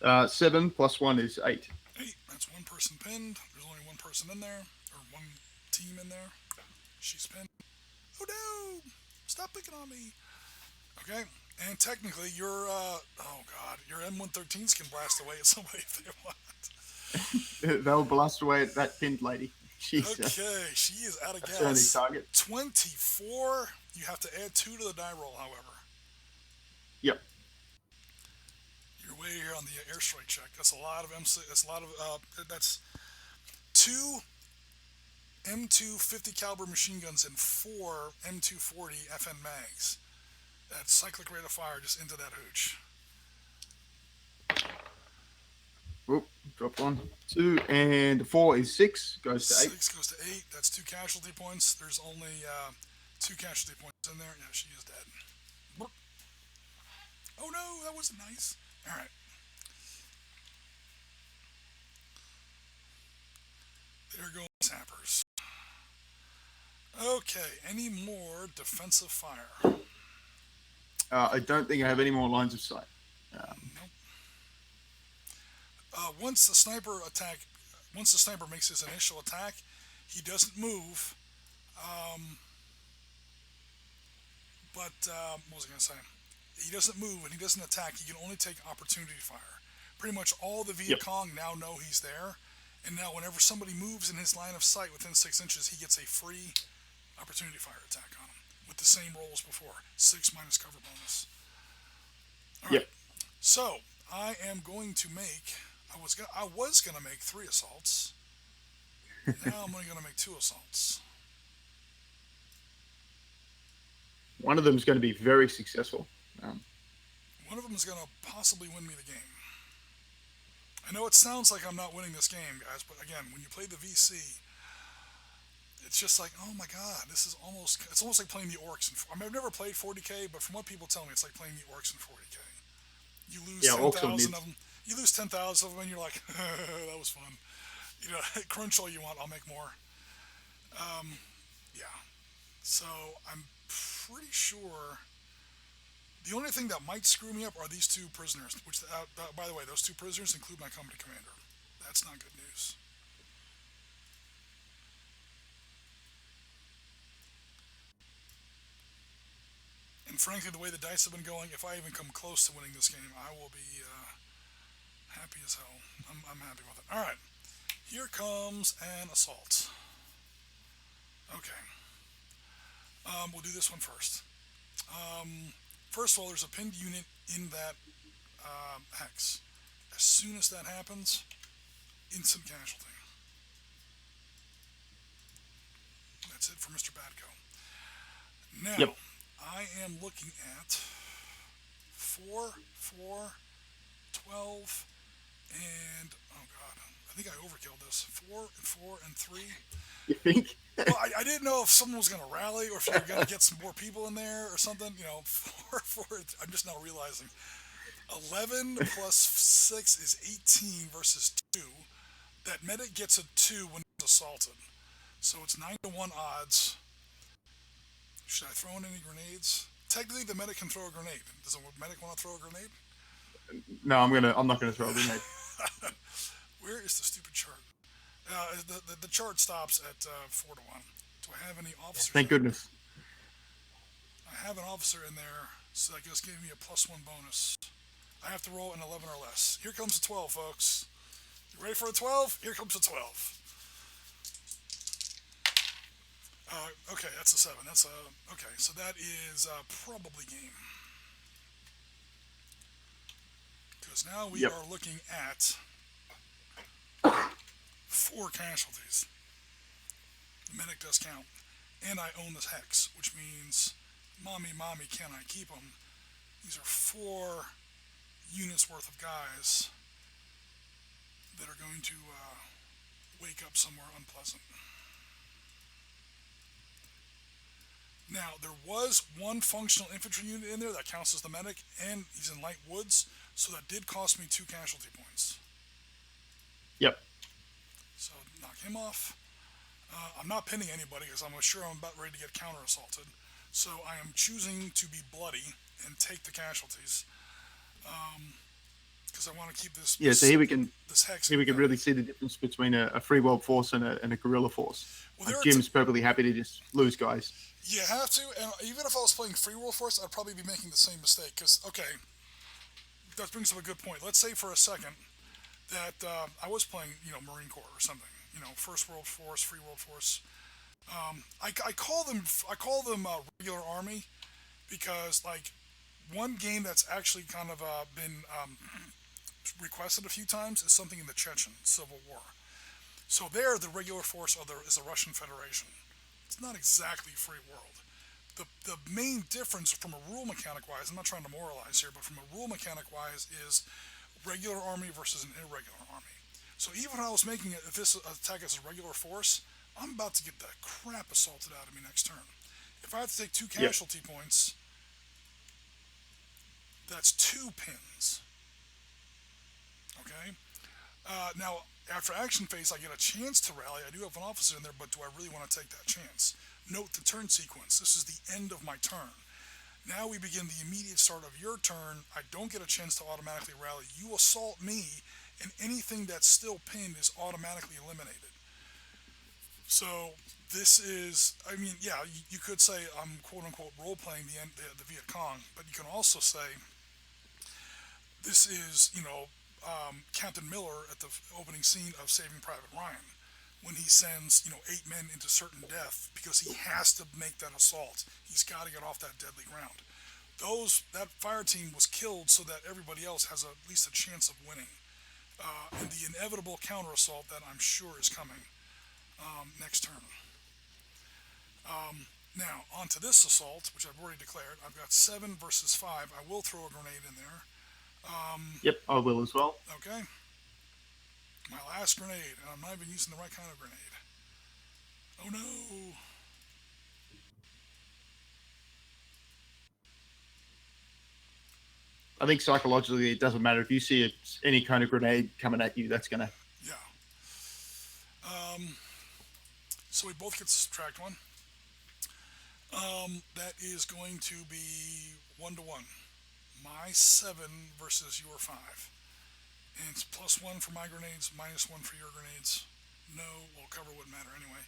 1. 7 plus 1 is 8. 8, that's 1 person pinned. There's only 1 person in there, or 1 team in there. She's pinned. Oh no! Stop picking on me. Okay, and technically your your M113s can blast away at somebody if they want. They'll blast away at that pinned lady. She's Okay, she is out of that's her only gas. target. 24. You have to add 2 to the die roll, however. Yep. You're way here on the airstrike check. That's a lot of M6. That's a lot of that's 2 M2 50 caliber machine guns and 4 M240 FN mags. That cyclic rate of fire just into that hooch. Oop, drop 1. 2 and 4 is 6. Goes to 8. 6 goes to 8. That's 2 casualty points. There's only 2 casualty points in there. Yeah, she is dead. Burp. Oh no, that wasn't nice. All right. There go sappers. Okay, any more defensive fire? I don't think I have any more lines of sight. Nope. Once the sniper makes his initial attack, he doesn't move. What was I going to say? He doesn't move and he doesn't attack. He can only take opportunity fire. Pretty much all the Viet Cong now know he's there, and now whenever somebody moves in his line of sight within 6 inches, he gets a free opportunity fire attack on him with the same roll as before. 6 minus cover bonus. All right. Yep. So I am going to make. I was gonna make 3 assaults. Now I'm only gonna make 2 assaults. One of them is going to be very successful. One of them is gonna possibly win me the game. I know it sounds like I'm not winning this game, guys, but again, when you play the VC, it's just like, oh my god, it's almost like playing the orcs. I've never played 40k, but from what people tell me, it's like playing the orcs in 40k. You lose 10,000 of them. You lose 10,000 of them, and you're like, that was fun. You know, crunch all you want, I'll make more. Yeah. So I'm pretty sure the only thing that might screw me up are these 2 prisoners. Which, by the way, those 2 prisoners include my company commander. That's not good news. And frankly, the way the dice have been going, if I even come close to winning this game, I will be happy as hell. I'm happy with it. All right, here comes an assault. Okay, we'll do this one first. First of all, there's a pinned unit in that hex. As soon as that happens, instant casualty. That's it for Mr. Badco. Now, I am looking at 4, 4, 12, and oh god, I think I overkilled this. 4 and 4 and 3. You think? Well, I didn't know if someone was going to rally or if you were going to get some more people in there or something. You know, 4, 4. I'm just now realizing 11 plus 6 is 18 versus 2. That medic gets a 2 when he's assaulted, so it's 9-1 odds. Should I throw in any grenades? technically the medic can throw a grenade. Does a medic want to throw a grenade? No, I'm not gonna throw a grenade. Where is the stupid chart? The chart stops at 4-1. Do I have any officers? Thank goodness. I have an officer in there, so that just gave me a +1 bonus. I have to roll an 11 or less. Here comes a 12, folks. You ready for a 12? Here comes a 12. Okay, that's a 7. Okay, so that is probably game. Because now we are looking at 4 casualties. The medic does count. And I own this hex, which means, mommy, can I keep them? These are 4 units worth of guys that are going to wake up somewhere unpleasant. Now, there was 1 functional infantry unit in there that counts as the medic, and he's in light woods, so that did cost me 2 casualty points. Yep. So, knock him off. I'm not pinning anybody because I'm sure I'm about ready to get counter-assaulted. So I am choosing to be bloody and take the casualties. Because I want to keep this. Yeah, so here we can this hex. Here we can really see the difference between a free world force and a guerrilla force. Well, Jim's perfectly happy to just lose guys. You have to, and even if I was playing free world force, I'd probably be making the same mistake. Because that brings up a good point. Let's say for a second that I was playing, Marine Corps or something. First World Force, Free World Force. I call them regular army because one game that's actually kind of been requested a few times is something in the Chechen Civil War. So there, the regular force is the Russian Federation. It's not exactly free world. The main difference from a rule mechanic wise, I'm not trying to moralize here, but from a rule mechanic wise is regular army versus an irregular army. So even when I was making this attack as a regular force, I'm about to get the crap assaulted out of me next turn. If I have to take 2 casualty points, that's 2 pins. Okay? Now, after action phase, I get a chance to rally. I do have an officer in there, but do I really want to take that chance? Note the turn sequence. This is the end of my turn. Now we begin the immediate start of your turn. I don't get a chance to automatically rally. You assault me, and anything that's still pinned is automatically eliminated. So this is, you could say I'm quote-unquote role-playing the Viet Cong, but you can also say this is, Captain Miller at the opening scene of Saving Private Ryan, when he sends, 8 men into certain death because he has to make that assault. He's got to get off that deadly ground. That fire team was killed so that everybody else has at least a chance of winning. And the inevitable counter assault that I'm sure is coming next turn. Now, onto this assault, which I've already declared. I've got 7 versus 5. I will throw a grenade in there. Yep, I will as well. Okay. My last grenade, and I'm not even using the right kind of grenade. Oh no! I think psychologically it doesn't matter if you see any kind of grenade coming at you. That's gonna. Yeah. So we both get to subtract 1. That is going to be 1-1. My 7 versus your 5. And it's +1 for my grenades, -1 for your grenades. No, well, cover wouldn't matter anyway.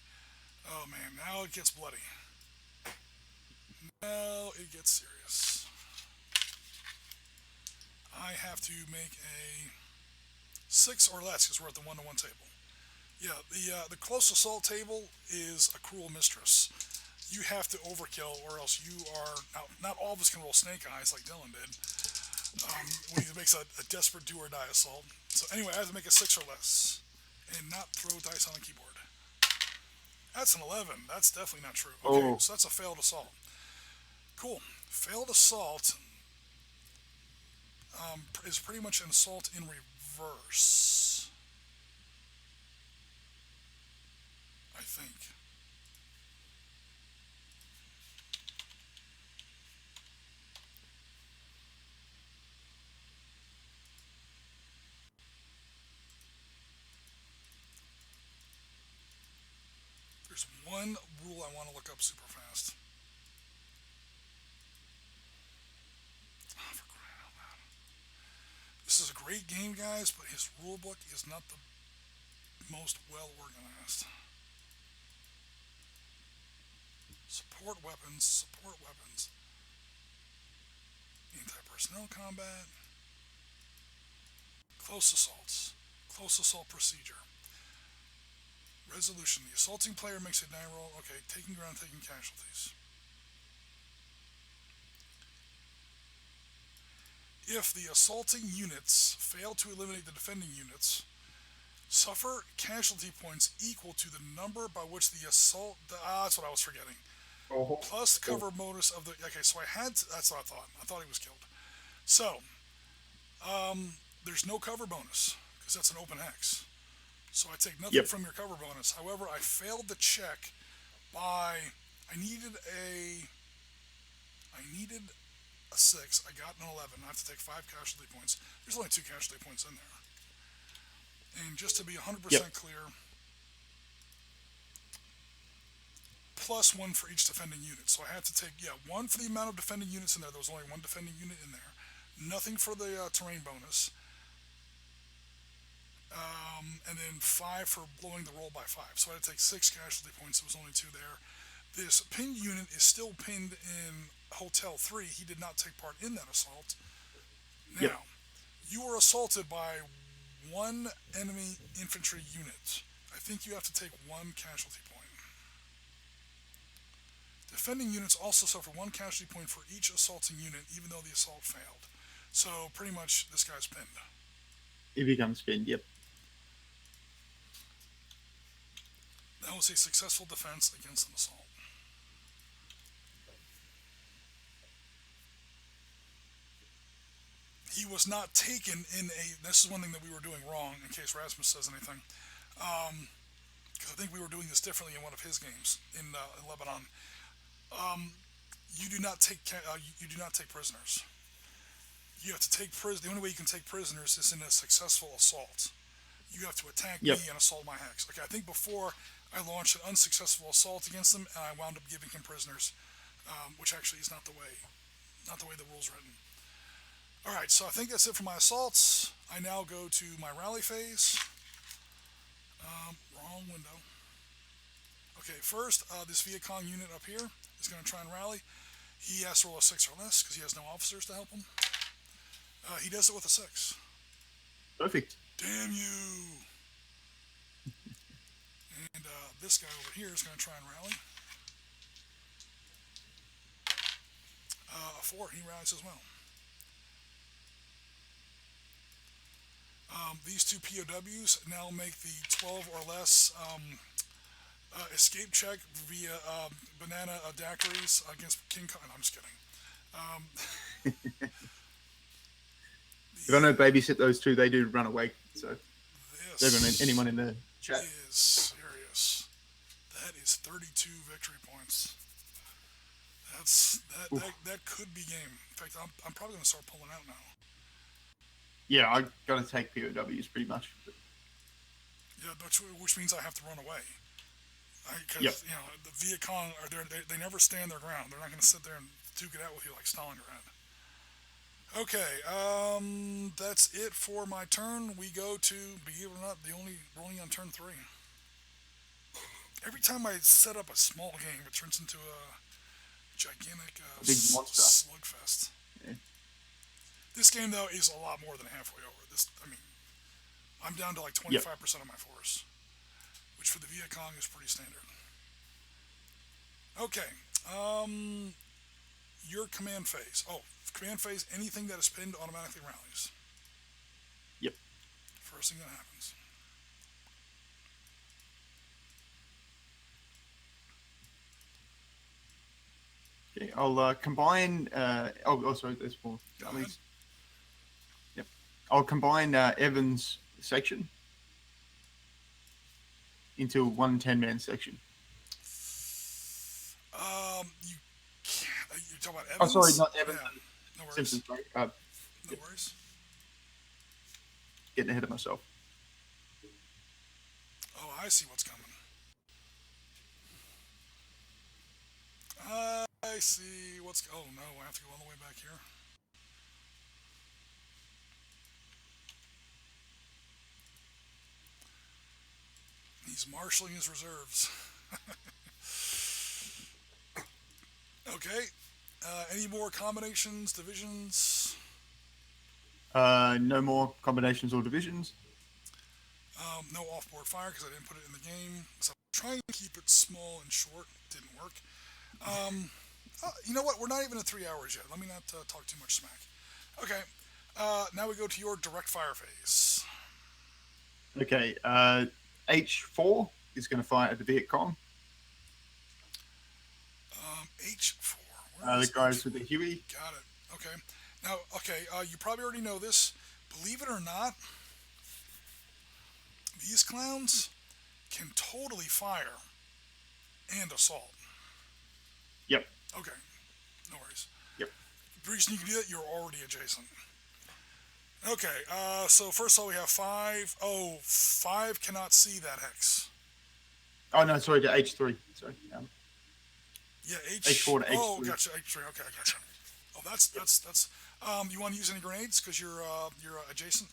Oh man, now it gets bloody. Now it gets serious. I have to make a 6 or less because we're at the 1-1 table. Yeah, the close assault table is a cruel mistress. You have to overkill, or else you are not all of us can roll snake eyes like Dylan did. When he makes a desperate do or die assault. So anyway, I have to make a 6 or less, and not throw dice on the keyboard. That's an 11. That's definitely not true. Okay, so that's a failed assault. Cool. Failed assault is pretty much an assault in reverse, I think. There's one rule I want to look up super fast. great game, guys, but his rule book is not the most well organized. Support weapons, support weapons. Anti-personnel combat. Close assaults. Close assault procedure. Resolution. The assaulting player makes a die roll. Okay, taking ground, taking casualties. If the assaulting units fail to eliminate the defending units, suffer casualty points equal to the number by which the assault... that's what I was forgetting. Oh, Plus the cover bonus of the... Okay, so I had... That's what I thought. I thought he was killed. So, there's no cover bonus, because that's an open hex. So I take nothing from your cover bonus. However, I failed the check by... I needed a 6. I got an 11. I have to take 5 casualty points. There's only 2 casualty points in there. And just to be 100% clear, plus 1 for each defending unit. So I had to take, 1 for the amount of defending units in there. There was only 1 defending unit in there. Nothing for the terrain bonus. And then 5 for blowing the roll by 5. So I had to take 6 casualty points. There was only 2 there. This pinned unit is still pinned in Hotel 3. He did not take part in that assault. Now, you were assaulted by 1 enemy infantry unit. I think you have to take 1 casualty point. Defending units also suffer 1 casualty point for each assaulting unit, even though the assault failed. So pretty much this guy's pinned. He becomes pinned, That was a successful defense against an assault. He was not taken in a... This is one thing that we were doing wrong, in case Rasmus says anything. Because I think we were doing this differently in one of his games in Lebanon. You do not take prisoners. You have to take prisoners. The only way you can take prisoners is in a successful assault. You have to attack me and assault my hex. Okay, I think before I launched an unsuccessful assault against him, and I wound up giving him prisoners, which actually is not the way the rule's written. All right, so I think that's it for my assaults. I now go to my rally phase. Wrong window. Okay, first, this Viet Cong unit up here is going to try and rally. He has to roll a 6 or less because he has no officers to help him. He does it with a 6. Perfect. Damn you! And this guy over here is going to try and rally. A 4, he rallies as well. These 2 POWs now make the 12 or less escape check via banana daiquiris against King Kong. I'm just kidding. If I know babysit those 2, they do run away. So anyone in the chat is serious. That is 32 victory points. That could be game. In fact, I'm probably going to start pulling out now. Yeah, I got to take POWs pretty much. Yeah, which means I have to run away. Because the Viet Cong they never stand their ground. They're not going to sit there and duke it out with you like Stalingrad. Okay, that's it for my turn. We go to, believe it or not, the only rolling on turn 3. Every time I set up a small game, it turns into a gigantic big monster slugfest. Yeah. This game, though, is a lot more than halfway over. I'm down to like 25% of my force, which for the Viet Cong is pretty standard. Okay, your command phase. Command phase, anything that is pinned automatically rallies. Yep. First thing that happens. Okay, I'll combine... sorry, there's more. Yep. I'll combine Evan's section into one 10-man section. You're talking about Evans? Oh, sorry, not Evans. Yeah. No worries. Simpson, sorry. No worries. Getting ahead of myself. Oh, I see what's coming. I see what's... Oh, no, I have to go all the way back here. He's marshaling his reserves. Okay. Any more combinations, divisions? No more combinations or divisions. No off-board fire because I didn't put it in the game. So I'm trying to keep it small and short. Didn't work. You know what? We're not even at 3 hours yet. Let me not talk too much smack. Okay. Now we go to your direct fire phase. Okay. H4 is going to fire at the Viet Cong. H4. Where The is guys H4? with the Huey. Got it. Okay. Now, okay, you probably already know this. Believe it or not, these clowns can totally fire and assault. Yep. Okay. No worries. Yep. The reason you can do that, you're already adjacent. Okay, so first of all, we have 5. Oh, 5 cannot see that hex. Oh no, sorry, to H3. Sorry. Yeah, H4 to Oh, H3. gotcha. H3. Okay, I gotcha. Oh, that's. You want to use any grenades because you're adjacent?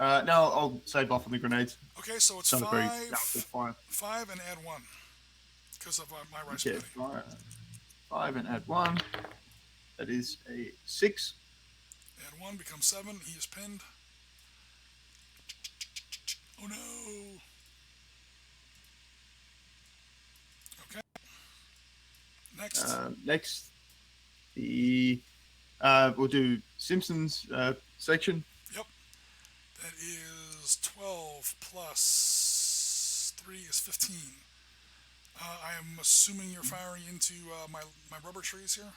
No, I'll save off on the grenades. Okay, so it's It's not a very 5, powerful fire. 5, and add 1 because of my rice Okay, buddy. 5 and add 1. That is a 6. Add 1 becomes 7. He is pinned. Oh no. Okay. Next. Next, we'll do Simpsons section. Yep. That is 12 plus 3 is 15. I am assuming you're firing into my rubber trees here.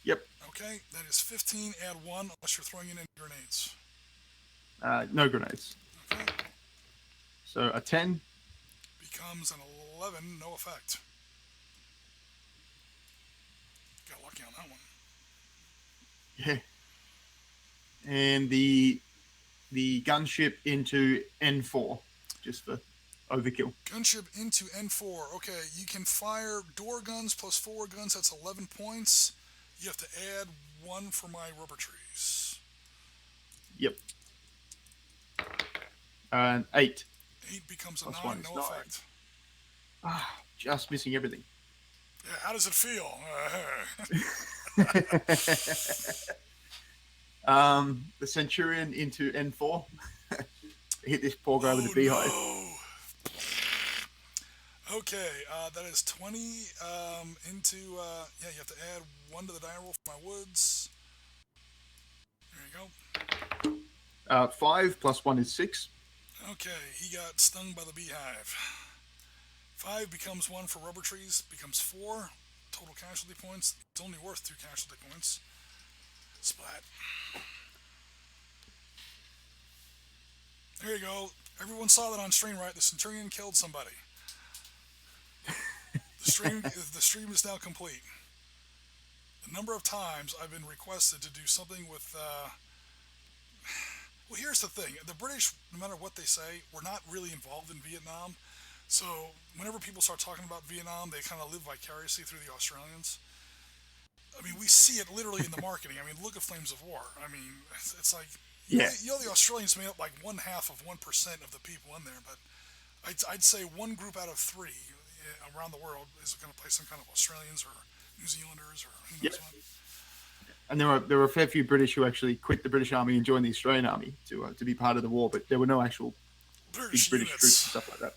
Yep. Okay, that is 15. Add 1 unless you're throwing in any grenades. No grenades. Okay. So a 10. Becomes an 11. No effect. Got lucky on that one. Yeah. And the gunship into N4, just for overkill. Gunship into N4. Okay, you can fire door guns plus 4 guns. That's 11 points. You have to add 1 for my rubber trees. Yep. And 8. 8 becomes a Plus 9. one is No 9. effect. Just missing everything. Yeah, how does it feel? The Centurion into N4. Hit this poor guy with a beehive. No. Okay, that is 20 into, yeah, you have to add 1 to the die roll for my woods. There you go. 5 plus 1 is 6. Okay, he got stung by the beehive. 5 becomes 1 for rubber trees, becomes 4 total casualty points. It's only worth 2 casualty points. Splat. There you go. Everyone saw that on stream, right? The Centurion killed somebody. The stream is now complete. The number of times I've been requested to do something with. Well, here's the thing: the British, no matter what they say, were not really involved in Vietnam. So whenever people start talking about Vietnam, they kind of live vicariously through the Australians. I mean, we see it literally in the marketing. I mean, look at Flames of War. I mean, it's like Yeah. you know the Australians made up like 1/2 of 1% of the people in there, but I'd say 1 group out of 3 around the world is going to play some kind of Australians or New Zealanders or who knows what. And there were a fair few British who actually quit the British Army and joined the Australian Army to be part of the war, but there were no actual British big British units. troops and stuff like that.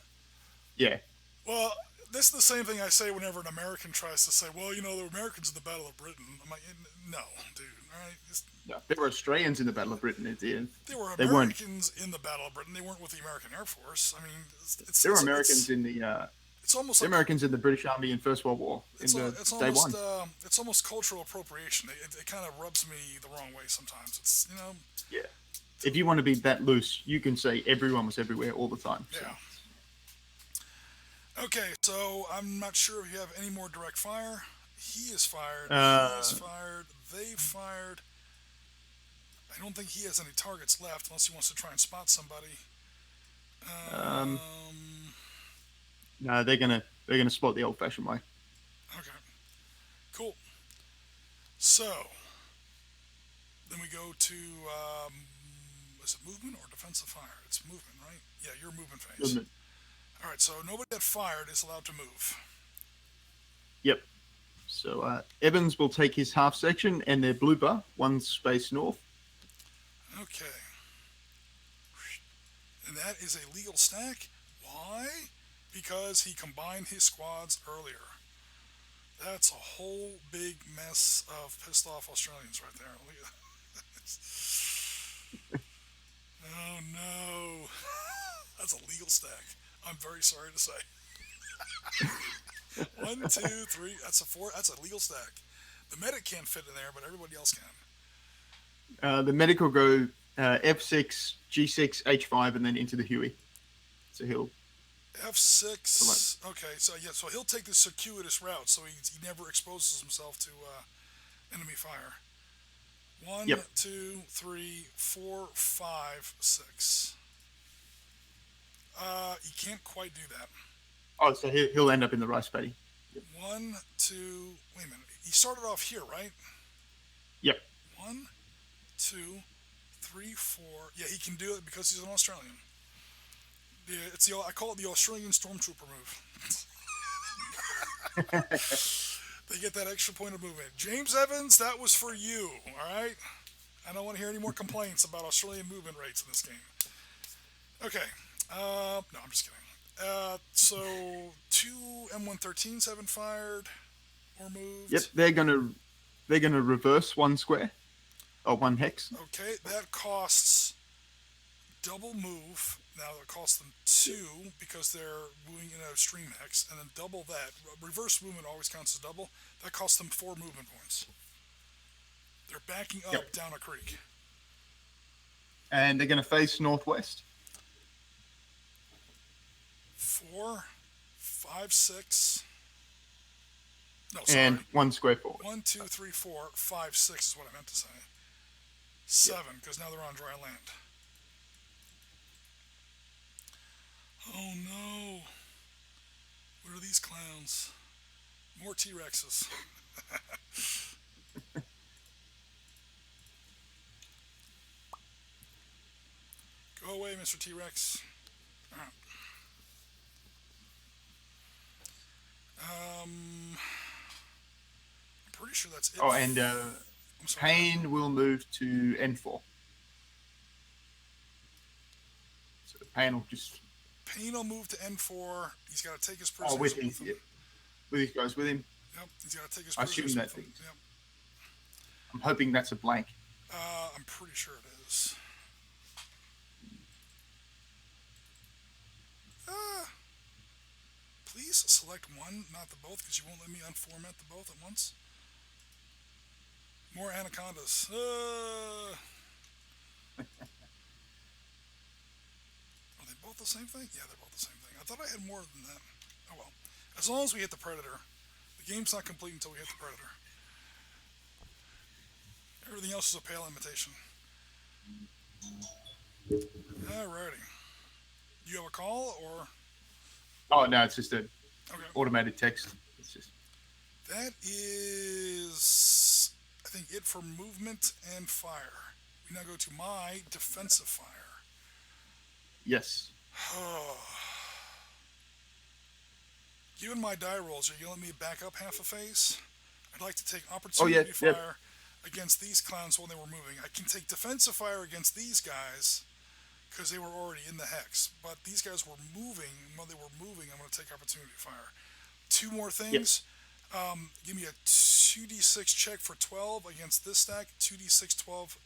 Yeah. Well, this is the same thing I say whenever an American tries to say, well, you know, the Americans in the Battle of Britain. I'm like, no, dude, all right? No, there were Australians in the Battle of Britain. There were They weren't. Americans in the Battle of Britain. They weren't with the American Air Force. I mean, There were Americans in the it's almost the like Americans in the British Army in First World War in it's day almost one. it's almost cultural appropriation. It kind of rubs me the wrong way sometimes. It's Yeah. If you want to be that loose, you can say everyone was everywhere all the time. So. yeah. Okay, so I'm not sure if you have any more direct fire. He is fired. He is fired. They fired. I don't think he has any targets left unless he wants to try and spot somebody. No, they're gonna spot the old-fashioned way. Okay. Cool. So then we go to is it movement or defensive fire? It's movement, right? Yeah, your movement phase. Movement. All right, so nobody that fired is allowed to move. Yep. So Evans will take his half section and their blue bar, one space north. Okay. And that is a legal stack. Why? Because he combined his squads earlier. That's a whole big mess of pissed off Australians right there. Look at that. Oh no. That's a legal stack. I'm very sorry to say. One, two, three. That's a four. That's a legal stack. The medic can't fit in there, but everybody else can. The medic will go F6, G6, H5, and then into the Huey. So he'll F6. Okay, so yeah, so he'll take the circuitous route, so he never exposes himself to enemy fire. One, Yep. 2, 3, 4, 5, 6. He can't quite do that. Oh, so he'll end up in the rice paddy. One, two. Wait a minute. He started off here, right? Yep. 1, 2, 3, 4. Yeah, he can do it because he's an Australian. Yeah, I call it the Australian stormtrooper move. They get that extra point of movement. James Evans, that was for you. All right. I don't want to hear any more complaints about Australian movement rates in this game. Okay. No, I'm just kidding. So 2 M113s haven't fired or moved. Yep. They're gonna reverse one square or one hex. Okay, that costs double move. Now it costs them 2 because they're moving in a stream hex, and then double that. Reverse movement always counts as double. That costs them 4 movement points. They're backing up down a creek. And they're gonna face northwest. 4, 5, 6. No, sorry. And one square forward. 1, 2, 3, 4, 5, 6 is what I meant to say. 7, because now they're on dry land. Oh no. What are these clowns? More T-Rexes. Go away, Mr. T-Rex. All right. I'm pretty sure that's it. Oh, and I'm sorry. Payne will move to N4. So Payne will just. Payne will move to N4. He's got to take his prisoners With him. with him. Yeah. With these guys with him. Yep, he's got to take his I prisoners assume with that him. Yep. I'm hoping that's a blank. I'm pretty sure it is. Please select one, not the both, because you won't let me unformat the both at once. More anacondas. Are they both the same thing? Yeah, they're both the same thing. I thought I had more than that. Oh well. As long as we hit the predator. The game's not complete until we hit the predator. Everything else is a pale imitation. Alrighty. Do you have a call or? Oh no, it's just an Okay. automated text. It's just. That is, I think, it for movement and fire. We now go to my defensive fire. Yes. Given my die rolls, are you going to let me back up half a phase? I'd like to take opportunity yeah. fire against these clowns when they were moving. I can take defensive fire against these guys because they were already in the hex. But these guys were moving. When they were moving, I'm going to take opportunity fire. 2 more things. Give me a 2d6 check for 12 against this stack. 2d6 12.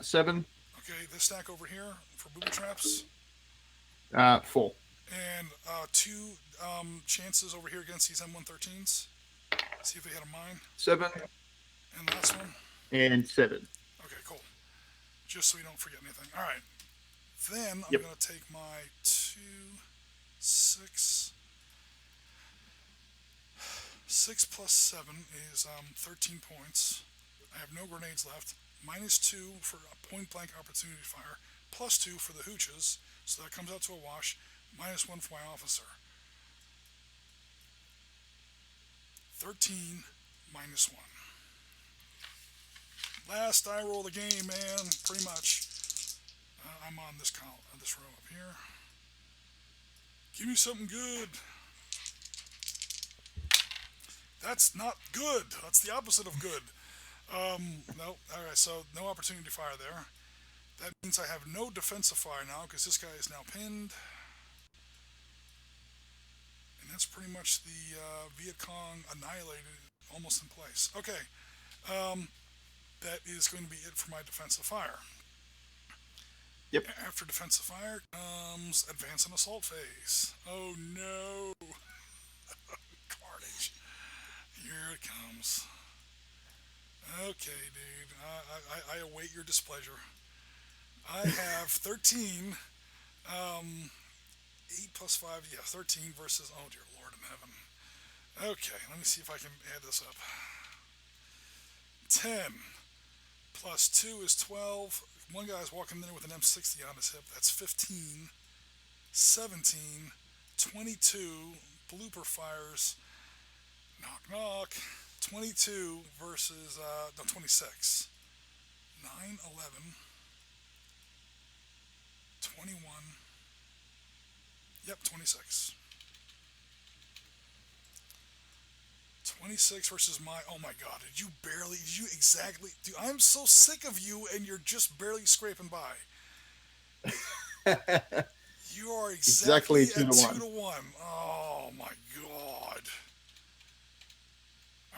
7. Okay, this stack over here for booby traps. 4. And 2 chances over here against these M113s. See if they hit a mine. 7. And last one. And 7. Okay, cool. Just so we don't forget anything. All right. Then I'm Yep. going to take my 2, 6. 6 plus 7 is 13 points. I have no grenades left. -2 for a point blank opportunity fire. +2 for the hooches. So that comes out to a wash. -1 for my officer. 13 -1. Last die roll of the game, man. Pretty much. I'm on this column, this row up here. Give me something good. That's not good. That's the opposite of good. No. All right. So no opportunity to fire there. That means I have no defensive fire now because this guy is now pinned. And that's pretty much the Viet Cong annihilated, almost in place. Okay. Um, that is going to be it for my defensive fire. Yep. After defensive fire comes advance and assault phase. Oh no. Carnage. Here it comes. Okay, dude. I await your displeasure. I have 13. 8 plus 5, yeah, 13 versus, oh dear Lord in heaven. Okay, let me see if I can add this up. 10 plus 2 is 12. One guy's walking in there with an M60 on his hip. That's 15. 17. 22. Blooper fires. Knock, knock. 22 versus, no, 26. 9, 11. 21. Yep, 26. 26 versus my, oh my god, did you exactly, dude, I'm so sick of you and you're just barely scraping by. You are exactly 2 at to 2 1. to 1. Oh my god.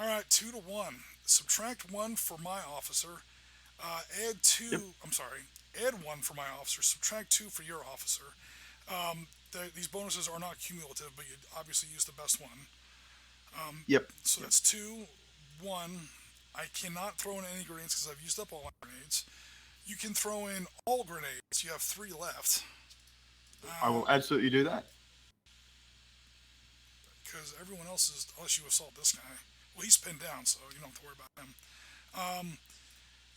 Alright, 2 to 1. Subtract 1 for my officer. Add 2, Yep. I'm sorry, add 1 for my officer, subtract 2 for your officer. These bonuses are not cumulative, but you obviously use the best one. Yep. So that's 2, 1. I cannot throw in any grenades because I've used up all my grenades. You can throw in all grenades. You have 3 left. I will absolutely do that. Because everyone else is, unless you assault this guy. Well, he's pinned down, so you don't have to worry about him.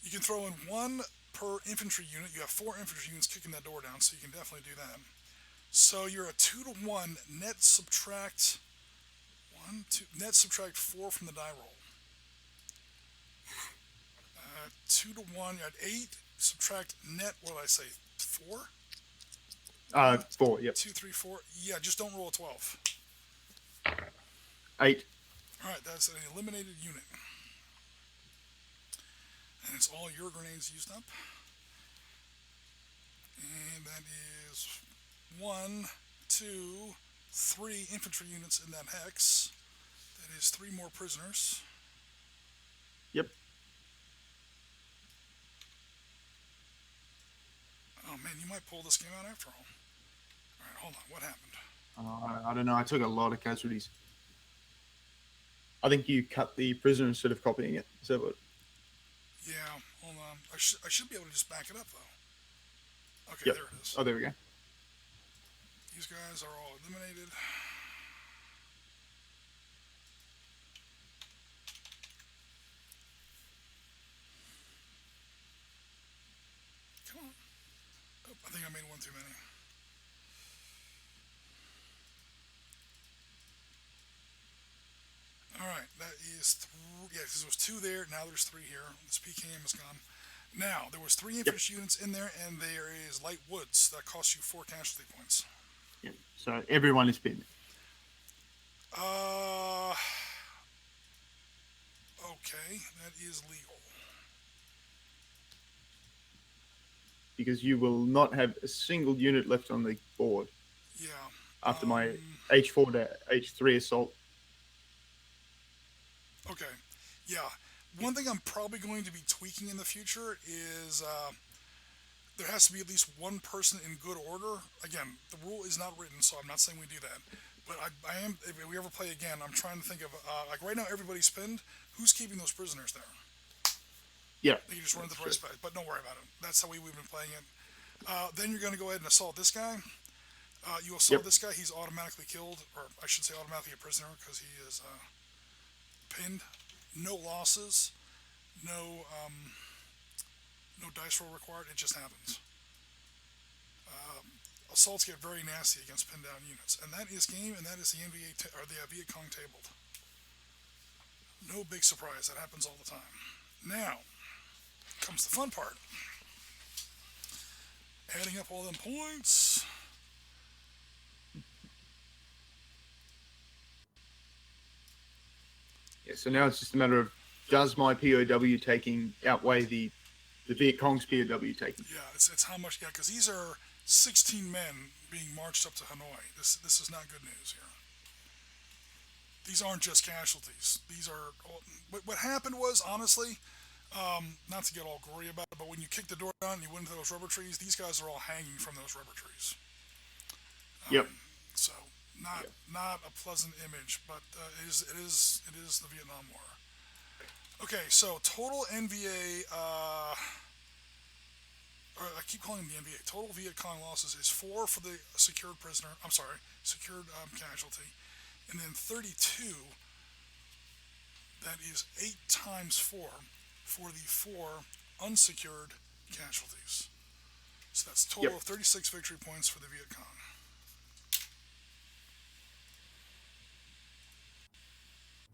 You can throw in 1 per infantry unit. You have 4 infantry units kicking that door down, so you can definitely do that. So you're a 2 to 1. Net subtract 1, 2. Net subtract 4 from the die roll. 2 to 1. You're at 8. Subtract net. What did I say? 4. 4. Yep. 2, 3, 4. Yeah, just don't roll a 12. 8. All right, that's an eliminated unit, and it's all your grenades used up. And that is 1, 2, 3 infantry units in that hex. That is 3 more prisoners. Yep. Oh man, you might pull this game out after all. All right, hold on. What happened? I don't know. I took a lot of casualties. I think you cut the prisoner instead of copying it. Is that what? Yeah, hold on. I should be able to just back it up though. Okay, Yep. there it is. Oh, there we go. These guys are all eliminated. Come on. Oh, I think I made one too many. All right, that is yeah, because there was 2 there. Now there's 3 here. This PKM is gone. Now there was 3 infantry units in there, and there is light woods that cost you 4 casualty points. Yep. So everyone is pinned. Okay, that is legal. Because you will not have a single unit left on the board Yeah. after my H4 to H3 assault. Okay. Yeah. One thing I'm probably going to be tweaking in the future is there has to be at least one person in good order. Again, the rule is not written, so I'm not saying we do that. But I am, if we ever play again, I'm trying to think of, like right now everybody's pinned. Who's keeping those prisoners there? Yeah. They can just run the price back, but don't worry about it. That's how we've been playing it. Then you're going to go ahead and assault this guy. You assault this guy, he's automatically killed, or I should say automatically a prisoner because he is pinned. No losses, no dice roll required. It just happens. Assaults get very nasty against pinned down units, and that is game, and that is the NVA or the Viet Cong tabled. No big surprise. That happens all the time. Now comes the fun part. Adding up all them points. Yeah, so now it's just a matter of, does my POW taking outweigh the Viet Cong's POW taking? Yeah, it's how much. Yeah, because these are 16 men being marched up to Hanoi. This is not good news here. These aren't just casualties. These are. What happened was, honestly, not to get all gory about it, but when you kick the door down and you went into those rubber trees, these guys are all hanging from those rubber trees. Yep. So not Yep. not a pleasant image, but it is the Vietnam War. Okay, so total NVA. Or I keep calling them the NVA. Total Viet Cong losses is 4 for the secured prisoner. I'm sorry, secured casualty, and then 32. That is 8 times 4 for the 4 unsecured casualties. So that's a total Yep. of 36 victory points for the Viet Cong.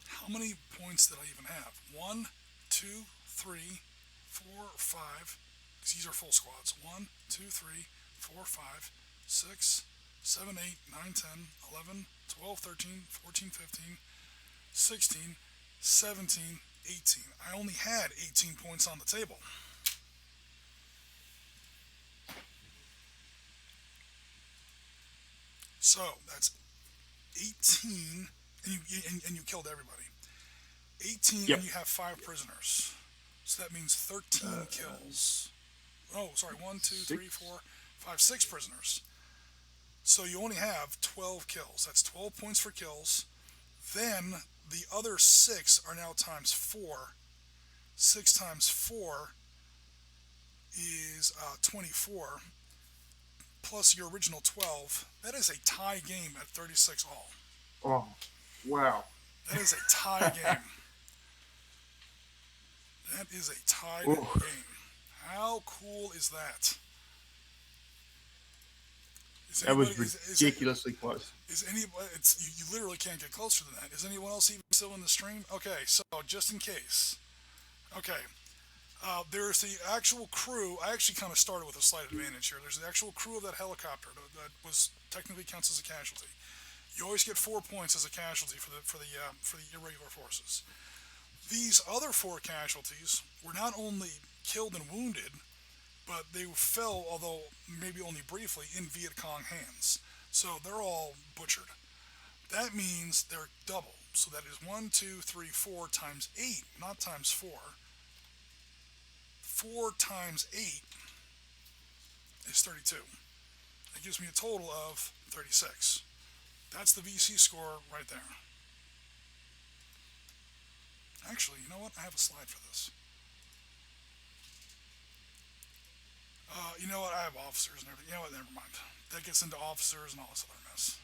How many points did I even have? 1, 2, 3, 4, 5. Because these are full squads. 1, 2, 3, 4, 5, 6, 7, 8, 9, 10, 11, 12, 13, 14, 15, 16, 17, 18. I only had 18 points on the table. So that's 18, and you killed everybody. 18, Yep. and you have 5 prisoners. So that means 13 kills. Oh, sorry, 1, 2, 3, 4, 5, 6 prisoners. So you only have 12 kills. That's 12 points for kills. Then the other 6 are now times 4. 6 times 4 is 24, plus your original 12. That is a tie game at 36 all. Oh, wow. That is a tie game. That is a tied Ooh. game. How cool is that? That was ridiculously close. Is anybody? You literally can't get closer than that. Is anyone else even still in the stream? Okay, so just in case. Okay, there's the actual crew. I actually kind of started with a slight advantage here. There's the actual crew of that helicopter that was technically counts as a casualty. You always get 4 points as a casualty for the irregular forces. These other 4 casualties were not only killed and wounded, but they fell, although maybe only briefly, in Viet Cong hands. So they're all butchered. That means they're double. So that is 1, 2, 3, 4 times 8, not times 4. 4 times 8 is 32. That gives me a total of 36. That's the VC score right there. Actually, you know what? I have a slide for this. You know what? I have officers and everything. You know what? Never mind. That gets into officers and all this other mess.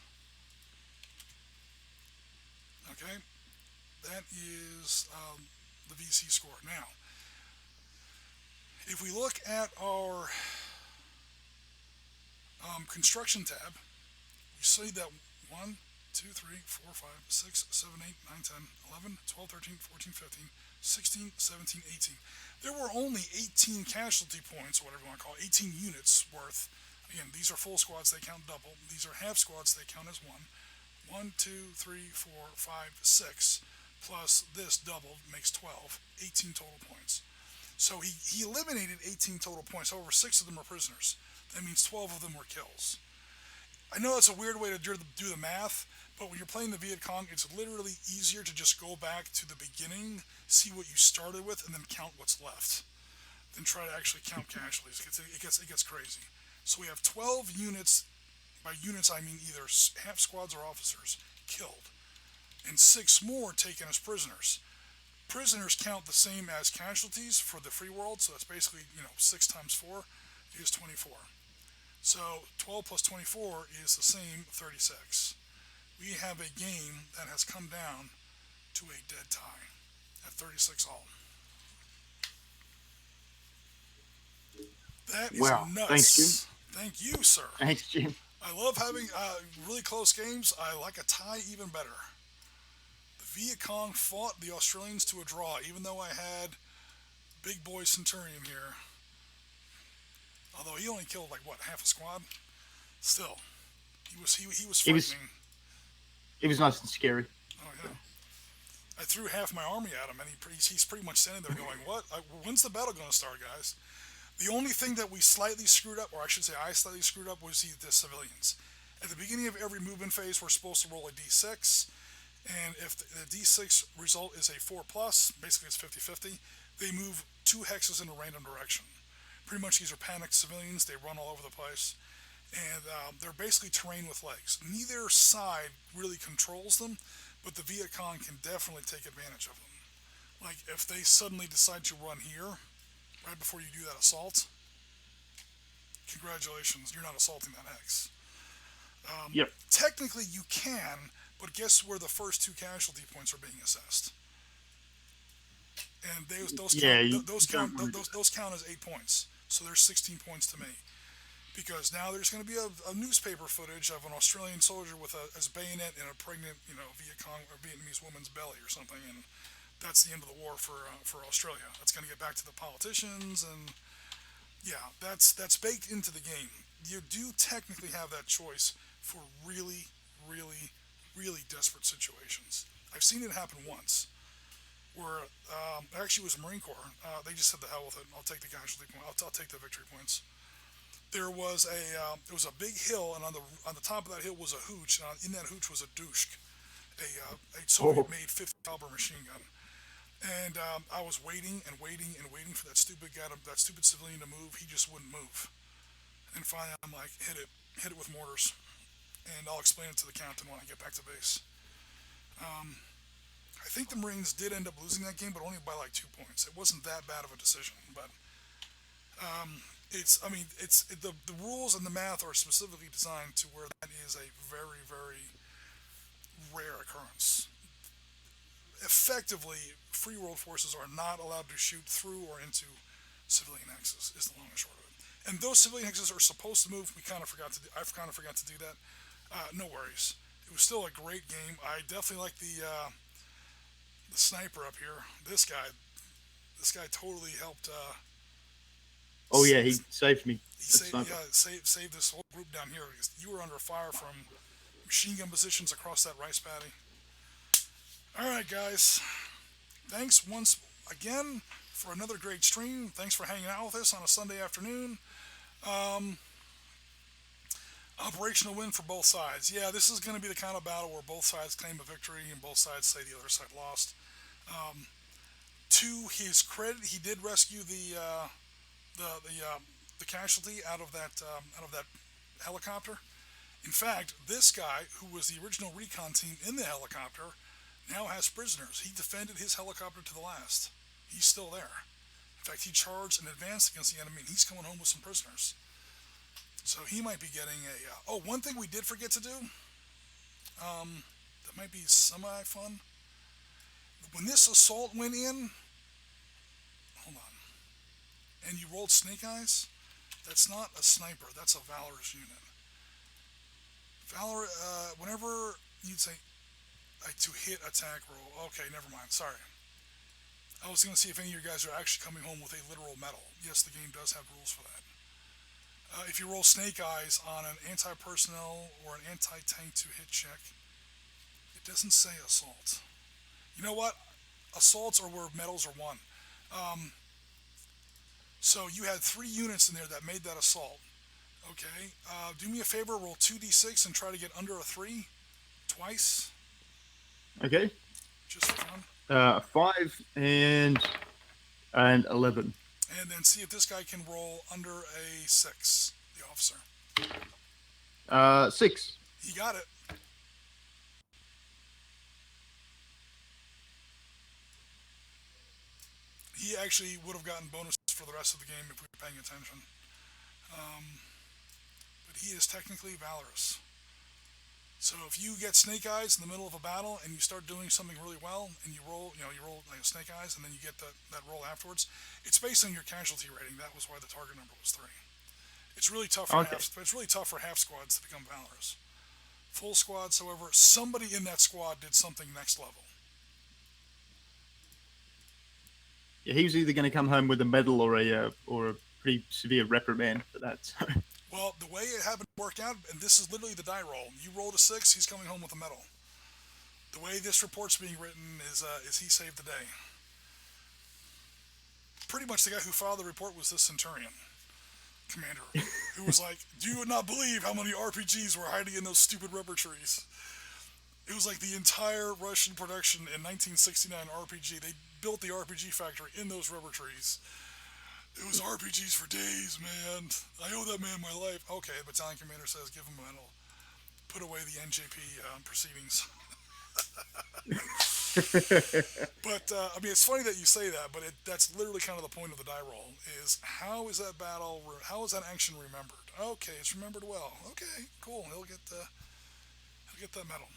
Okay? That is the VC score. Now, if we look at our construction tab, we see that 1, 2, 3, 4, 5, 6, 7, 8, 9, 10, 11, 12, 13, 14, 15, 16, 17, 18. There were only 18 casualty points, or whatever you want to call it, 18 units worth. Again, these are full squads, they count double. These are half squads, they count as 1. 1, 2, 3, 4, 5, 6, plus this doubled makes 12. 18 total points. So he eliminated 18 total points. However, 6 of them are prisoners. That means 12 of them were kills. I know that's a weird way to do the math, but when you're playing the Viet Cong, it's literally easier to just go back to the beginning, see what you started with, and then count what's left, than try to actually count casualties. It gets crazy. So we have 12 units. By units, I mean either half squads or officers killed, and 6 more taken as prisoners. Prisoners count the same as casualties for the free world, so that's basically 6 times 4 is 24. So 12 plus 24 is the same 36. We have a game that has come down to a dead tie at 36 all. That is Wow. nuts. Thanks, Jim. Thank you, sir. Thanks, Jim. I love having really close games. I like a tie even better. The Viet Cong fought the Australians to a draw, even though I had big boy Centurion here. Although he only killed half a squad. Still, he was frightening. It was nice and scary. Oh yeah. I threw half my army at him, and he's pretty much standing there going, "What? When's the battle going to start, guys?" The only thing that we slightly screwed up, or I should say I slightly screwed up, was the civilians. At the beginning of every movement phase, we're supposed to roll a d6, and if the d6 result is a 4 plus, basically it's 50-50, they move 2 hexes in a random direction. Pretty much these are panicked civilians, they run all over the place, and they're basically terrain with legs. Neither side really controls them, but the Viet Cong can definitely take advantage of them. Like if they suddenly decide to run here, right before you do that assault, congratulations, you're not assaulting that hex. Yep. Technically, you can, but guess where the first 2 casualty points are being assessed? And Yeah, you don't want to do those count as 8 points. So there's 16 points to me. Because now there's going to be a newspaper footage of an Australian soldier with his bayonet in a pregnant, Viet Cong or Vietnamese woman's belly or something, and that's the end of the war for Australia. That's going to get back to the politicians, and yeah, that's baked into the game. You do technically have that choice for really, really, really desperate situations. I've seen it happen once, where actually it was Marine Corps. They just said the hell with it. I'll take the casualty point. I'll take the victory points. There was a big hill, and on the top of that hill was a hooch, and in that hooch was a douche, a Soviet-made 50 caliber machine gun. And I was waiting and waiting and waiting for that stupid guy, that stupid civilian to move. He just wouldn't move. And finally, I'm like, hit it with mortars, and I'll explain it to the captain when I get back to base. I think the Marines did end up losing that game, but only by like 2 points. It wasn't that bad of a decision, but the rules and the math are specifically designed to where that is a very, very rare occurrence. Effectively, free world forces are not allowed to shoot through or into civilian hexes. Is the long and short of it. And those civilian hexes are supposed to move. I kind of forgot to do that. No worries. It was still a great game. I definitely like the sniper up here. This guy totally helped. Oh yeah, he saved me. Saved this whole group down here because you were under fire from machine gun positions across that rice paddy. All right, guys. Thanks once again for another great stream. Thanks for hanging out with us on a Sunday afternoon. Operational win for both sides. Yeah, this is going to be the kind of battle where both sides claim a victory and both sides say the other side lost. To his credit, he did rescue the casualty out of that helicopter. In fact, this guy, who was the original recon team in the helicopter, now has prisoners. He defended his helicopter to the last. He's still there. In fact, he charged and advanced against the enemy, and he's coming home with some prisoners. So he might be getting a... one thing we did forget to do, that might be semi-fun. When this assault went in... Hold on. And you rolled Snake Eyes, that's not a sniper, that's a Valorous unit. Valor, whenever you'd say, to hit attack roll, okay, never mind, sorry. I was going to see if any of you guys are actually coming home with a literal medal. Yes, the game does have rules for that. If you roll Snake Eyes on an anti-personnel or an anti-tank to hit check, it doesn't say assault. You know what? Assaults are where medals are won. So you had 3 units in there that made that assault. Okay, do me a favor, roll 2d6 and try to get under a 3 twice. Okay. Just for fun. 5 and 11. And then see if this guy can roll under a 6, the officer. 6. He got it. He actually would have gotten bonuses for the rest of the game if we were paying attention. But he is technically valorous. So if you get Snake Eyes in the middle of a battle and you start doing something really well and you roll like Snake Eyes and then you get that roll afterwards, it's based on your casualty rating. That was why the target number was 3. It's really tough for half squads to become valorous. Full squads, however, somebody in that squad did something next level. Yeah, he was either going to come home with a medal or a pretty severe reprimand for that. So. Well, the way it happened to work out, and this is literally the die roll. You rolled a 6, he's coming home with a medal. The way this report's being written is he saved the day. Pretty much the guy who filed the report was this Centurion commander, who was like, "Do you not believe how many RPGs were hiding in those stupid rubber trees?" It was like the entire Russian production in 1969 RPG. They built the RPG factory in those rubber trees. It was RPGs for days, man. I owe that man my life. Okay, battalion commander says give him a medal. Put away the NJP proceedings. But I mean, it's funny that you say that, but that's literally kind of the point of the die roll: is how is that battle? How is that action remembered? Okay, it's remembered well. Okay, cool. He'll get that medal.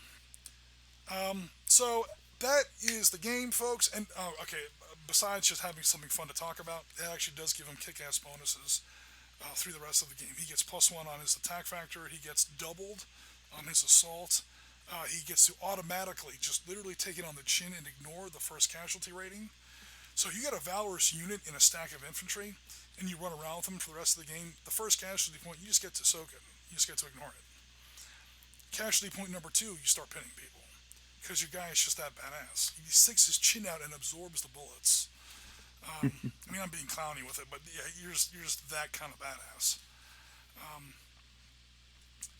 So that is the game, folks. And okay, besides just having something fun to talk about, it actually does give him kick-ass bonuses through the rest of the game. He gets +1 on his attack factor. He gets doubled on his assault. He gets to automatically just literally take it on the chin and ignore the first casualty rating. So if you got a valorous unit in a stack of infantry and you run around with them for the rest of the game, the first casualty point, you just get to soak it. You just get to ignore it. Casualty point number 2, you start pinning people. Because your guy is just that badass. He sticks his chin out and absorbs the bullets. I mean, I'm being clowny with it, but yeah, you're just that kind of badass.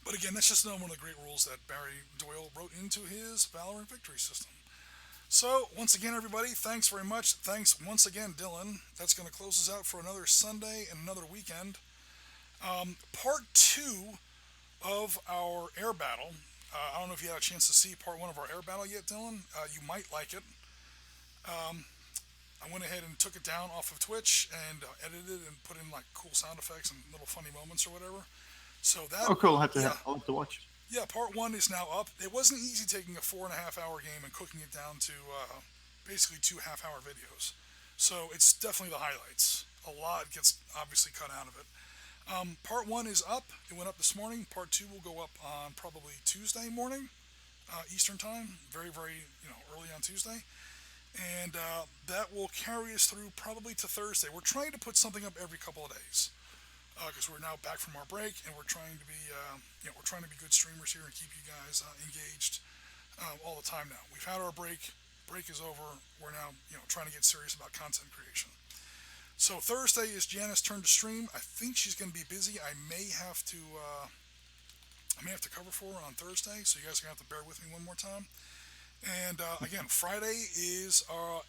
But again, that's just one of the great rules that Barry Doyle wrote into his Valor and Victory system. So, once again, everybody, thanks very much. Thanks once again, Dylan. That's going to close us out for another Sunday and another weekend. Part 2 of our air battle. I don't know if you had a chance to see part 1 of our air battle yet, Dylan. You might like it. I went ahead and took it down off of Twitch and edited and put in like cool sound effects and little funny moments or whatever. So that. Oh, cool! I'll have to watch. Yeah, part 1 is now up. It wasn't easy taking a 4.5-hour game and cooking it down to basically 2 half-hour videos. So it's definitely the highlights. A lot gets obviously cut out of it. Part 1 is up. It went up this morning. Part 2 will go up on probably Tuesday morning, Eastern time. Very, very early on Tuesday. And that will carry us through probably to Thursday. We're trying to put something up every couple of days because we're now back from our break, and we're trying to be good streamers here and keep you guys engaged all the time now. We've had our break. Break is over. We're now trying to get serious about content creation. So Thursday is Janice's turn to stream. I think she's going to be busy. I may have to cover for her on Thursday, so you guys are going to have to bear with me one more time. And again, Friday is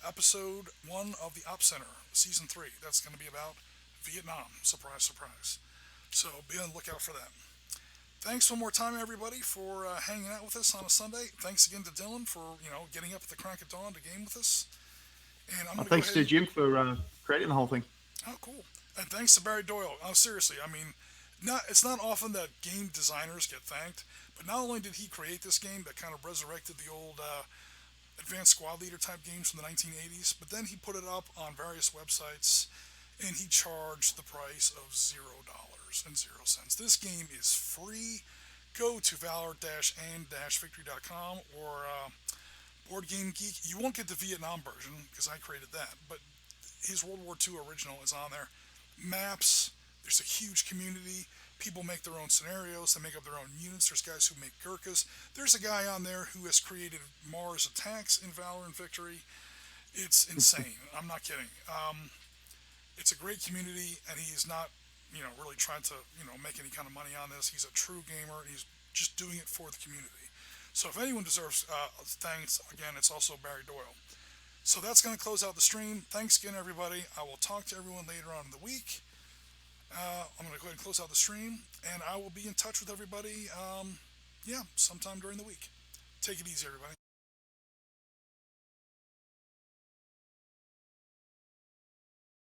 episode 1 of the Op Center, season 3. That's going to be about Vietnam. Surprise, surprise. So be on the lookout for that. Thanks one more time, everybody, for hanging out with us on a Sunday. Thanks again to Dylan for getting up at the crack of dawn to game with us. And I'm thanks to Jim for creating the whole thing. Oh, cool. And thanks to Barry Doyle. Oh, seriously, I mean, it's not often that game designers get thanked, but not only did he create this game that kind of resurrected the old advanced squad leader type games from the 1980s, but then he put it up on various websites, and he charged the price of $0.00. This game is free. Go to valor-and-victory.com or Board Game Geek. You won't get the Vietnam version because I created that, but his World War II original is on there. Maps. There's a huge community. People make their own scenarios. They make up their own units. There's guys who make Gurkhas. There's a guy on there who has created Mars attacks in Valor and Victory. It's insane. I'm not kidding. It's a great community, and he's not, really trying to, make any kind of money on this. He's a true gamer. And he's just doing it for the community. So if anyone deserves thanks, again, it's also Barry Doyle. So that's going to close out the stream. Thanks again, everybody. I will talk to everyone later on in the week. I'm going to go ahead and close out the stream, and I will be in touch with everybody, sometime during the week. Take it easy, everybody.